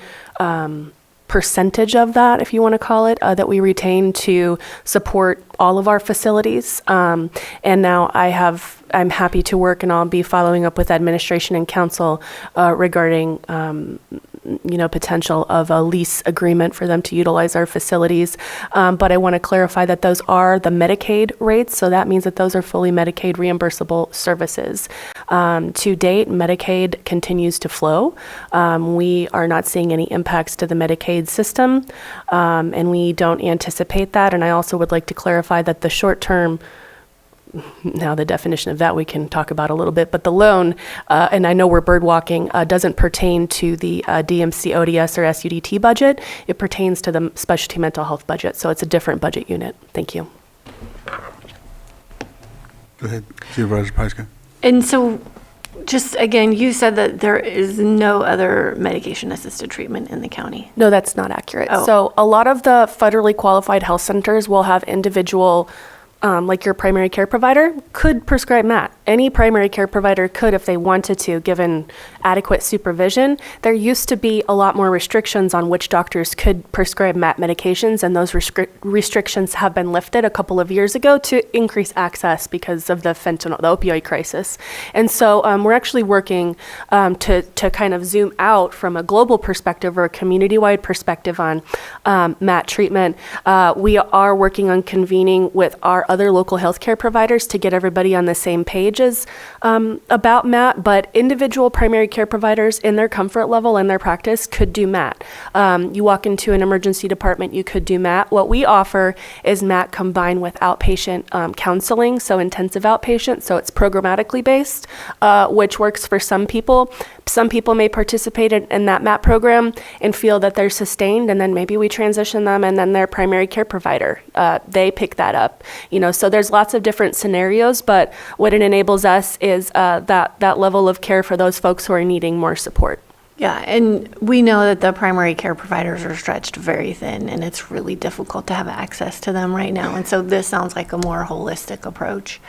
S8: percentage of that, if you want to call it, that we retain to support all of our facilities. And now I'm happy to work, and I'll be following up with administration and council regarding potential of a lease agreement for them to utilize our facilities. But I want to clarify that those are the Medicaid rates, so that means that those are fully Medicaid reimbursable services. To date, Medicaid continues to flow. We are not seeing any impacts to the Medicaid system, and we don't anticipate that. And I also would like to clarify that the short-term, now the definition of that we can talk about a little bit, but the loan, and I know we're bird walking, doesn't pertain to the DMC ODS or SUDT budget. It pertains to the specialty mental health budget, so it's a different budget unit. Thank you.
S1: Go ahead, Supervisor Pyska.
S12: And so, just again, you said that there is no other medication-assisted treatment in the county.
S8: No, that's not accurate.
S12: Oh.
S8: So a lot of the federally qualified health centers will have individual, like your primary care provider could prescribe MAT. Any primary care provider could if they wanted to, given adequate supervision. There used to be a lot more restrictions on which doctors could prescribe MAT medications, and those restrictions have been lifted a couple of years ago to increase access because of the fentanyl, the opioid crisis. And so we're actually working to kind of zoom out from a global perspective or a community-wide perspective on MAT treatment. We are working on convening with our other local healthcare providers to get everybody on the same page as about MAT, but individual primary care providers in their comfort level and their practice could do MAT. You walk into an emergency department, you could do MAT. What we offer is MAT combined with outpatient counseling, so intensive outpatient, so it's programmatically based, which works for some people. Some people may participate in that MAT program and feel that they're sustained, and then maybe we transition them, and then their primary care provider, they pick that up. So there's lots of different scenarios, but what it enables us is that level of care for those folks who are needing more support.
S12: Yeah, and we know that the primary care providers are stretched very thin, and it's really difficult to have access to them right now. And so this sounds like a more holistic approach.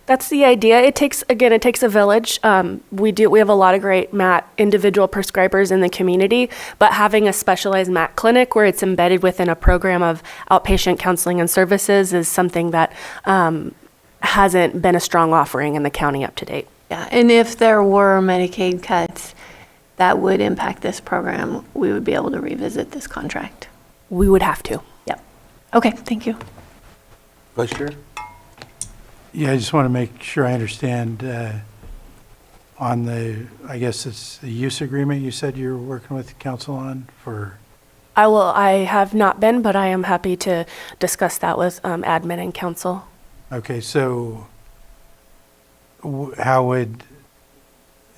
S8: That's the idea. It takes a village. We have a lot of great MAT individual prescribers in the community, but having a specialized MAT clinic where it's embedded within a program of outpatient counseling and services is something that hasn't been a strong offering in the county up to date.
S12: Yeah, and if there were Medicaid cuts that would impact this program, we would be able to revisit this contract.
S8: We would have to.
S12: Yep. Okay, thank you.
S1: Vice Chair?
S13: Yeah, I just want to make sure I understand on I guess it's the use agreement you said you were working with council on for?
S8: I have not been, but I am happy to discuss that with admin and council.
S13: Okay, so how would,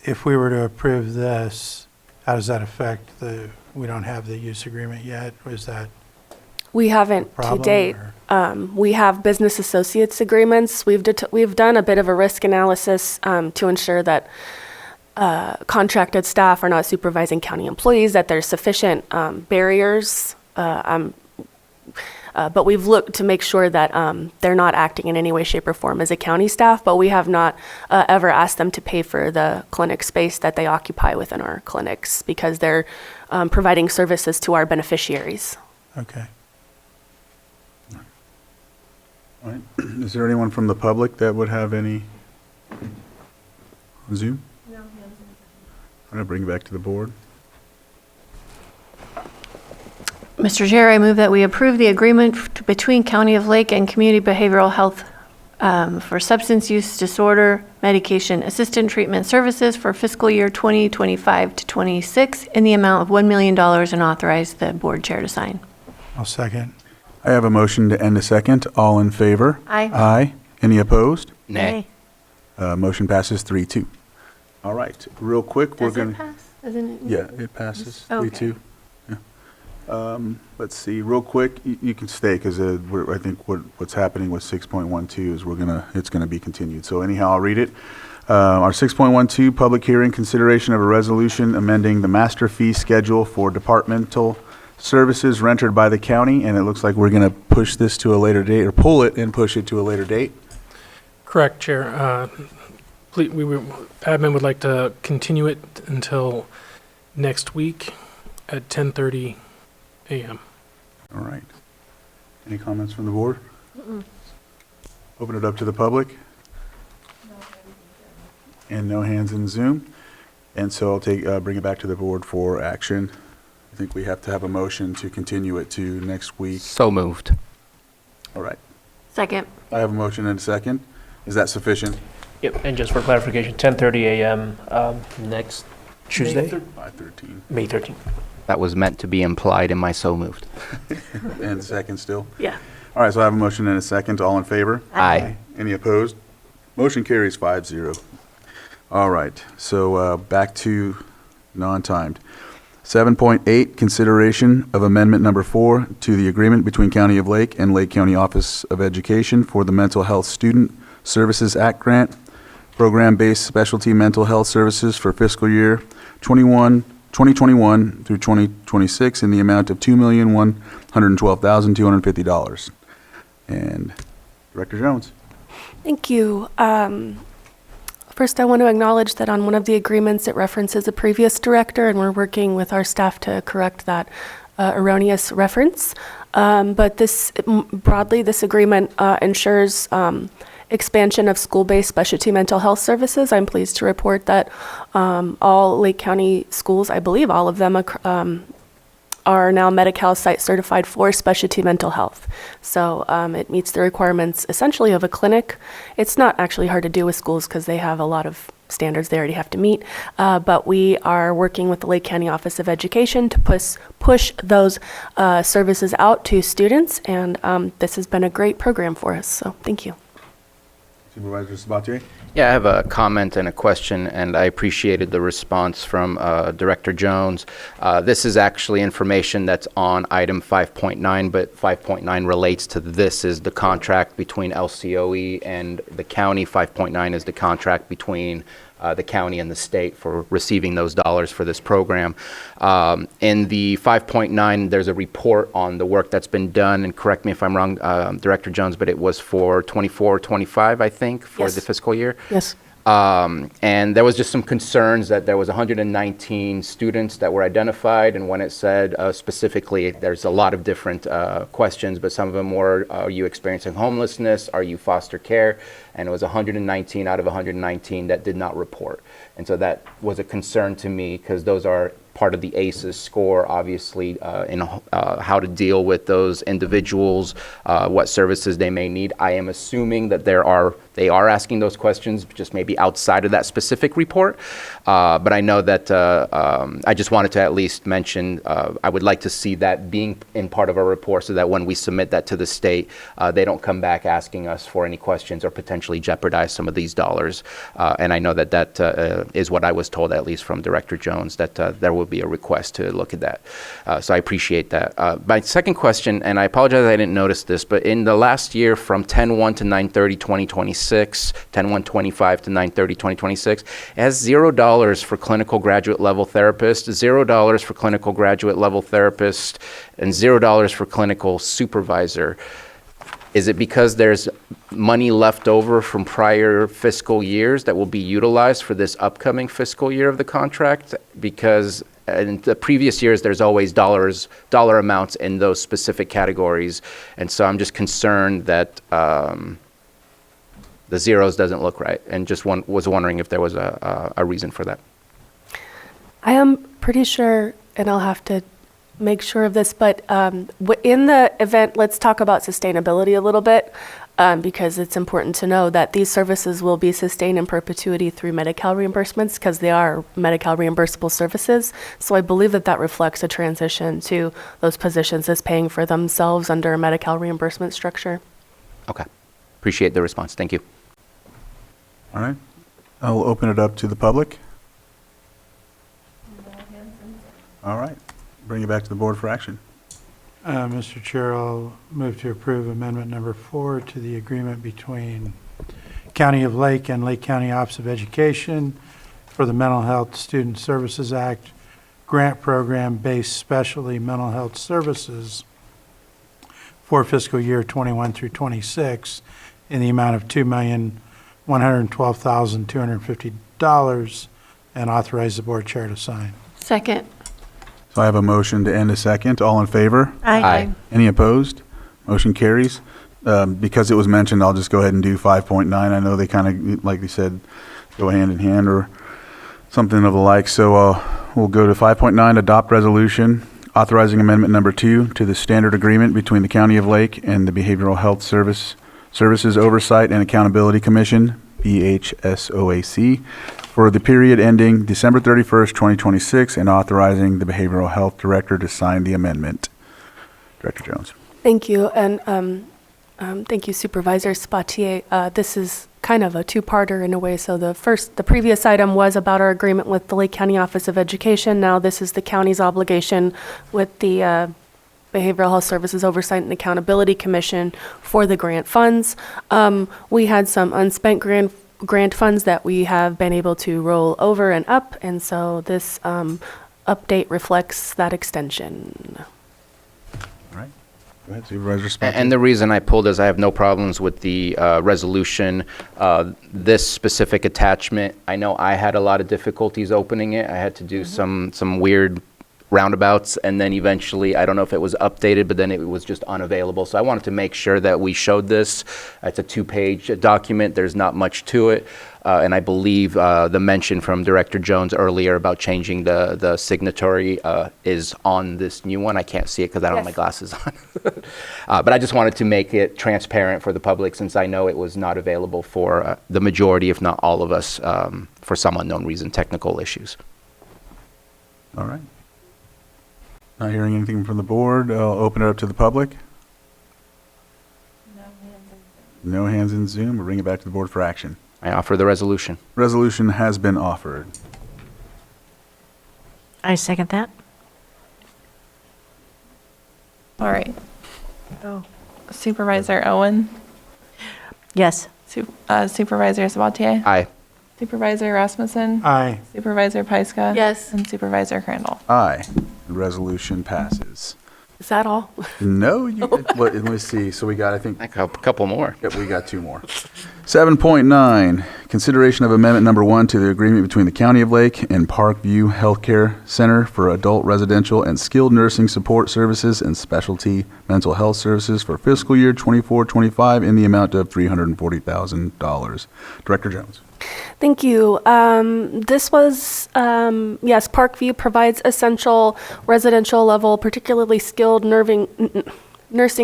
S13: if we were to approve this, how does that affect we don't have the use agreement yet? Was that?
S8: We haven't to
S13: problem,
S8: date. We have business associates agreements. We've done a bit of a risk analysis to ensure that contracted staff are not supervising county employees, that there's sufficient barriers. But we've looked to make sure that they're not acting in any way, shape, or form as a county staff, but we have not ever asked them to pay for the clinic space that they occupy within our clinics because they're providing services to our beneficiaries.
S13: Okay.
S1: All right. Is there anyone from the public that would have any Zoom? No. I'm going to bring it back to the board.
S12: Mr. Chair, I move that we approve the agreement between County of Lake and Community Behavioral Health for substance use disorder medication assistant treatment services for fiscal year 2025 to 26 in the amount of $1 million and authorize the board chair to sign.
S13: I'll second.
S1: I have a motion to end a second. All in favor?
S12: Aye.
S1: Aye. Any opposed?
S3: Nay.
S1: Motion passes 3-2. All right. Real quick, we're going to.
S12: Does it pass? Doesn't it?
S1: Yeah, it passes.
S12: Okay.
S1: 3-2. Yeah. Let's see. Real quick, you can stay because I think what's happening with 6.12 is it's gonna be continued. So anyhow, I'll read it. Our 6.12 public hearing consideration of a resolution amending the master fee schedule for departmental services rendered by the county, and it looks like we're gonna push this to a later date, or pull it and push it to a later date.
S15: Correct, Chair. Admin would like to continue it until next week at 10:30 a.m.
S1: All right. Any comments from the board? Open it up to the public. And no hands in Zoom. And so I'll bring it back to the board for action. I think we have to have a motion to continue it to next week.
S3: So moved.
S1: All right.
S12: Second.
S1: I have a motion and a second. Is that sufficient?
S2: Yep, and just for clarification, 10:30 a.m. Next Tuesday?
S1: 5/13.
S2: May 13th.
S3: That was meant to be implied in my so moved.
S1: And second still?
S8: Yeah.
S1: All right, so I have a motion and a second. All in favor?
S3: Aye.
S1: Any opposed? Motion carries 5-0. All right, so back to non-timed. 7.8, consideration of amendment number 4 to the agreement between County of Lake and Lake County Office of Education for the Mental Health Student Services Act Grant, program-based specialty mental health services for fiscal year 2021 through 2026 in the amount of $2,112,250. And Director Jones.
S8: Thank you. First, I want to acknowledge that on one of the agreements, it references a previous director, and we're working with our staff to correct that erroneous reference. But broadly, this agreement ensures expansion of school-based specialty mental health services. I'm pleased to report that all Lake County schools, I believe all of them, are now Medi-Cal site certified for specialty mental health. So it meets the requirements essentially of a clinic. It's not actually hard to do with schools because they have a lot of standards they already have to meet. But we are working with the Lake County Office of Education to push those services out to students. And this has been a great program for us. So thank you.
S1: Supervisor Sabatier?
S3: Yeah, I have a comment and a question, and I appreciated the response from Director Jones. This is actually information that's on item 5.9, but 5.9 relates to this is the contract between LCOE and the county. 5.9 is the contract between the county and the state for receiving those dollars for this program. In the 5.9, there's a report on the work that's been done, and correct me if I'm wrong, Director Jones, but it was for 24-25, I think, for
S8: Yes.
S3: the fiscal year.
S8: Yes.
S3: And there was just some concerns that there was 119 students that were identified, and when it said specifically, there's a lot of different questions, but some of them were, are you experiencing homelessness? Are you foster care? And it was 119 out of 119 that did not report. And so that was a concern to me, because those are part of the ACEs score, obviously, in how to deal with those individuals, what services they may need. I am assuming that they are asking those questions, just maybe outside of that specific report. But I know that I just wanted to at least mention, I would like to see that being in part of our report, so that when we submit that to the state, they don't come back asking us for any questions or potentially jeopardize some of these dollars. And I know that that is what I was told, at least from Director Jones, that there will be a request to look at that. So I appreciate that. My second question, and I apologize I didn't notice this, but in the last year from 10/1 to 9/30/2026, 10/1/25 to 9/30/2026, it has $0 for clinical graduate level therapist, $0 for clinical graduate level therapist, and $0 for clinical supervisor. Is it because there's money left over from prior fiscal years that will be utilized for this upcoming fiscal year of the contract? Because in the previous years, there's always dollar amounts in those specific categories. And so I'm just concerned that the zeros doesn't look right, and just was wondering if there was a reason for that.
S8: I am pretty sure, and I'll have to make sure of this, but in the event, let's talk about sustainability a little bit, because it's important to know that these services will be sustained in perpetuity through Medi-Cal reimbursements, because they are Medi-Cal reimbursable services. So I believe that that reflects a transition to those positions as paying for themselves under a Medi-Cal reimbursement structure.
S3: Okay. Appreciate the response. Thank you.
S1: All right. I'll open it up to the public. All right. Bring it back to the board for action.
S13: Mr. Chair, I'll move to approve amendment number 4 to the agreement between County of Lake and Lake County Office of Education for the Mental Health Student Services Act grant program based specialty mental health services for fiscal year 21 through 26 in the amount of $2,112,250 and authorize the board chair to sign.
S12: Second.
S1: So I have a motion to end a second. All in favor?
S12: Aye.
S1: Any opposed? Motion carries. Because it was mentioned, I'll just go ahead and do 5.9. I know they kind of, like you said, go hand in hand or something of the like. So we'll go to 5.9, adopt resolution authorizing amendment number 2 to the standard agreement between the County of Lake and the Behavioral Health Services Oversight and Accountability Commission, BHSOAC, for the period ending December 31st, 2026, and authorizing the Behavioral Health Director to sign the amendment. Director Jones.
S8: Thank you, and thank you, Supervisor Spatier. This is kind of a two-parter in a way. So the previous item was about our agreement with the Lake County Office of Education. Now this is the county's obligation with the Behavioral Health Services Oversight and Accountability Commission for the grant funds. We had some unspent grant funds that we have been able to roll over and up, and so this update reflects that extension.
S1: All right. Go ahead, Supervisor Spatier.
S3: And the reason I pulled is I have no problems with the resolution. This specific attachment, I know I had a lot of difficulties opening it. I had to do some weird roundabouts, and then eventually, I don't know if it was updated, but then it was just unavailable. So I wanted to make sure that we showed this. It's a 2-page document. There's not much to it. And I believe the mention from Director Jones earlier about changing the signatory is on this new one. I can't see it because I don't have my glasses on. But I just wanted to make it transparent for the public, since I know it was not available for the majority, if not all of us, for some unknown reason, technical issues.
S1: All right. Not hearing anything from the board. I'll open it up to the public. No hands in Zoom. We'll bring it back to the board for action.
S3: I offer the resolution.
S1: Resolution has been offered.
S17: I second that.
S4: All right. Supervisor Owen?
S17: Yes.
S4: Supervisor Sabatier?
S3: Aye.
S4: Supervisor Rasmussen?
S13: Aye.
S4: Supervisor Pyska?
S8: Yes.
S4: And Supervisor Crandall?
S1: Aye. The resolution passes.
S8: Is that all?
S1: No, let me see. So we got, I think,
S3: A couple more.
S1: yep, we got 2 more. 7.9, consideration of amendment number 1 to the agreement between the County of Lake and Parkview Healthcare Center for adult residential and skilled nursing support services and specialty mental health services for fiscal year 24-25 in the amount of $340,000. Director Jones.
S8: Thank you. This was, yes, Parkview provides essential residential level, particularly skilled nursing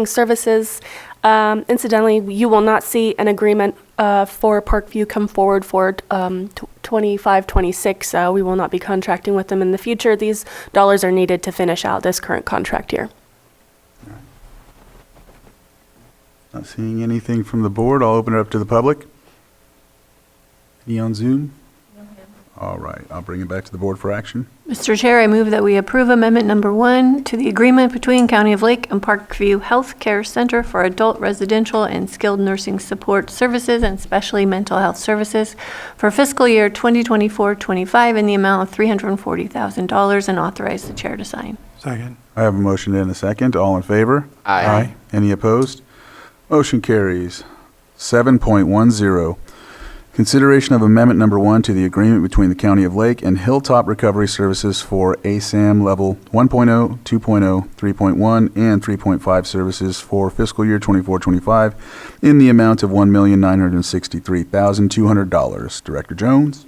S8: services. Incidentally, you will not see an agreement for Parkview come forward for 25-26. We will not be contracting with them in the future. These dollars are needed to finish out this current contract year.
S1: Not seeing anything from the board. I'll open it up to the public. Any on Zoom? All right, I'll bring it back to the board for action.
S17: Mr. Chair, I move that we approve amendment number 1 to the agreement between County of Lake and Parkview Health Care Center for adult residential and skilled nursing support services and specialty mental health services for fiscal year 2024-25 in the amount of $340,000 and authorize the chair to sign.
S13: Second.
S1: I have a motion and a second. All in favor?
S3: Aye.
S1: Any opposed? Motion carries. 7.10, consideration of amendment number 1 to the agreement between the County of Lake and Hilltop Recovery Services for ASAM Level 1.0, 2.0, 3.1, and 3.5 services for fiscal year 24-25 in the amount of $1,963,200. Director Jones?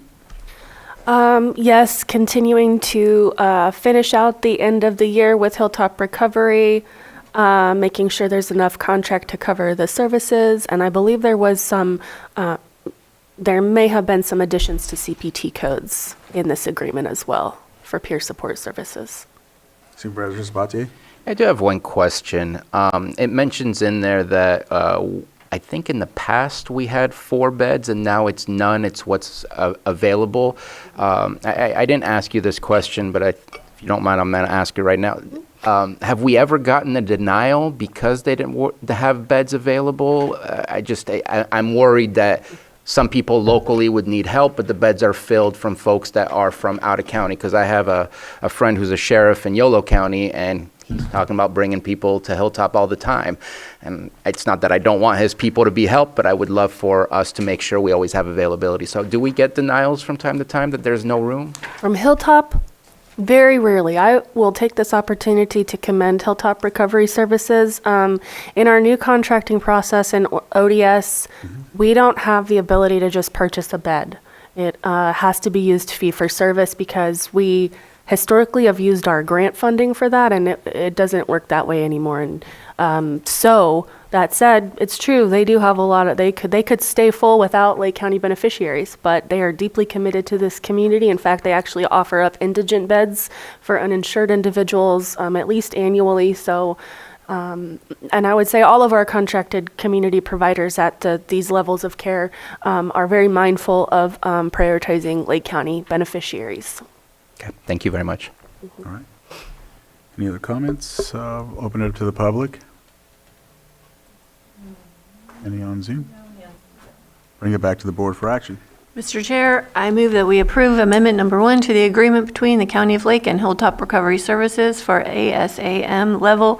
S8: Yes, continuing to finish out the end of the year with Hilltop Recovery, making sure there's enough contract to cover the services, and I believe there was some there may have been some additions to CPT codes in this agreement as well for peer support services.
S1: Supervisor Sabatier?
S3: I do have one question. It mentions in there that I think in the past we had 4 beds and now it's none. It's what's available. I didn't ask you this question, but if you don't mind, I'm going to ask you right now. Have we ever gotten a denial because they didn't have beds available? I'm worried that some people locally would need help, but the beds are filled from folks that are from out of county. Because I have a friend who's a sheriff in Yolo County, and he's talking about bringing people to Hilltop all the time. And it's not that I don't want his people to be helped, but I would love for us to make sure we always have availability. So do we get denials from time to time that there's no room?
S8: From Hilltop, very rarely. I will take this opportunity to commend Hilltop Recovery Services. In our new contracting process in ODS, we don't have the ability to just purchase a bed. It has to be used fee for service because we historically have used our grant funding for that, and it doesn't work that way anymore. And so that said, it's true, they do have a lot of, they could stay full without Lake County beneficiaries, but they are deeply committed to this community. In fact, they actually offer up indigent beds for uninsured individuals, at least annually. So, and I would say all of our contracted community providers at these levels of care are very mindful of prioritizing Lake County beneficiaries.
S3: Okay, thank you very much.
S1: All right. Any other comments? Open it up to the public. Any on Zoom? Bring it back to the board for action.
S17: Mr. Chair, I move that we approve amendment number 1 to the agreement between the County of Lake and Hilltop Recovery Services for ASAM Level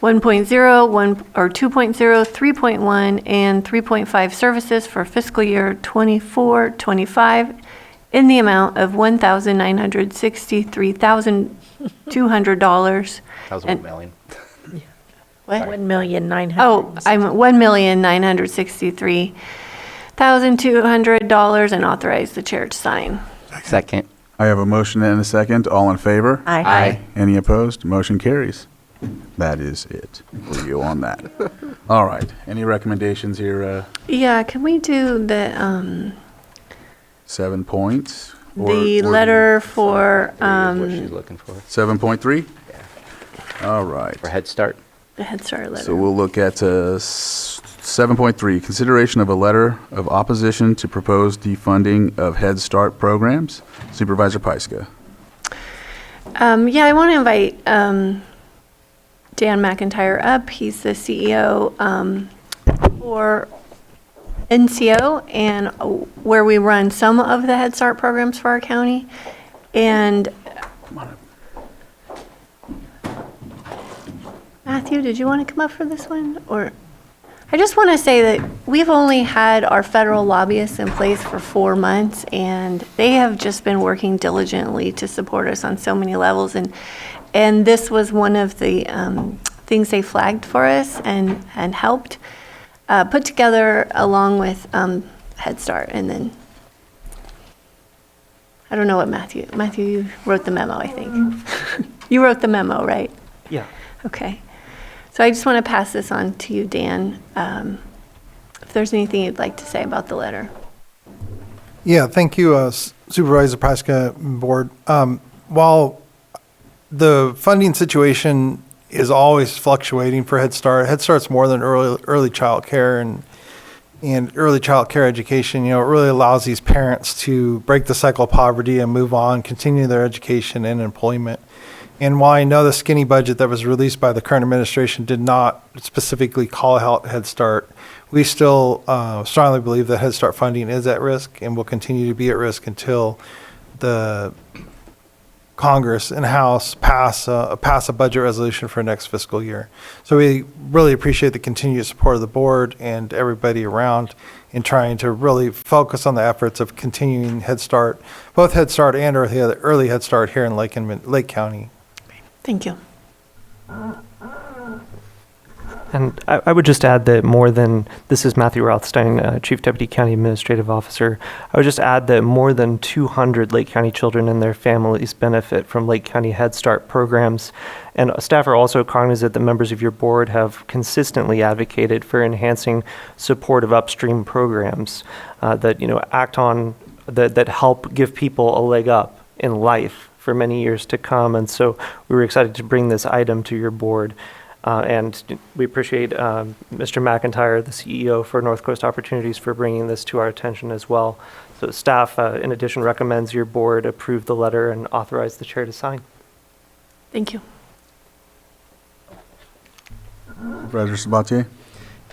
S17: 1.0, 1 or 2.0, 3.1, and 3.5 services for fiscal year 24-25 in the amount of $1,963,200.
S3: That was $1 million.
S17: What?
S12: $1,900,000.
S17: Oh, I'm $1,963,200 and authorize the chair to sign.
S3: Second.
S1: I have a motion and a second. All in favor?
S12: Aye.
S3: Aye.
S1: Any opposed? Motion carries. That is it for you on that. All right. Any recommendations here?
S17: Yeah, can we do the
S1: 7 points?
S17: the letter for
S3: What she's looking for.
S1: 7.3? All right.
S3: For Head Start.
S17: the Head Start letter?
S1: So we'll look at 7.3, consideration of a letter of opposition to proposed defunding of Head Start programs. Supervisor Pyska.
S17: Yeah, I want to invite Dan McIntyre up. He's the CEO for
S12: NCO, and where we run some of the Head Start programs for our county. And Matthew, did you want to come up for this one? Or I just want to say that we've only had our federal lobbyists in place for 4 months, and they have just been working diligently to support us on so many levels. And this was one of the things they flagged for us and helped put together along with Head Start. And then, I don't know what Matthew, you wrote the memo, I think. You wrote the memo, right?
S2: Yeah.
S12: Okay. So I just want to pass this on to you, Dan, if there's anything you'd like to say about the letter.
S14: Yeah, thank you, Supervisor Pyska, Board. While the funding situation is always fluctuating for Head Start, Head Start's more than early child care and early child care education. You know, it really allows these parents to break the cycle of poverty and move on, continue their education and employment. And while I know the skinny budget that was released by the current administration did not specifically call out Head Start, we still strongly believe that Head Start funding is at risk and will continue to be at risk until the Congress and House pass a budget resolution for next fiscal year. So we really appreciate the continued support of the board and everybody around in trying to really focus on the efforts of continuing Head Start, both Head Start and early Head Start here in Lake County.
S12: Thank you.
S16: And I would just add that this is Matthew Rothstein, Chief Deputy County Administrative Officer. I would just add that more than 200 Lake County children and their families benefit from Lake County Head Start programs. And staff are also cognizant that members of your board have consistently advocated for enhancing support of upstream programs that that help give people a leg up in life for many years to come. And so we were excited to bring this item to your board. And we appreciate Mr. McIntyre, the CEO for North Coast Opportunities, for bringing this to our attention as well. So staff, in addition, recommends your board approve the letter and authorize the chair to sign.
S12: Thank you.
S1: Supervisor Sabatier?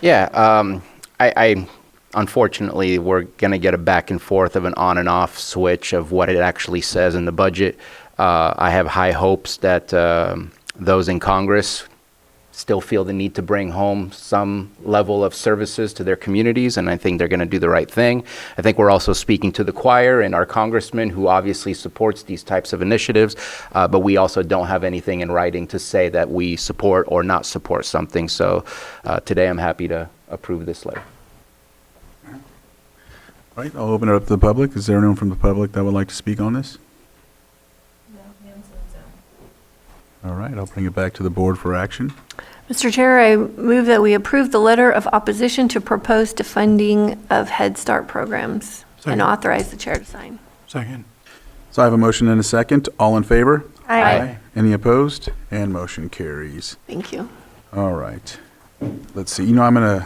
S3: Yeah, I unfortunately, we're going to get a back and forth of an on and off switch of what it actually says in the budget. I have high hopes that those in Congress still feel the need to bring home some level of services to their communities, and I think they're going to do the right thing. I think we're also speaking to the choir and our congressman, who obviously supports these types of initiatives, but we also don't have anything in writing to say that we support or not support something. So today I'm happy to approve this letter.
S1: All right, I'll open it up to the public. Is there anyone from the public that would like to speak on this? All right, I'll bring it back to the board for action.
S12: Mr. Chair, I move that we approve the letter of opposition to proposed funding of Head Start programs and authorize the chair to sign.
S13: Second.
S1: So I have a motion and a second. All in favor?
S12: Aye.
S1: Any opposed? And motion carries.
S12: Thank you.
S1: All right. Let's see. You know, is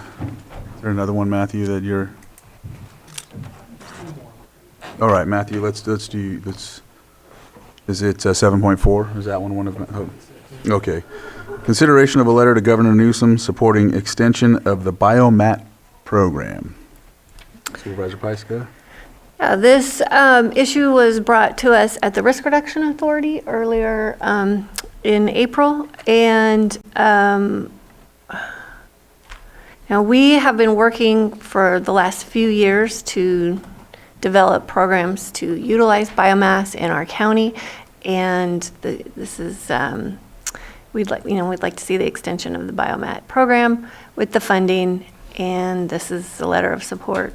S1: there another one, Matthew, that you're? All right, Matthew, is it 7.4? Is that one of them? Oh, okay. Consideration of a letter to Governor Newsom supporting extension of the Biomat program. Supervisor Pyska?
S12: This issue was brought to us at the Risk Reduction Authority earlier in April, and now we have been working for the last few years to develop programs to utilize biomass in our county, and this is we'd like to see the extension of the Biomat program with the funding, and this is a letter of support,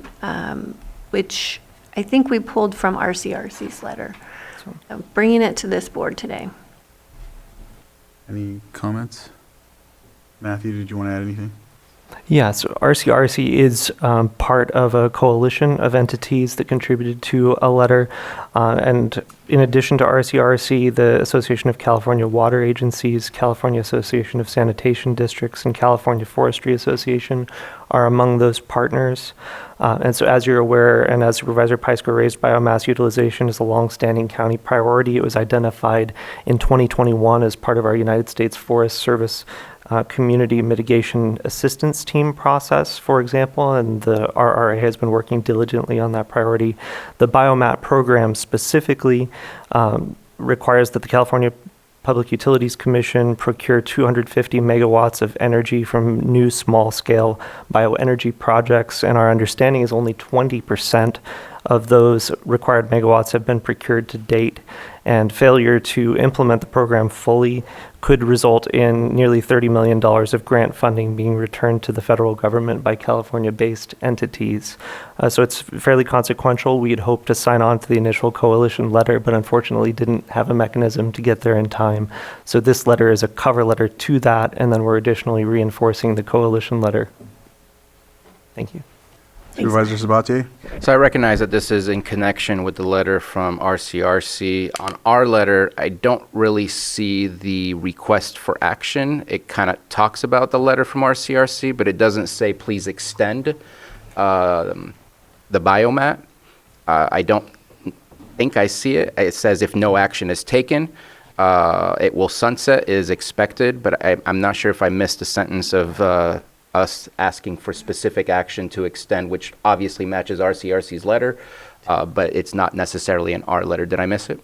S12: which I think we pulled from RCRC's letter. So bringing it to this board today.
S1: Any comments? Matthew, did you want to add anything?
S16: Yeah, so RCRC is part of a coalition of entities that contributed to a letter. And in addition to RCRC, the Association of California Water Agencies, California Association of Sanitation Districts, and California Forestry Association are among those partners. And so as you're aware, and as Supervisor Pyska raised, biomass utilization is a longstanding county priority. It was identified in 2021 as part of our United States Forest Service community mitigation assistance team process, for example, and the RRA has been working diligently on that priority. The BioMat program specifically requires that the California Public Utilities Commission procure 250 megawatts of energy from new small-scale bioenergy projects, and our understanding is only 20% of those required megawatts have been procured to date, and failure to implement the program fully could result in nearly $30 million of grant funding being returned to the federal government by California-based entities. So it's fairly consequential. We had hoped to sign on to the initial coalition letter, but unfortunately didn't have a mechanism to get there in time. So this letter is a cover letter to that, and then we're additionally reinforcing the coalition letter. Thank you.
S1: Supervisor Sabatier?
S3: So I recognize that this is in connection with the letter from RCRC. On our letter, I don't really see the request for action. It kind of talks about the letter from RCRC, but it doesn't say please extend the BioMat. I don't think I see it. It says if no action is taken, it will sunset is expected, but I'm not sure if I missed a sentence of us asking for specific action to extend, which obviously matches RCRC's letter, but it's not necessarily in our letter. Did I miss it?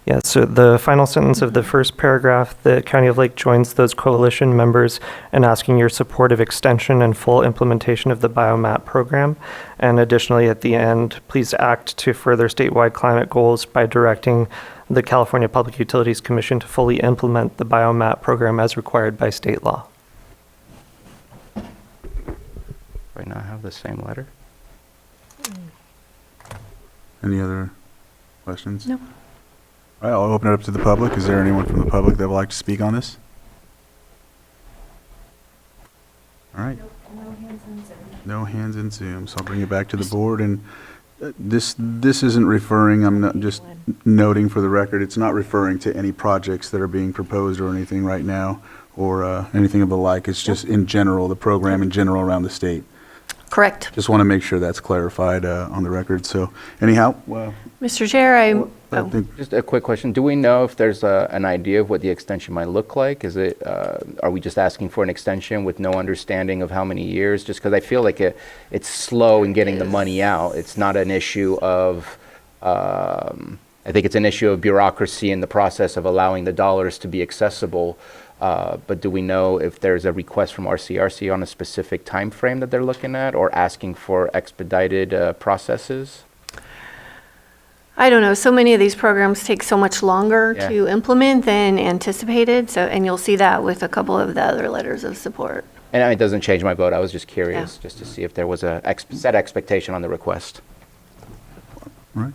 S16: Yeah, so the final sentence of the first paragraph, the County of Lake joins those coalition members in asking your support of extension and full implementation of the BioMat program. And additionally, at the end, please act to further statewide climate goals by directing the California Public Utilities Commission to fully implement the BioMat program as required by state law.
S3: Do I not have the same letter?
S1: Any other questions?
S5: No.
S1: All right, I'll open it up to the public. Is there anyone from the public that would like to speak on this? All right. No hands in Zoom, so I'll bring it back to the board. And this isn't referring, I'm not just noting for the record, it's not referring to any projects that are being proposed or anything right now or anything of the like. It's just in general, the program in general around the state.
S17: Correct.
S1: Just want to make sure that's clarified on the record. So anyhow,
S17: Mr. Chair,
S1: I
S17: oh.
S1: think
S3: Just a quick question. Do we know if there's an idea of what the extension might look like? Is it, are we just asking for an extension with no understanding of how many years? Just because I feel like it's slow in getting the money out. It's not an issue of, I think it's an issue of bureaucracy in the process of allowing the dollars to be accessible. But do we know if there's a request from RCRC on a specific time frame that they're looking at or asking for expedited processes?
S8: I don't know. So many of these programs take so much longer
S3: Yeah.
S8: to implement than anticipated. So, and you'll see that with a couple of the other letters of support.
S3: And it doesn't change my vote. I was just curious just to see if there was a set expectation on the request.
S1: all right.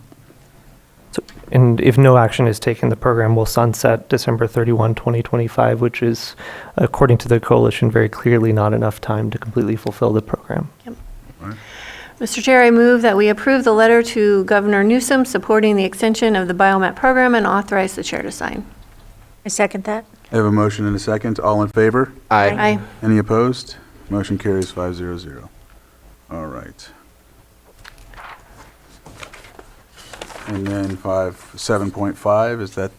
S16: And if no action is taken, the program will sunset December 31, 2025, which is, according to the coalition, very clearly not enough time to completely fulfill the program.
S8: Yep. Mr. Chair, I move that we approve the letter to Governor Newsom supporting the extension of the BioMat program and authorize the chair to sign.
S17: I second that.
S1: I have a motion and a second. All in favor?
S8: Aye.
S1: Any opposed? Motion carries 5-0. All right. And then 7.5, is that?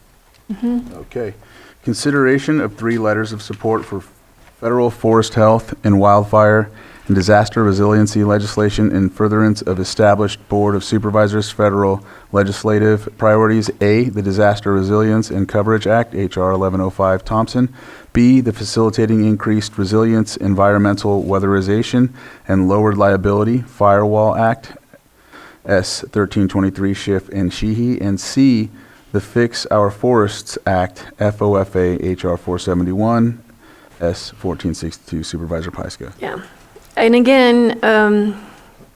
S1: Okay. Consideration of 3 letters of support for federal forest health and wildfire and disaster resiliency legislation in furtherance of established Board of Supervisors federal legislative priorities. A, the Disaster Resilience and Coverage Act, H.R. 1105 Thompson. B, the Facilitating Increased Resilience, Environmental Weatherization, and Lowered Liability Firewall Act, S. 1323 Schiff and Sheehy. And C, the Fix Our Forests Act, FOFA, H.R. 471, S. 1462, Supervisor Pyska.
S8: Yeah. And again,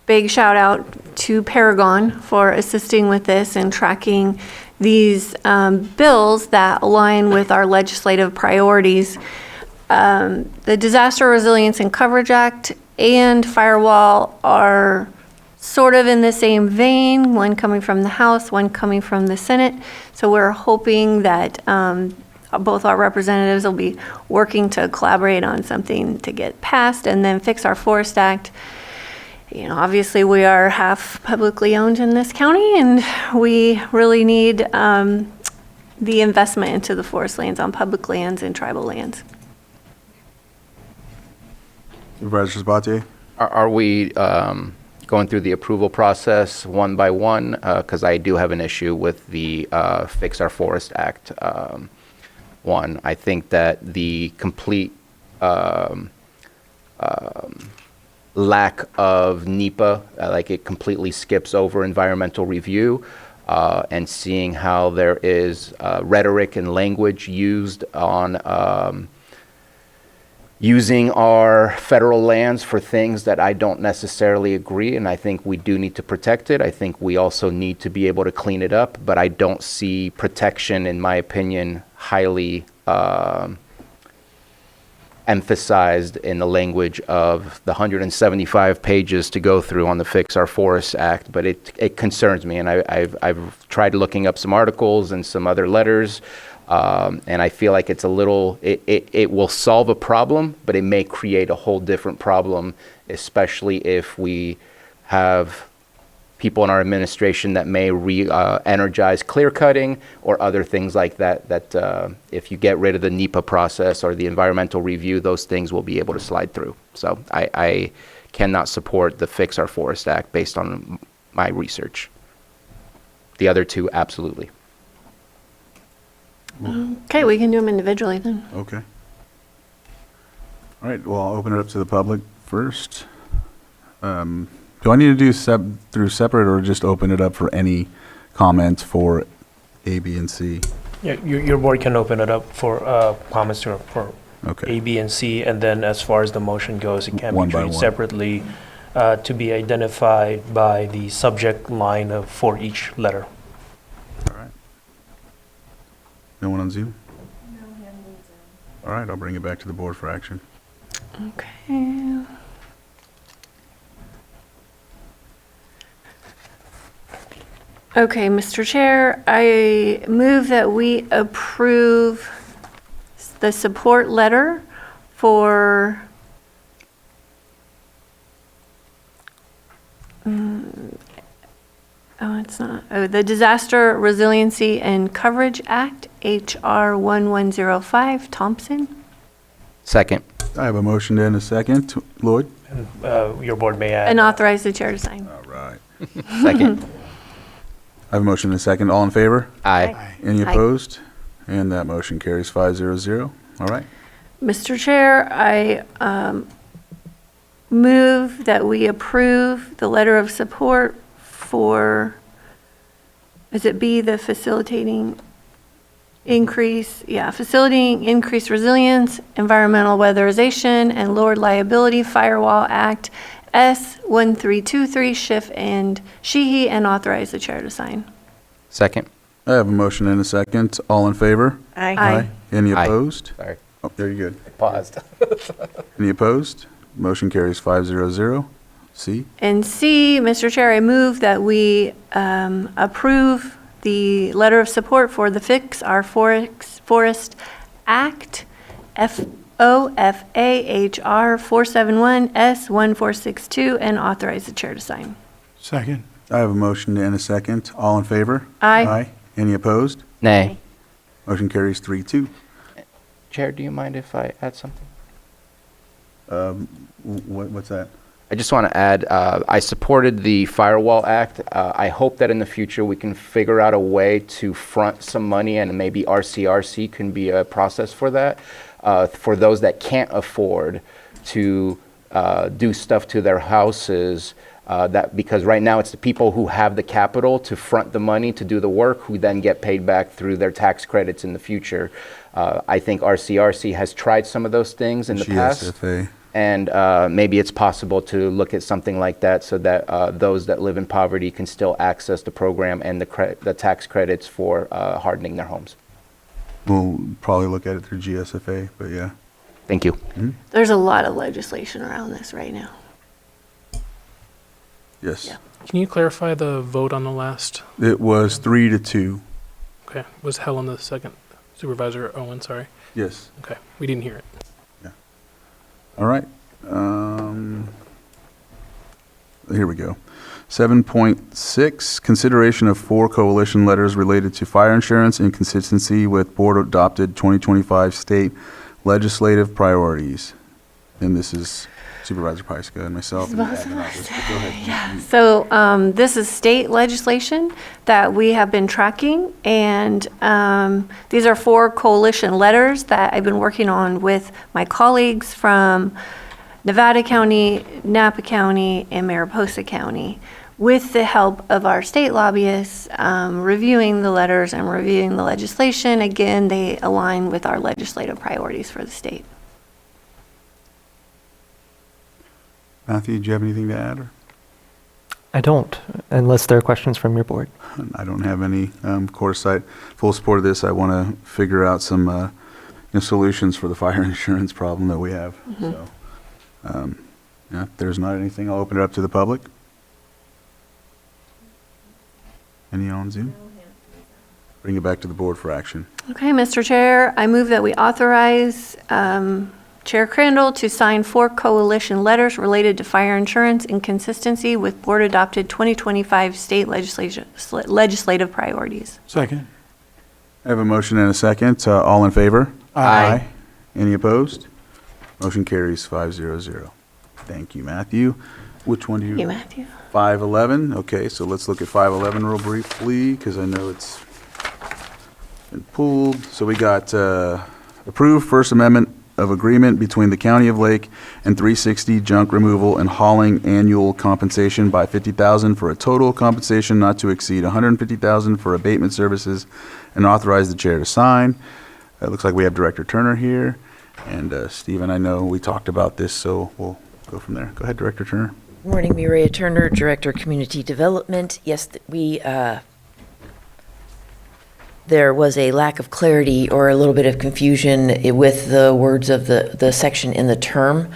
S8: big shout out to Paragon for assisting with this and tracking these bills that align with our legislative priorities. The Disaster Resilience and Coverage Act and Firewall are sort of in the same vein, one coming from the House, one coming from the Senate. So we're hoping that both our representatives will be working to collaborate on something to get passed and then Fix Our Forest Act. You know, obviously we are half publicly owned in this county and we really need the investment into the forest lands on public lands and tribal lands.
S1: Supervisor Sabatier?
S3: Are we going through the approval process one by one? Because I do have an issue with the Fix Our Forest Act one. I think that the complete lack of NEPA, like it completely skips over environmental review, and seeing how there is rhetoric and language used on using our federal lands for things that I don't necessarily agree, and I think we do need to protect it. I think we also need to be able to clean it up, but I don't see protection, in my opinion, highly emphasized in the language of the 175 pages to go through on the Fix Our Forests Act, but it concerns me, and I've tried looking up some articles and some other letters, and I feel like it's a little, it will solve a problem, but it may create a whole different problem, especially if we have people in our administration that may energize clear cutting or other things like that, that if you get rid of the NEPA process or the environmental review, those things will be able to slide through. So I cannot support the Fix Our Forest Act based on my research. The other two, absolutely.
S12: Okay, we can do them individually then.
S1: Okay. All right, well, I'll open it up to the public first. Do I need to do through separate or just open it up for any comments for A, B, and C?
S2: Yeah, your board can open it up for comments for
S1: Okay.
S2: A, B, and C, and then as far as the motion goes, it can
S1: One
S2: be
S1: by
S2: treated
S1: one.
S2: separately to be identified by the subject line for each letter.
S1: All right. No one on Zoom? No, all right, I'll bring it back to the board for action.
S12: Okay. Okay, Mr. Chair, I move that we approve the support letter for the Disaster Resiliency and Coverage Act, HR 1105, Thompson.
S3: Second.
S1: I have a motion and a second. Lloyd?
S2: And your board may add.
S12: And authorize the chair to sign.
S1: All right.
S3: Second.
S1: I have a motion and a second. All in favor?
S3: Aye.
S1: Any
S12: Aye.
S1: opposed? And that motion carries 5-0-0. All right.
S12: Mr. Chair, I move that we approve the letter of support for, is it B, the facilitating increased resilience, environmental weatherization, and lowered liability firewall act, S1323, Schiff and Sheehy, and authorize the chair to sign.
S3: Second.
S1: I have a motion and a second. All in favor?
S12: Aye.
S1: Aye. Any
S3: Aye.
S1: opposed?
S3: Sorry.
S1: Oh, there you go.
S3: Paused.
S1: Any opposed? Motion carries 5-0-0. C?
S12: And C, Mr. Chair, I move that we approve the letter of support for the Fix Our Forest Act, FOFA-HR 471-S1462, and authorize the chair to sign.
S13: Second.
S1: I have a motion and a second. All in favor?
S12: Aye.
S1: Any opposed?
S3: Nay.
S1: Motion carries 3-2.
S3: Chair, do you mind if I add something?
S1: What's that?
S3: I just want to add, I supported the Firewall Act. I hope that in the future we can figure out a way to front some money, and maybe RCRC can be a process for that, for those that can't afford to do stuff to their houses. Because right now it's the people who have the capital to front the money to do the work who then get paid back through their tax credits in the future. I think RCRC has tried some of those things in the past.
S1: GSFA.
S3: And maybe it's possible to look at something like that so that those that live in poverty can still access the program and the tax credits for hardening their homes.
S1: We'll probably look at it through GSFA, but yeah.
S3: Thank you.
S1: Mm-hmm.
S12: There's a lot of legislation around this right now.
S1: Yes.
S12: Yeah.
S15: Can you clarify the vote on the last?
S1: It was 3-2.
S15: Okay, was Helen the second? Supervisor Owen, sorry.
S1: Yes.
S15: Okay, we didn't hear it.
S1: All right. Here we go. 7.6, consideration of 4 coalition letters related to fire insurance in consistency with board-adopted 2025 state legislative priorities. And this is Supervisor Pyska and myself. And the admin office. But go ahead.
S12: Yeah. So this is state legislation that we have been tracking, and these are 4 coalition letters that I've been working on with my colleagues from Nevada County, Napa County, and Mariposa County, with the help of our state lobbyists, reviewing the letters and reviewing the legislation. Again, they align with our legislative priorities for the state.
S1: Matthew, do you have anything to add? Or?
S16: I don't, unless there are questions from your board.
S1: I don't have any. Of course, full support of this. I want to figure out some solutions for the fire insurance problem that we have.
S12: Mm-hmm.
S1: So, yeah, if there's not anything, I'll open it up to the public. Any on Zoom? Bring it back to the board for action.
S12: Okay, Mr. Chair, I move that we authorize Chair Crandall to sign 4 coalition letters related to fire insurance in consistency with board-adopted 2025 state legislative priorities.
S13: Second.
S1: I have a motion and a second. All in favor?
S13: Aye.
S1: Any opposed? Motion carries 5-0-0. Thank you, Matthew. Which one do you?
S12: Thank you, Matthew.
S1: 511. Okay, so let's look at 511 real briefly because I know it's been pulled. So we got approved First Amendment of agreement between the County of Lake and 360 junk removal and hauling annual compensation by $50,000 for a total compensation not to exceed $150,000 for abatement services, and authorize the chair to sign. It looks like we have Director Turner here, and Stephen, I know we talked about this, so we'll go from there. Go ahead, Director Turner.
S18: Good morning, Mireya Turner, Director of Community Development. Yes, there was a lack of clarity or a little bit of confusion with the words of the section in the term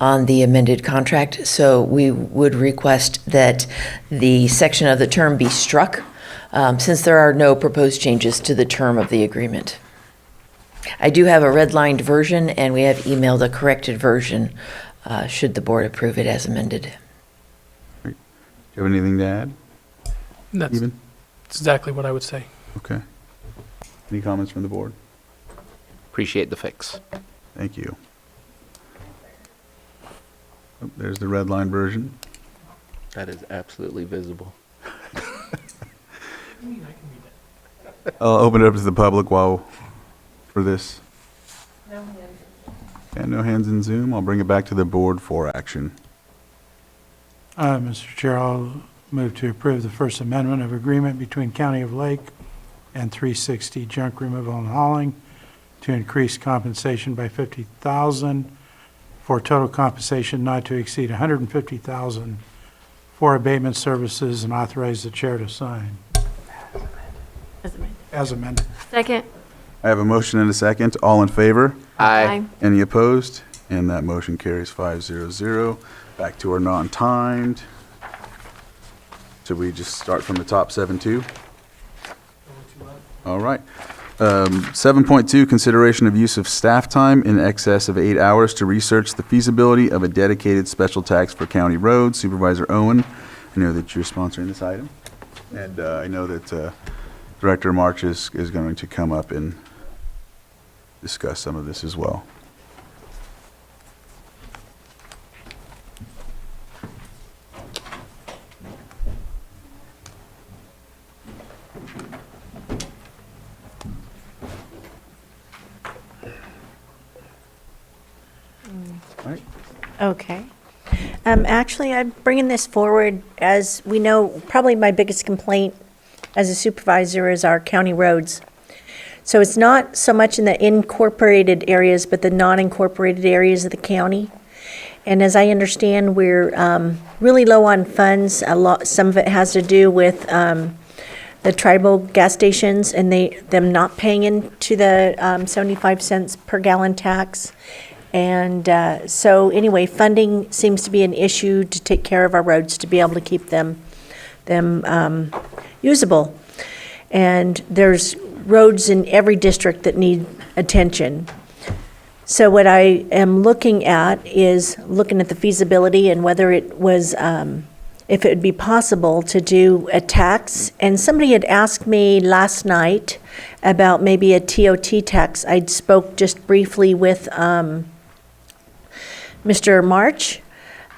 S18: on the amended contract. So we would request that the section of the term be struck since there are no proposed changes to the term of the agreement. I do have a redlined version, and we have emailed a corrected version should the board approve it as amended.
S1: Great. Do you have anything to add?
S15: That's exactly what I would say.
S1: Okay. Any comments from the board?
S3: Appreciate the fix.
S1: Thank you. Oh, there's the red line version.
S3: That is absolutely visible.
S1: I'll open it up to the public for this. And no hands in Zoom. I'll bring it back to the board for action.
S13: Mr. Chair, I'll move to approve the First Amendment of agreement between County of Lake and 360 junk removal and hauling to increase compensation by $50,000 for total compensation not to exceed $150,000 for abatement services, and authorize the chair to sign. As amended.
S12: Second.
S1: I have a motion and a second. All in favor?
S12: Aye.
S1: Any opposed? And that motion carries 5-0-0. Back to our non-timed. So we just start from the top 7-2? All right. 7.2, consideration of use of staff time in excess of 8 hours to research the feasibility of a dedicated special tax for county roads. Supervisor Owen, I know that you're sponsoring this item. And I know that Director March is going to come up and discuss some of this as well.
S17: Okay. Actually, I'm bringing this forward as we know, probably my biggest complaint as a supervisor is our county roads. So it's not so much in the incorporated areas, but the non-incorporated areas of the county. And as I understand, we're really low on funds. Some of it has to do with the tribal gas stations and them not paying into the 75 cents per gallon tax. And so anyway, funding seems to be an issue to take care of our roads, to be able to keep them usable. And there's roads in every district that need attention. So what I am looking at is looking at the feasibility and whether it was, if it would be possible to do a tax. And somebody had asked me last night about maybe a TOT tax. I spoke just briefly with Mr. March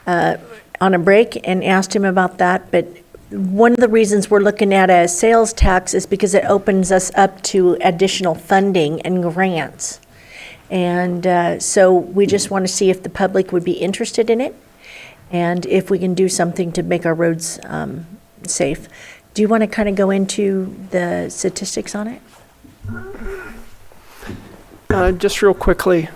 S17: on a break and asked him about that, but one of the reasons we're looking at a sales tax is because it opens us up to additional funding and grants. And so we just want to see if the public would be interested in it and if we can do something to make our roads safe. Do you want to kind of go into the statistics on it?
S7: Just real quickly,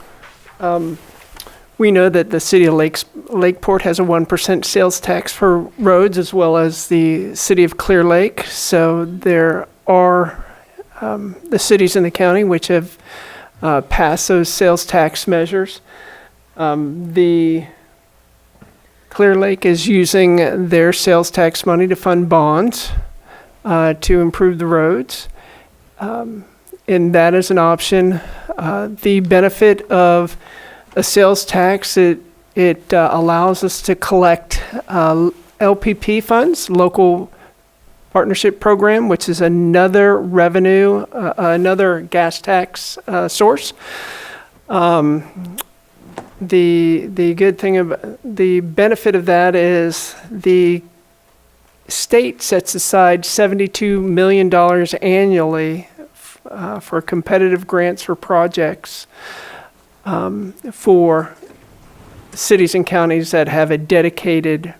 S7: we know that the city of Lakeport has a 1% sales tax for roads, as well as the city of Clear Lake. So there are the cities in the county which have passed those sales tax measures. The Clear Lake is using their sales tax money to fund bonds to improve the roads. And that is an option. The benefit of a sales tax, it allows us to collect LPP funds, Local Partnership Program, which is another revenue, another gas tax source. The good thing about the benefit of that is the state sets aside $72 million annually for competitive grants for projects for cities and counties that have a dedicated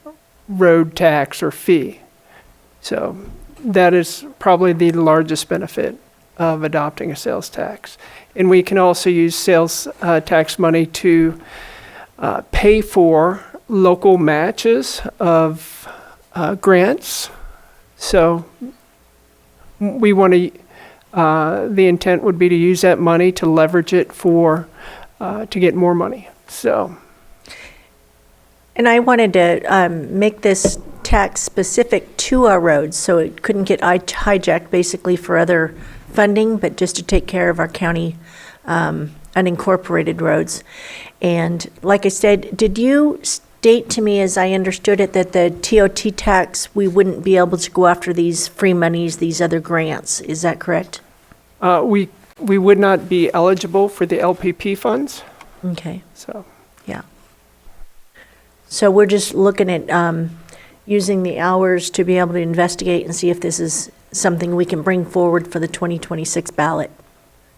S7: road tax or fee. So that is probably the largest benefit of adopting a sales tax. And we can also use sales tax money to pay for local matches of grants. So we want to, the intent would be to use that money to leverage it for, to get more money. So.
S17: And I wanted to make this tax specific to our roads, so it couldn't get hijacked basically for other funding, but just to take care of our county unincorporated roads. And like I said, did you state to me, as I understood it, that the TOT tax, we wouldn't be able to go after these free monies, these other grants? Is that correct?
S7: We would not be eligible for the LPP funds.
S17: Okay.
S7: So.
S17: Yeah. So we're just looking at using the hours to be able to investigate and see if this is something we can bring forward for the 2026 ballot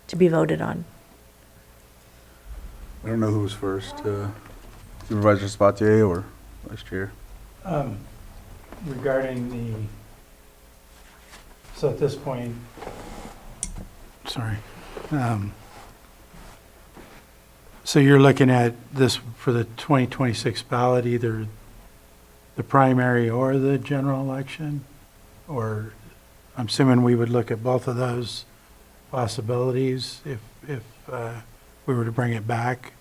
S17: to be voted on.
S1: I don't know who was first, Supervisor Spatier or Vice Chair?
S13: Regarding the, so at this point, sorry. So you're looking at this for the 2026 ballot, either the primary or the general election? Or I'm assuming we would look at both of those possibilities if we were to bring it back.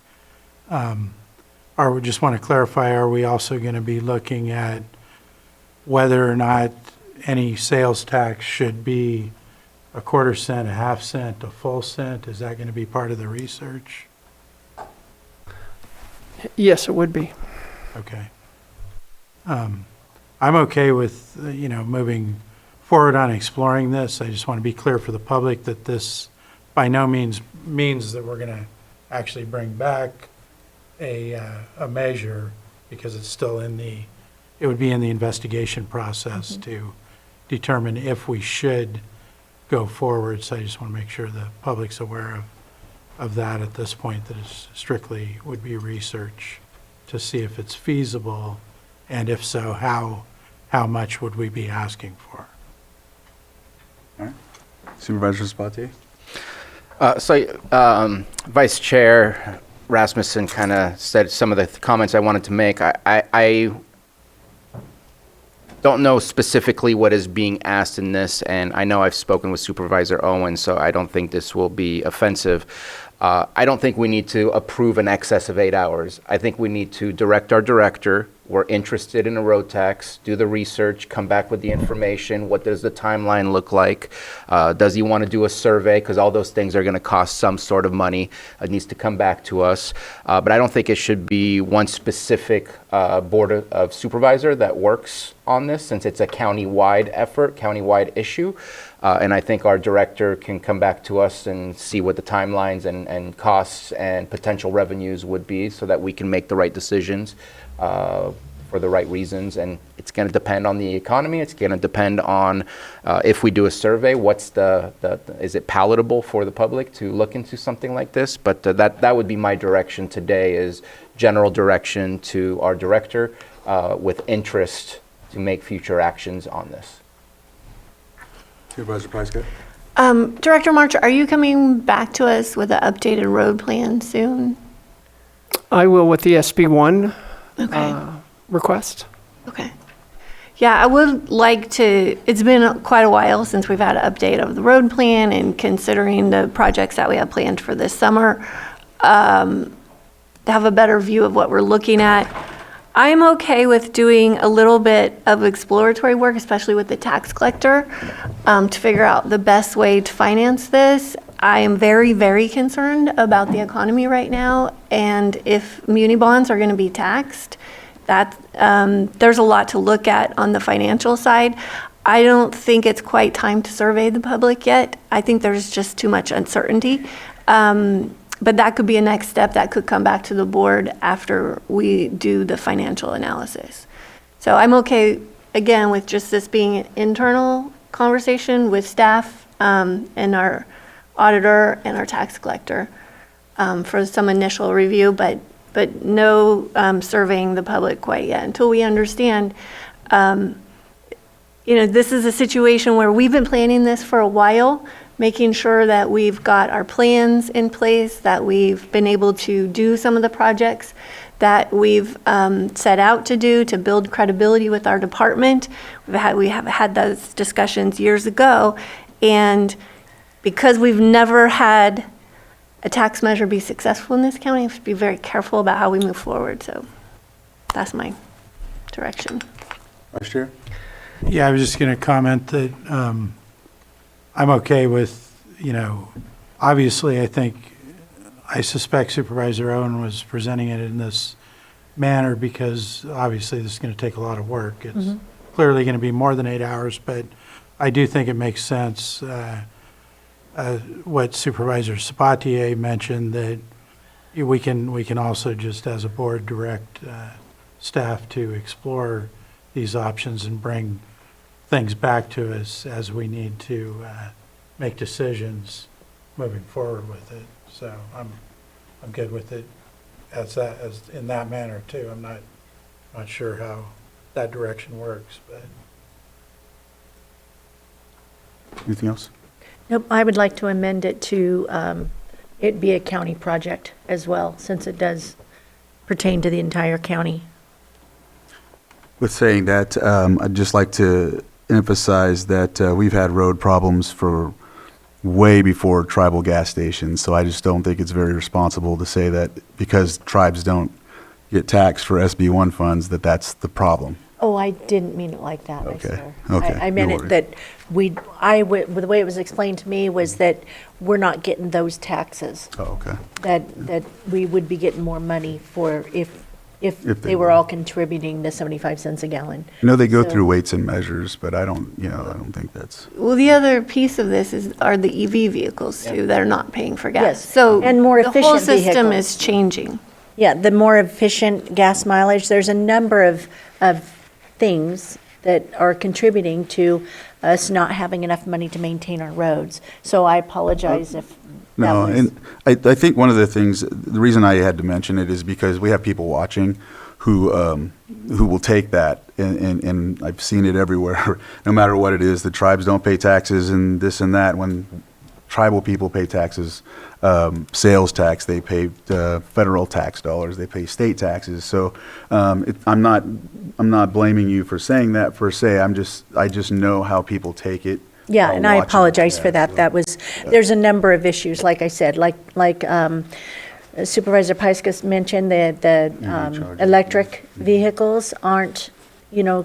S13: Or we just want to clarify, are we also going to be looking at whether or not any sales tax should be a quarter cent, a half cent, a full cent? Is that going to be part of the research?
S7: Yes, it would be.
S13: Okay. I'm okay with, moving forward on exploring this. I just want to be clear for the public that this by no means means that we're going to actually bring back a measure, because it's still it would be in the investigation process to determine if we should go forward. So I just want to make sure the public's aware of that at this point, that is strictly would be research to see if it's feasible, and if so, how much would we be asking for?
S1: All right. Supervisor Spatier?
S3: Vice Chair Rasmussen kind of said some of the comments I wanted to make. I don't know specifically what is being asked in this, and I know I've spoken with Supervisor Owen, so I don't think this will be offensive. I don't think we need to approve an excess of 8 hours. I think we need to direct our director. We're interested in a road tax, do the research, come back with the information. What does the timeline look like? Does he want to do a survey? Because all those things are going to cost some sort of money. It needs to come back to us. But I don't think it should be one specific board of supervisor that works on this, since it's a county-wide effort, county-wide issue. And I think our director can come back to us and see what the timelines and costs and potential revenues would be, so that we can make the right decisions. for the right reasons, and it's going to depend on the economy. It's going to depend on if we do a survey, is it palatable for the public to look into something like this? But that would be my direction today, is general direction to our director with interest to make future actions on this.
S1: Supervisor Pyska?
S12: Director March, are you coming back to us with an updated road plan soon?
S7: I will with the SB1 request.
S12: Okay. Yeah, I would like to, it's been quite a while since we've had an update of the road plan, and considering the projects that we have planned for this summer, to have a better view of what we're looking at. I'm okay with doing a little bit of exploratory work, especially with the tax collector, to figure out the best way to finance this. I am very, very concerned about the economy right now, and if muni bonds are going to be taxed, that there's a lot to look at on the financial side. I don't think it's quite time to survey the public yet. I think there's just too much uncertainty. But that could be a next step that could come back to the board after we do the financial analysis. So I'm okay, again, with just this being an internal conversation with staff and our auditor and our tax collector for some initial review, but no surveying the public quite yet until we understand. This is a situation where we've been planning this for a while, making sure that we've got our plans in place, that we've been able to do some of the projects that we've set out to do to build credibility with our department. We have had those discussions years ago, and because we've never had a tax measure be successful in this county, we have to be very careful about how we move forward. So that's my direction.
S1: Vice Chair?
S13: Yeah, I was just going to comment that I'm okay with, obviously I suspect Supervisor Owen was presenting it in this manner because obviously this is going to take a lot of work. It's clearly going to be more than 8 hours, but I do think it makes sense what Supervisor Sabatier mentioned, that we can also just as a board direct staff to explore these options and bring things back to us as we need to make decisions moving forward with it. So I'm good with it as in that manner too. I'm not sure how that direction works, but.
S1: Anything else?
S17: Nope, I would like to amend it to it be a county project as well, since it does pertain to the entire county.
S1: With saying that, I'd just like to emphasize that we've had road problems for way before tribal gas stations, so I just don't think it's very responsible to say that because tribes don't get taxed for SB1 funds, that's the problem.
S17: Oh, I didn't mean it like that, I
S1: Okay.
S17: swear.
S1: Okay.
S17: I meant
S1: No
S17: it
S1: worries.
S17: that the way it was explained to me was that we're not getting those taxes.
S1: Oh, okay.
S17: That we would be getting more money for if
S1: If they
S17: they were
S1: were.
S17: all contributing the 75 cents a gallon.
S1: I know they go
S17: So-
S1: through weights and measures, but I don't think that's.
S12: Well, the other piece of this are the EV vehicles too that are not paying for gas.
S17: Yes,
S12: So
S17: and more
S12: the whole
S17: efficient
S12: system
S17: vehicles.
S12: is changing.
S17: Yeah, the more efficient gas mileage, there's a number of things that are contributing to us not having enough money to maintain our roads. So I apologize if that
S1: No,
S17: was.
S1: and I think one of the things, the reason I had to mention it is because we have people watching who will take that, and I've seen it everywhere. No matter what it is, the tribes don't pay taxes and this and that. When tribal people pay taxes, sales tax, they pay federal tax dollars, they pay state taxes. So I'm not blaming you for saying that per se. I just know how people take it.
S17: Yeah,
S1: while
S17: and I
S1: watching.
S17: apologize for
S1: Yeah,
S17: that.
S1: so-
S17: That was, there's a number of issues, like I said, like Supervisor Pyska mentioned, the
S1: charging.
S17: electric vehicles aren't,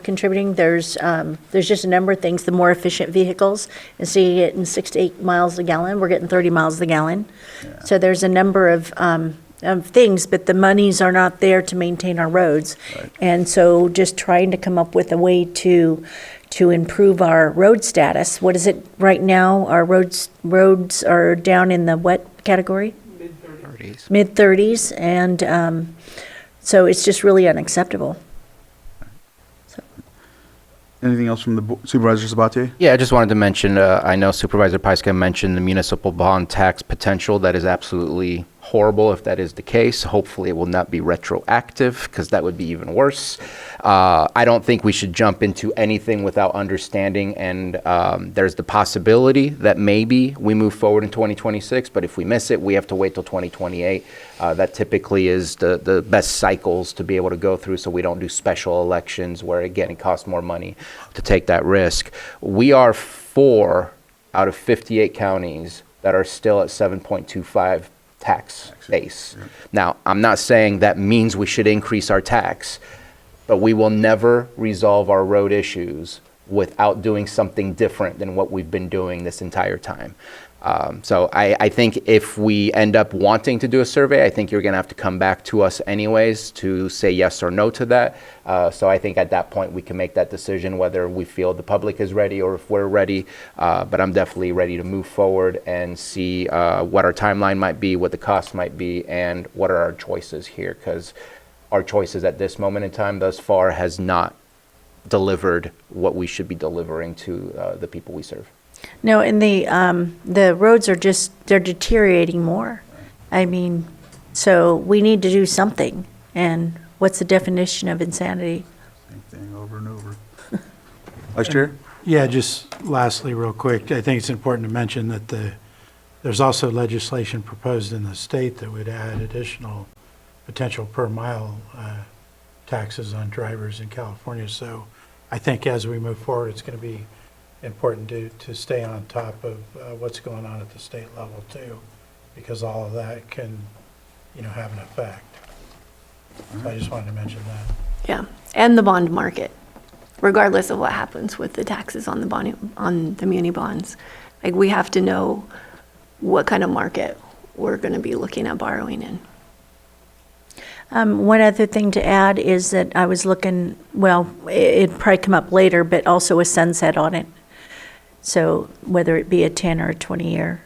S17: contributing. There's just a number of things. The more efficient vehicles, instead of getting 6 to 8 miles a gallon, we're getting 30 miles a gallon. So there's a number of things, but the monies are not there to maintain our roads.
S1: Right.
S17: And so just trying to come up with a way to improve our road status. What is it right now? Our roads are down in the what category? Mid-30s. And So it's just really unacceptable.
S1: Anything else from the Supervisor Sabatier?
S3: Yeah, I just wanted to mention, I know Supervisor Pyska mentioned the municipal bond tax potential. That is absolutely horrible if that is the case. Hopefully it will not be retroactive, because that would be even worse. I don't think we should jump into anything without understanding, and there's the possibility that maybe we move forward in 2026, but if we miss it, we have to wait till 2028. That typically is the best cycles to be able to go through, so we don't do special elections where, again, it costs more money to take that risk. We are 4 out of 58 counties that are still at 7.25 tax base. Now, I'm not saying that means we should increase our tax, but we will never resolve our road issues without doing something different than what we've been doing this entire time. So I think if we end up wanting to do a survey, I think you're going to have to come back to us anyways to say yes or no to that. So I think at that point we can make that decision whether we feel the public is ready or if we're ready. But I'm definitely ready to move forward and see what our timeline might be, what the cost might be, and what are our choices here, because our choices at this moment in time thus far has not delivered what we should be delivering to the people we serve.
S17: No, and the roads are they're deteriorating more. I mean, so we need to do something. And what's the definition of insanity?
S1: Same thing over and over. Vice Chair?
S13: Yeah, just lastly, real quick, I think it's important to mention that there's also legislation proposed in the state that would add additional potential per mile taxes on drivers in California. So I think as we move forward, it's going to be important to stay on top of what's going on at the state level too, because all of that can, have an effect. So I just wanted to mention that.
S12: Yeah, and the bond market, regardless of what happens with the taxes on the muni bonds. Like, we have to know what kind of market we're going to be looking at borrowing in.
S17: One other thing to add is that I was looking, well, it'd probably come up later, but also a sunset on it. So whether it be a 10 or a 20-year.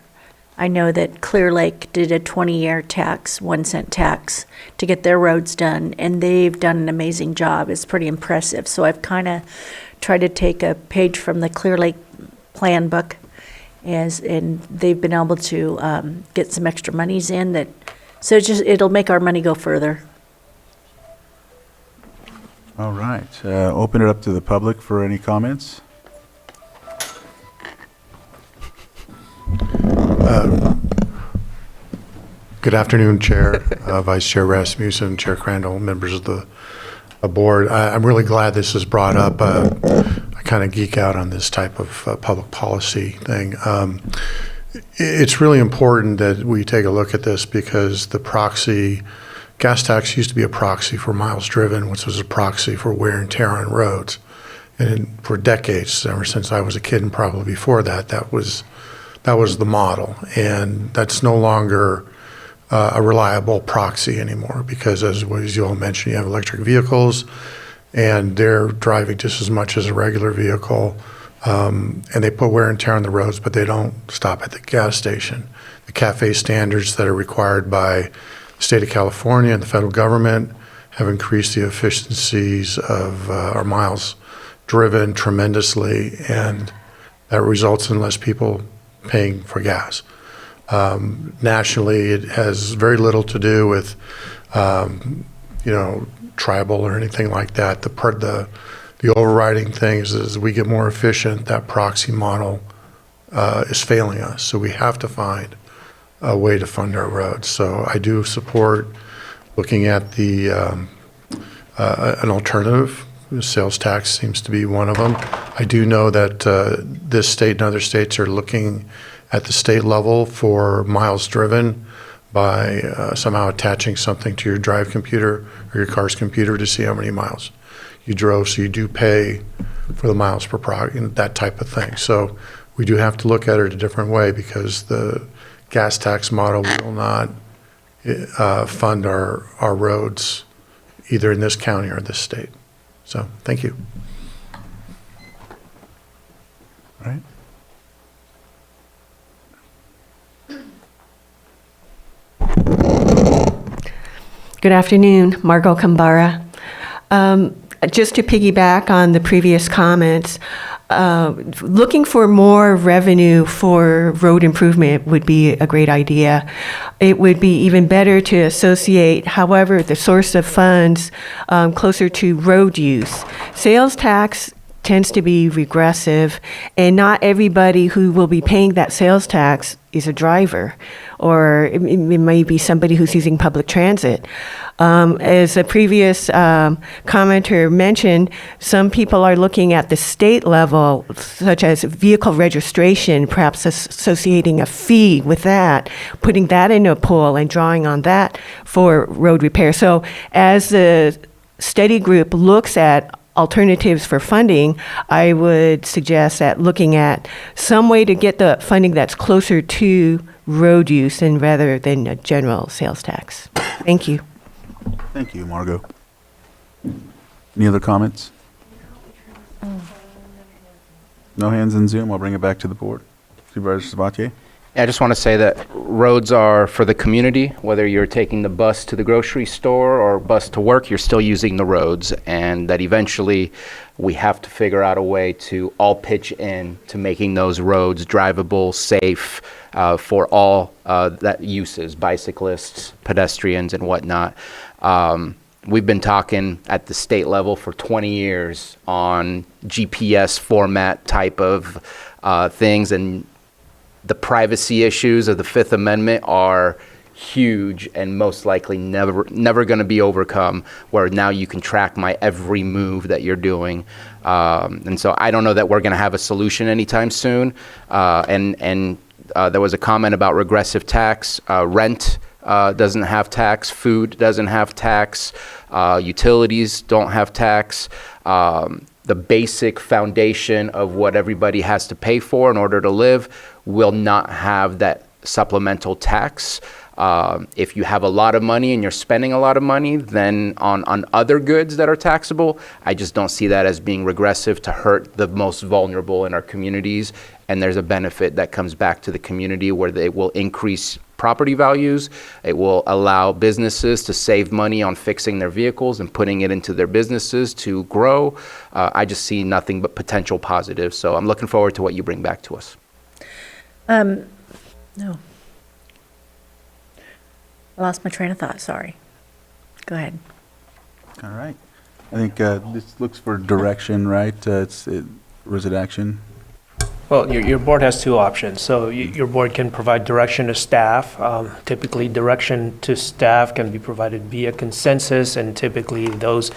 S17: I know that Clear Lake did a 20-year tax, 1-cent tax, to get their roads done, and they've done an amazing job. It's pretty impressive. So I've kind of tried to take a page from the Clear Lake plan book, and they've been able to get some extra monies in so it'll make our money go further.
S1: All right. Open it up to the public for any comments.
S6: Good afternoon, Chair, Vice Chair Rasmussen, Chair Crandall, members of the board. I'm really glad this is brought up. I kind of geek out on this type of public policy thing. It's really important that we take a look at this because the gas tax used to be a proxy for miles driven, which was a proxy for wear and tear on roads. And for decades, ever since I was a kid and probably before that, that was the model. And that's no longer a reliable proxy anymore because, as you all mentioned, you have electric vehicles and they're driving just as much as a regular vehicle. And they put wear and tear on the roads, but they don't stop at the gas station. The CAFE standards that are required by the state of California and the federal government have increased the efficiencies of our miles driven tremendously, and that results in less people paying for gas. Nationally, it has very little to do with, tribal or anything like that. The overriding thing is as we get more efficient, that proxy model is failing us. So we have to find a way to fund our roads. So I do support looking at an alternative. Sales tax seems to be one of them. I do know that this state and other states are looking at the state level for miles driven by somehow attaching something to your drive computer or your car's computer to see how many miles you drove. So you do pay for the miles per product, that type of thing. So we do have to look at it a different way because the gas tax model will not fund our roads either in this county or this state. So thank you.
S1: All right.
S9: Good afternoon, Margot Kambara. Just to piggyback on the previous comments, looking for more revenue for road improvement would be a great idea. It would be even better to associate, however, the source of funds closer to road use. Sales tax tends to be regressive, and not everybody who will be paying that sales tax is a driver, or it may be somebody who's using public transit. As a previous commenter mentioned, some people are looking at the state level, such as vehicle registration, perhaps associating a fee with that, putting that in a pool and drawing on that for road repair. So as the study group looks at alternatives for funding, I would suggest that looking at some way to get the funding that's closer to road use and rather than a general sales tax. Thank you.
S1: Thank you, Margot. Any other comments? No hands in Zoom. I'll bring it back to the board. Supervisor Sabatier?
S3: I just want to say that roads are for the community. Whether you're taking the bus to the grocery store or bus to work, you're still using the roads, and that eventually we have to figure out a way to all pitch in to making those roads drivable, safe for all that uses, bicyclists, pedestrians, and whatnot. We've been talking at the state level for 20 years on GPS format type of things, and the privacy issues of the Fifth Amendment are huge and most likely never going to be overcome, where now you can track my every move that you're doing. And so I don't know that we're going to have a solution anytime soon. And there was a comment about regressive tax. Rent doesn't have tax. Food doesn't have tax. Utilities don't have tax. The basic foundation of what everybody has to pay for in order to live will not have that supplemental tax. If you have a lot of money and you're spending a lot of money, then on other goods that are taxable, I just don't see that as being regressive to hurt the most vulnerable in our communities. And there's a benefit that comes back to the community where they will increase property values. It will allow businesses to save money on fixing their vehicles and putting it into their businesses to grow. I just see nothing but potential positives. So I'm looking forward to what you bring back to us.
S17: No. I lost my train of thought, sorry. Go ahead.
S1: All right. I think this looks for direction, right? Or is it action?
S2: Well, your board has two options. So your board can provide direction to staff. Typically, direction to staff can be provided via consensus, and typically those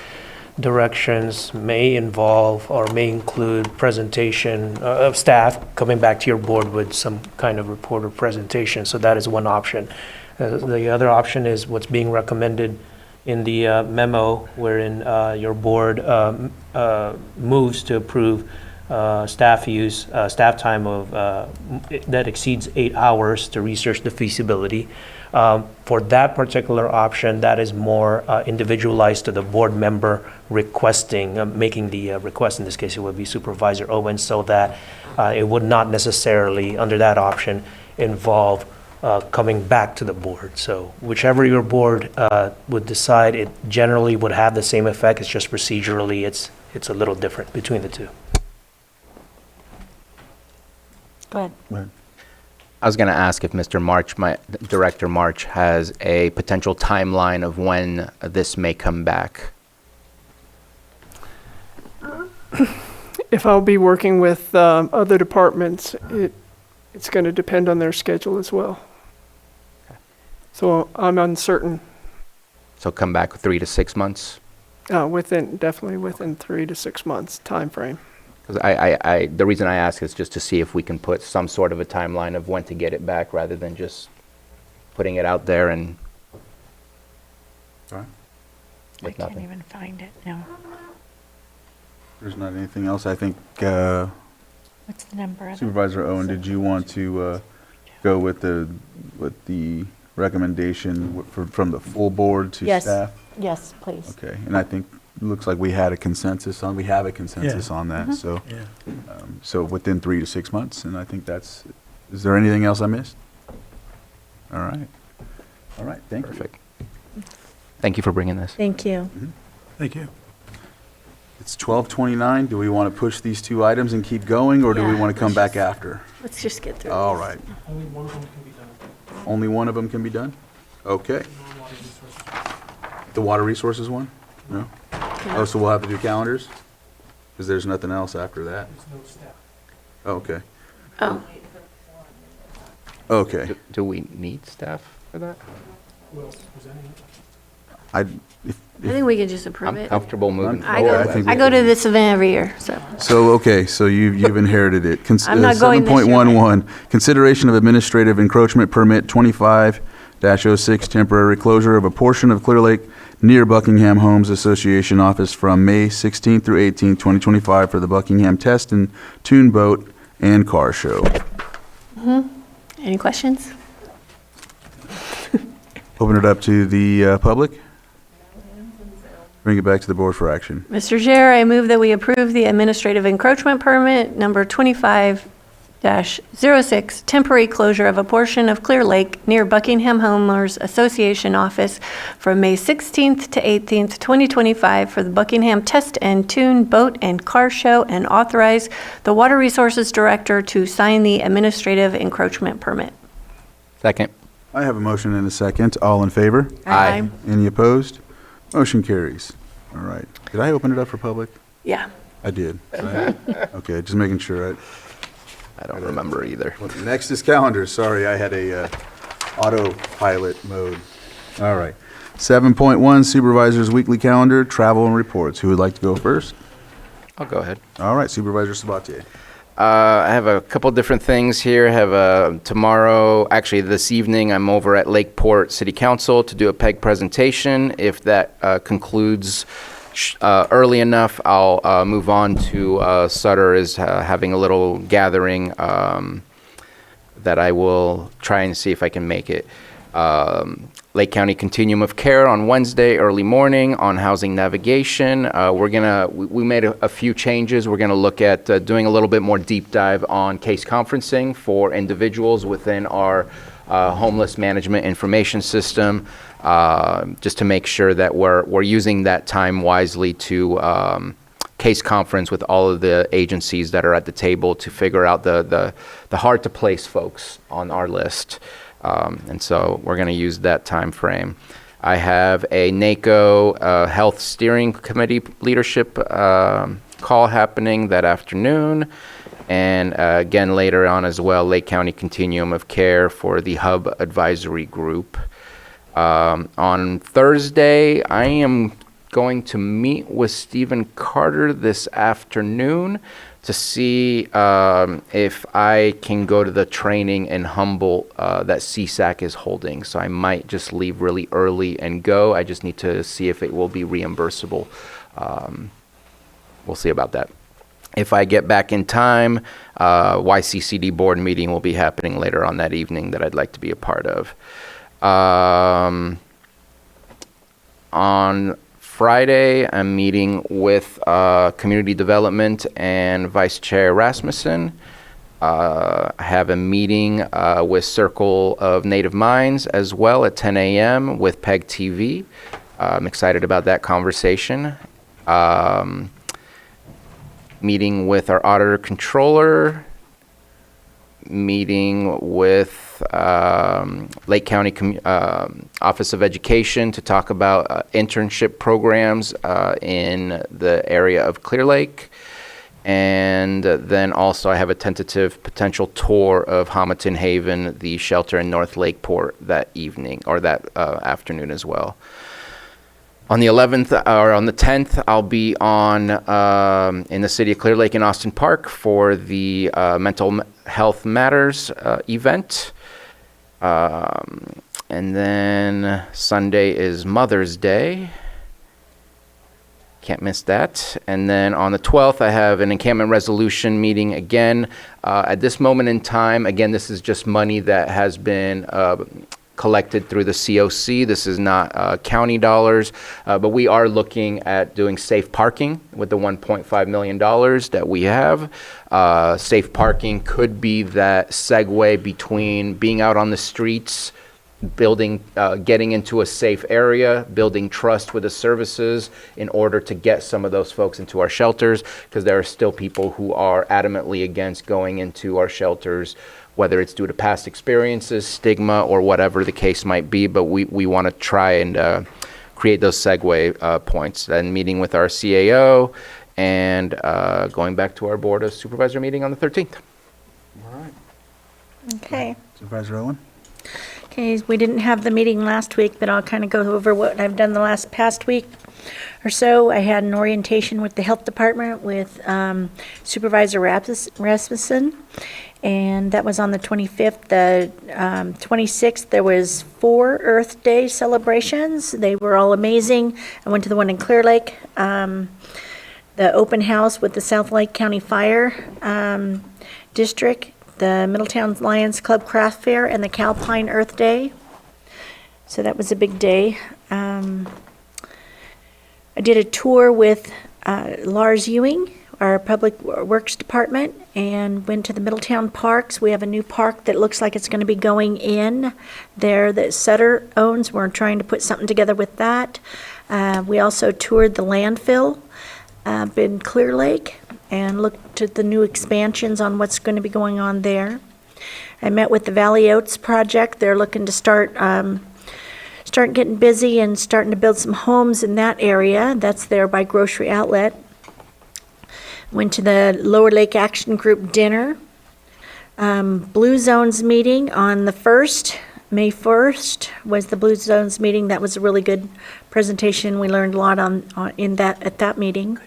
S2: directions may involve or may include presentation of staff coming back to your board with some kind of report or presentation. So that is one option. The other option is what's being recommended in the memo, wherein your board moves to approve staff time of that exceeds 8 hours to research the feasibility. For that particular option, that is more individualized to the board member requesting, making the request. In this case, it would be Supervisor Owens, so that it would not necessarily, under that option, involve coming back to the board. So whichever your board would decide, it generally would have the same effect. It's just procedurally, it's a little different between the two.
S17: Go ahead.
S3: I was going to ask if Mr. March, Director March, has a potential timeline of when this may come back.
S7: If I'll be working with other departments, it's going to depend on their schedule as well. So I'm uncertain.
S3: So come back with 3 to 6 months?
S7: Definitely within 3 to 6 months time frame.
S3: Because the reason I ask is just to see if we can put some sort of a timeline of when to get it back, rather than just putting it out there and
S17: I can't even find it now.
S1: There's not anything else. I think
S17: What's the number of it?
S1: Supervisor Owen, did you want to go with the recommendation from the full board to
S17: Yes.
S1: staff?
S17: Yes, please.
S1: Okay, and I think it looks like we have a consensus on that. So, so within 3 to 6 months, and I think that's. Is there anything else I missed? All right. Thank you.
S3: Perfect. Thank you for bringing this.
S17: Thank you.
S13: Thank you.
S1: It's 12:29. Do we want to push these two items and keep going, or do we
S17: Yeah,
S1: want to come
S17: let's
S1: back after?
S17: Let's just get through.
S1: All
S17: this.
S1: right. Only one of them can be done? Okay. The water resources one? No? Oh, so we'll have to do calendars? Because there's nothing else after that? Oh, okay.
S17: Oh,
S1: Okay.
S3: Do we need staff for that?
S1: I
S12: think we can just approve
S3: I'm
S12: it.
S3: comfortable moving
S12: I
S3: forward.
S12: go, I go to this event every year, so.
S1: So you've inherited it.
S12: I'm not going this year.
S1: 7.11, consideration of administrative encroachment permit 25-06, temporary closure of a portion of Clear Lake near Buckingham Homes Association office from May 16th through 18th, 2025 for the Buckingham Test and Tune Boat and Car Show.
S12: Any questions?
S1: Open it up to the public. Bring it back to the board for action.
S12: Mr. Chair, I move that we approve the administrative encroachment permit number 25-06, temporary closure of a portion of Clear Lake near Buckingham Homeowners Association office from May 16th to 18th, 2025 for the Buckingham Test and Tune Boat and Car Show, and authorize the Water Resources Director to sign the administrative encroachment permit.
S3: Second.
S1: I have a motion and a second. All in favor?
S12: Aye.
S1: Any opposed? Motion carries. All right. Did I open it up for public?
S12: Yeah.
S1: I did. Right? Okay, just making sure.
S3: I don't remember either.
S1: Next is calendar. Sorry, I had a autopilot mode. All right. 7.1, Supervisors Weekly Calendar, Travel and Reports. Who would like to go first?
S3: I'll go ahead.
S1: All right, Supervisor Sabatier.
S3: I have a couple different things here. I have tomorrow, actually this evening, I'm over at Lakeport City Council to do a PEG presentation. If that concludes early enough, I'll move on to Sutter is having a little gathering that I will try and see if I can make it. Lake County Continuum of Care on Wednesday, early morning on housing navigation. We made a few changes. We're gonna look at doing a little bit more deep dive on case conferencing for individuals within our homeless management information system, just to make sure that we're using that time wisely to case conference with all of the agencies that are at the table to figure out the hard to place folks on our list. And so we're going to use that time frame. I have a NACO Health Steering Committee leadership call happening that afternoon. And again, later on as well, Lake County Continuum of Care for the Hub Advisory Group. On Thursday, I am going to meet with Stephen Carter this afternoon to see if I can go to the training in Humboldt that CSAC is holding. So I might just leave really early and go. I just need to see if it will be reimbursable. We'll see about that. If I get back in time, YCCD board meeting will be happening later on that evening that I'd like to be a part of. On Friday, I'm meeting with Community Development and Vice Chair Rasmussen. I have a meeting with Circle of Native Minds as well at 10 a.m. with PEG TV. I'm excited about that conversation. Meeting with our Auditor Controller. Meeting with Lake County Office of Education to talk about internship programs in the area of Clear Lake. And then also I have a tentative potential tour of Homaton Haven, the shelter in North Lakeport that evening or that afternoon as well. On the 11th or on the 10th, I'll be on in the city of Clear Lake in Austin Park for the Mental Health Matters event. And then Sunday is Mother's Day. Can't miss that. And then on the 12th, I have an encampment resolution meeting again. At this moment in time, again, this is just money that has been collected through the COC. This is not county dollars, but we are looking at doing safe parking with the $1.5 million that we have. Safe parking could be that segue between being out on the streets getting into a safe area, building trust with the services in order to get some of those folks into our shelters, because there are still people who are adamantly against going into our shelters, whether it's due to past experiences, stigma, or whatever the case might be. But we want to try and create those segue points. And meeting with our CAO and going back to our Board of Supervisor meeting on the 13th.
S1: All right.
S17: Okay.
S1: Supervisor Owen?
S17: Okay, we didn't have the meeting last week, but I'll kind of go over what I've done the past week or so. I had an orientation with the Health Department with Supervisor Rasmussen, and that was on the 25th. The 26th, there was 4 Earth Day celebrations. They were all amazing. I went to the one in Clear Lake, the open house with the South Lake County Fire District, the Middletown Lions Club Craft Fair, and the Calpine Earth Day. So that was a big day. I did a tour with Lars Ewing, our Public Works Department, and went to the Middletown parks. We have a new park that looks like it's going to be going in there that Sutter owns. We're trying to put something together with that. We also toured the landfill in Clear Lake and looked at the new expansions on what's going to be going on there. I met with the Valley Oats project. They're looking to start getting busy and starting to build some homes in that area. That's there by Grocery Outlet. Went to the Lower Lake Action Group dinner. Blue Zones meeting on the 1st. May 1st was the Blue Zones meeting. That was a really good presentation. We learned a lot at that meeting.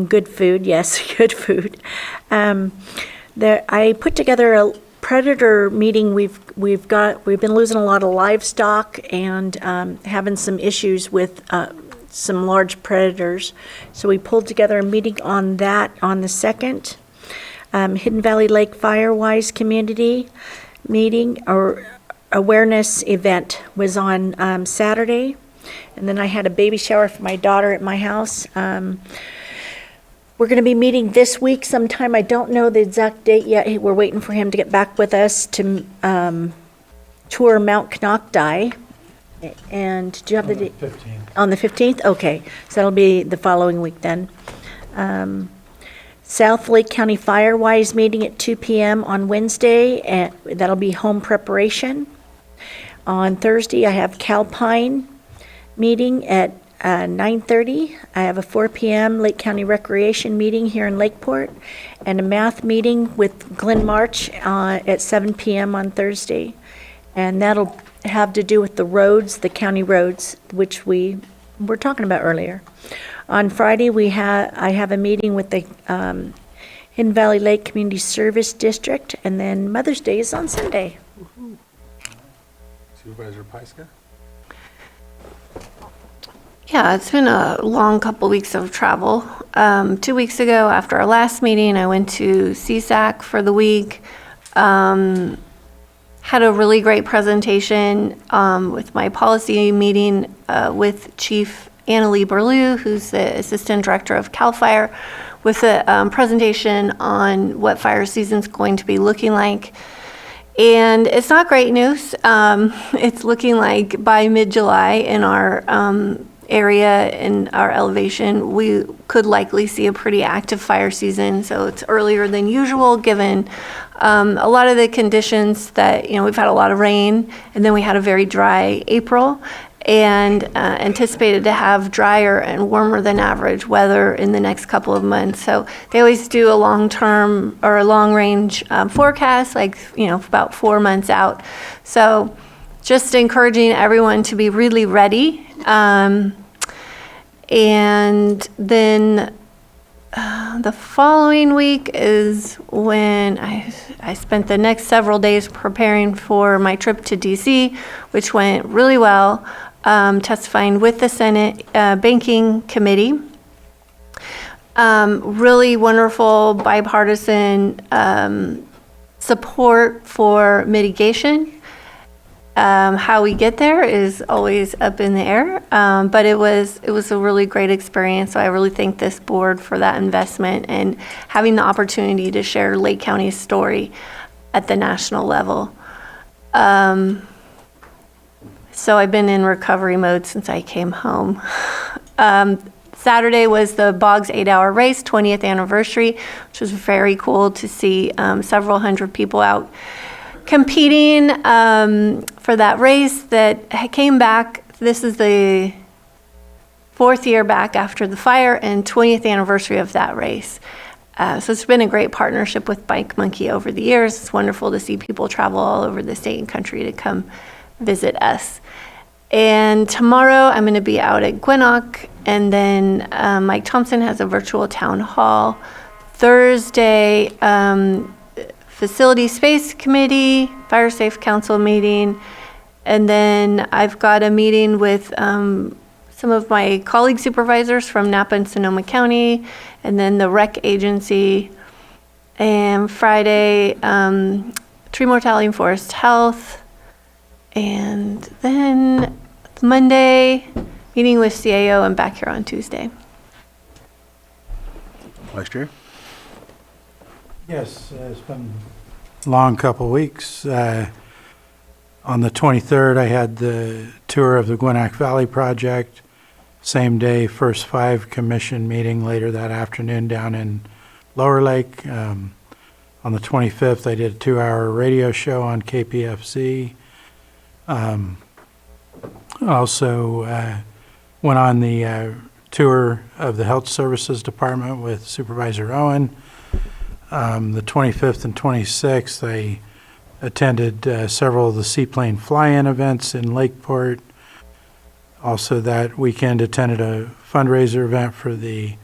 S17: Good food, yes, good food. I put together a predator meeting. We've been losing a lot of livestock and having some issues with some large predators. So we pulled together a meeting on that on the 2nd. Hidden Valley Lake Firewise Community meeting or awareness event was on Saturday. And then I had a baby shower for my daughter at my house. We're going to be meeting this week sometime. I don't know the exact date yet. We're waiting for him to get back with us to tour Mount Knockdai. And do you have the date?
S13: 15th.
S17: On the 15th? Okay. So that'll be the following week then. South Lake County Firewise meeting at 2 p.m. on Wednesday. And that'll be home preparation. On Thursday, I have Calpine meeting at 9:30. I have a 4 p.m. Lake County Recreation meeting here in Lakeport, and a math meeting with Glenn March at 7 p.m. on Thursday. And that'll have to do with the roads, the county roads, which we were talking about earlier. On Friday, I have a meeting with the Hidden Valley Lake Community Service District, and then Mother's Day is on Sunday.
S1: Supervisor Pyska?
S12: Yeah, it's been a long couple weeks of travel. 2 weeks ago, after our last meeting, I went to CSAC for the week. Had a really great presentation with my policy meeting with Chief Annalee Berlew, who's the Assistant Director of CAL FIRE, with a presentation on what fire season's going to be looking like. And it's not great news. It's looking like by mid-July in our area and our elevation, we could likely see a pretty active fire season. So it's earlier than usual, given a lot of the conditions that, we've had a lot of rain, and then we had a very dry April, and anticipated to have drier and warmer than average weather in the next couple of months. So they always do a long-term or a long-range forecast, about 4 months out. So just encouraging everyone to be really ready. And then the following week is when I spent the next several days preparing for my trip to DC, which went really well, testifying with the Senate Banking Committee. Really wonderful bipartisan support for mitigation. How we get there is always up in the air, but it was a really great experience. So I really thank this board for that investment and having the opportunity to share Lake County's story at the national level. So I've been in recovery mode since I came home. Saturday was the Boggs 8-hour race, 20th anniversary, which was very cool to see several hundred people out competing for that race that came back. This is the 4th year back after the fire and 20th anniversary of that race. So it's been a great partnership with Bike Monkey over the years. It's wonderful to see people travel all over the state and country to come visit us. And tomorrow I'm going to be out at Gwinnett, and then Mike Thompson has a virtual town hall. Thursday, Facility Space Committee, Fire Safe Council meeting, and then I've got a meeting with some of my colleague supervisors from Napa and Sonoma County, and then the rec agency. And Friday, tree mortality and forest health. And then Monday, meeting with CAO and back here on Tuesday.
S1: Vice Chair?
S13: Yes, it's been a long couple of weeks. On the 23rd, I had the tour of the Gwinnett Valley project. Same day, first 5 commission meeting later that afternoon down in Lower Lake. On the 25th, I did a 2-hour radio show on KPFZ. Also went on the tour of the Health Services Department with Supervisor Owen. The 25th and 26th, I attended several of the seaplane fly-in events in Lakeport. Also that weekend attended a fundraiser event for the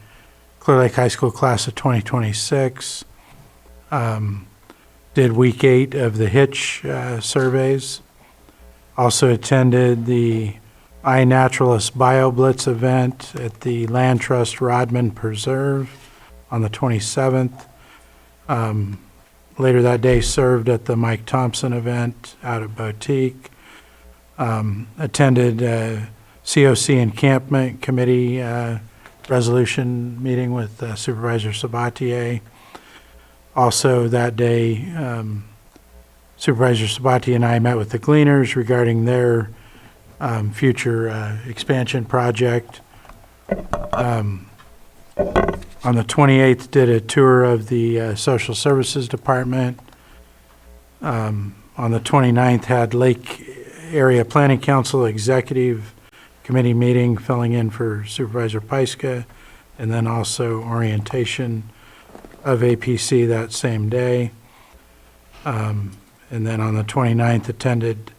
S13: Clear Lake High School class of 2026. Did week 8 of the Hitch surveys. Also attended the iNaturalist BioBlitz event at the Land Trust Rodman Preserve on the 27th. Later that day served at the Mike Thompson event out at Boutique. Attended COC Encampment Committee resolution meeting with Supervisor Sabatier. Also that day, Supervisor Sabatier and I met with the Gleaners regarding their future expansion project. On the 28th, did a tour of the Social Services Department. On the 29th, had Lake Area Planning Council Executive Committee meeting, filling in for Supervisor Pyska, and then also orientation of APC that same day. And then on the 29th, attended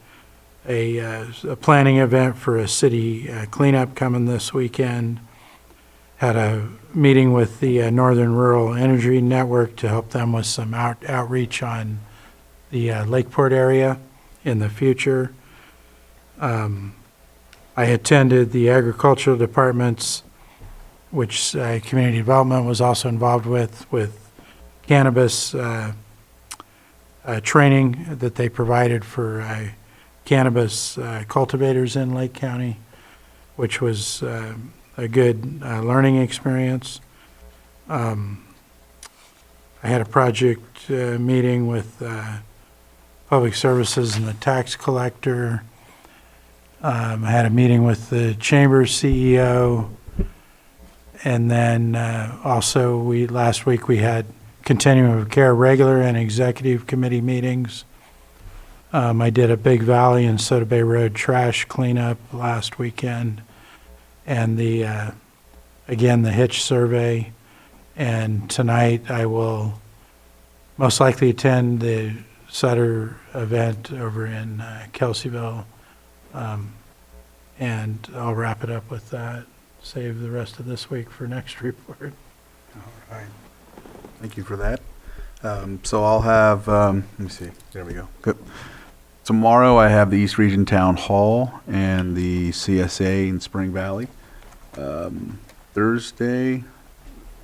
S13: a planning event for a city cleanup coming this weekend. Had a meeting with the Northern Rural Energy Network to help them with some outreach on the Lakeport area in the future. I attended the agricultural departments, which community development was also involved with cannabis training that they provided for cannabis cultivators in Lake County, which was a good learning experience. I had a project meeting with Public Services and the tax collector. I had a meeting with the Chamber's CEO. And then also last week we had continuum of care regular and executive committee meetings. I did a Big Valley and Soda Bay Road trash cleanup last weekend, and again the Hitch survey. And tonight I will most likely attend the Sutter event over in Kelseyville, and I'll wrap it up with that. Save the rest of this week for next report.
S1: All right. Thank you for that. So I'll have, let me see, there we go. Good. Tomorrow I have the East Region Town Hall and the CSA in Spring Valley. Thursday,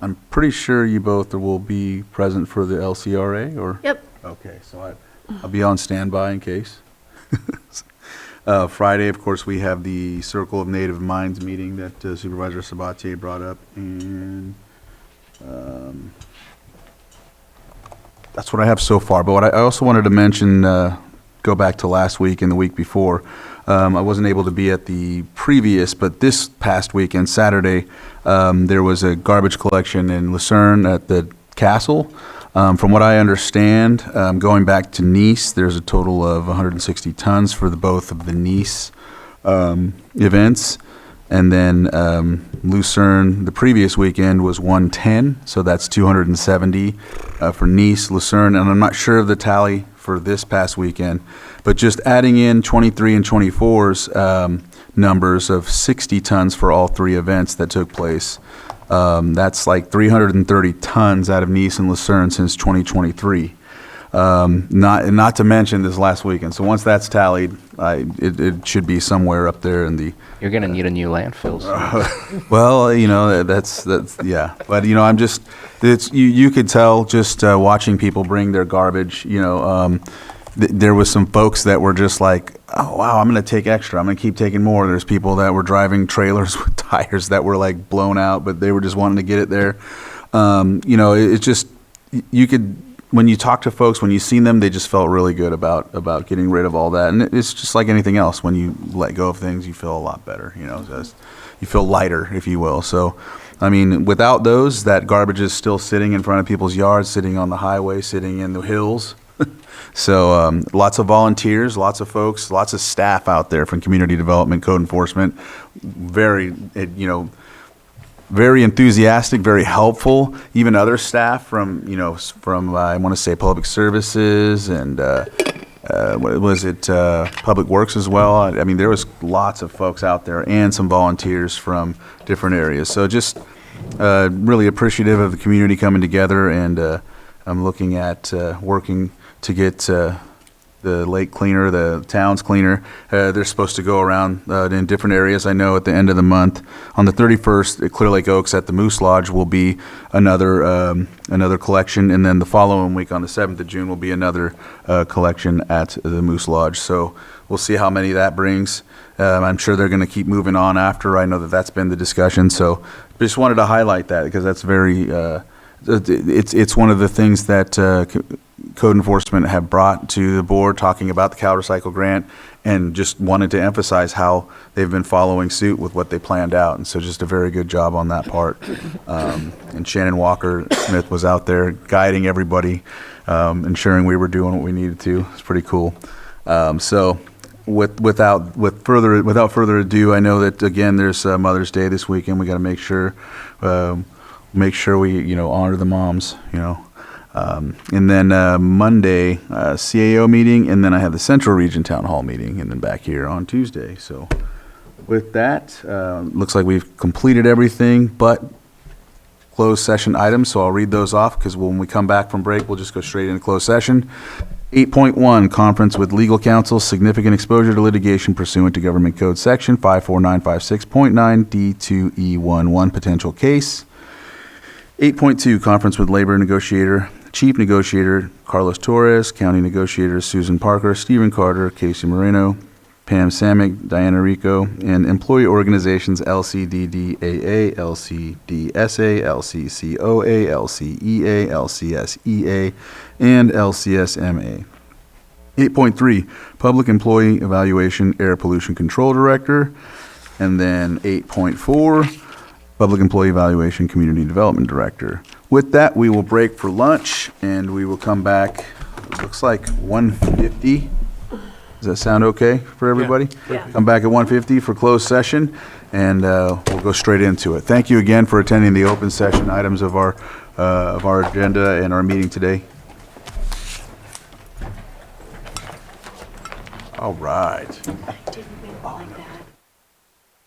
S1: I'm pretty sure you both will be present for the LCRA, or?
S12: Yep.
S1: Okay, so I'll be on standby in case. Friday, of course, we have the Circle of Native Minds meeting that Supervisor Sabatier brought up, and that's what I have so far. But what I also wanted to mention, go back to last week and the week before, I wasn't able to be at the previous, but this past weekend, Saturday, there was a garbage collection in Lucerne at the castle. From what I understand, going back to Nice, there's a total of 160 tons for both of the Nice events. And then Lucerne, the previous weekend, was 110, so that's 270 for Nice, Lucerne, and I'm not sure of the tally for this past weekend, but just adding in 23 and 24's numbers of 60 tons for all three events that took place. That's like 330 tons out of Nice and Lucerne since 2023. Not to mention this last weekend. So once that's tallied, it should be somewhere up there in the.
S3: You're going to need a new landfill.
S1: Well, you know, that's yeah. But you know, I'm just you could tell just watching people bring their garbage. You know, there was some folks that were just like, oh wow, I'm going to take extra. I'm going to keep taking more. There's people that were driving trailers with tires that were like blown out, but they were just wanting to get it there. You know, it's just you could. When you talk to folks, when you seen them, they just felt really good about getting rid of all that. And it's just like anything else. When you let go of things, you feel a lot better. You know, you feel lighter, if you will. So, I mean, without those, that garbage is still sitting in front of people's yards, sitting on the highway, sitting in the hills. So, lots of volunteers, lots of folks, lots of staff out there from community development, code enforcement. Very enthusiastic, very helpful. Even other staff from I want to say public services and what was it, public works as well. I mean, there was lots of folks out there and some volunteers from different areas. So just really appreciative of the community coming together, and I'm looking at working to get the lake cleaner, the town's cleaner. They're supposed to go around in different areas. I know at the end of the month, on the 31st, at Clear Lake Oaks at the Moose Lodge will be another collection, and then the following week on the 7th of June will be another collection at the Moose Lodge. So we'll see how many that brings. I'm sure they're going to keep moving on after. I know that that's been the discussion. So just wanted to highlight that because that's very. It's one of the things that code enforcement have brought to the board, talking about the Cal Recycle grant, and just wanted to emphasize how they've been following suit with what they planned out. And so just a very good job on that part. And Shannon Walker Smith was out there guiding everybody, ensuring we were doing what we needed to. It's pretty cool. So without further ado, I know that again there's Mother's Day this weekend. We got to make sure we honor the moms, and then Monday, CAO meeting, and then I have the Central Region Town Hall meeting, and then back here on Tuesday. So with that, looks like we've completed everything but closed session items, so I'll read those off because when we come back from break, we'll just go straight into closed session. 8.1, conference with legal counsel, significant exposure to litigation pursuant to Government Code Section 54956.9 D2E11, potential case. 8.2, conference with labor negotiator, chief negotiator Carlos Torres, county negotiators Susan Parker, Stephen Carter, Casey Moreno, Pam Samick, Diana Rico, and employee organizations LCDDAA, LCDSA, LCCOA, LCEA, LCSEA, and LCSMA. 8.3, public employee evaluation air pollution control director. And then 8.4, Public Employee Evaluation Community Development Director. With that, we will break for lunch, and we will come back, it looks like 1:50. Does that sound okay for everybody?
S21: Yeah.
S1: Come back at 1:50 for closed session, and we'll go straight into it. Thank you again for attending the open session items of our agenda and our meeting today. All right.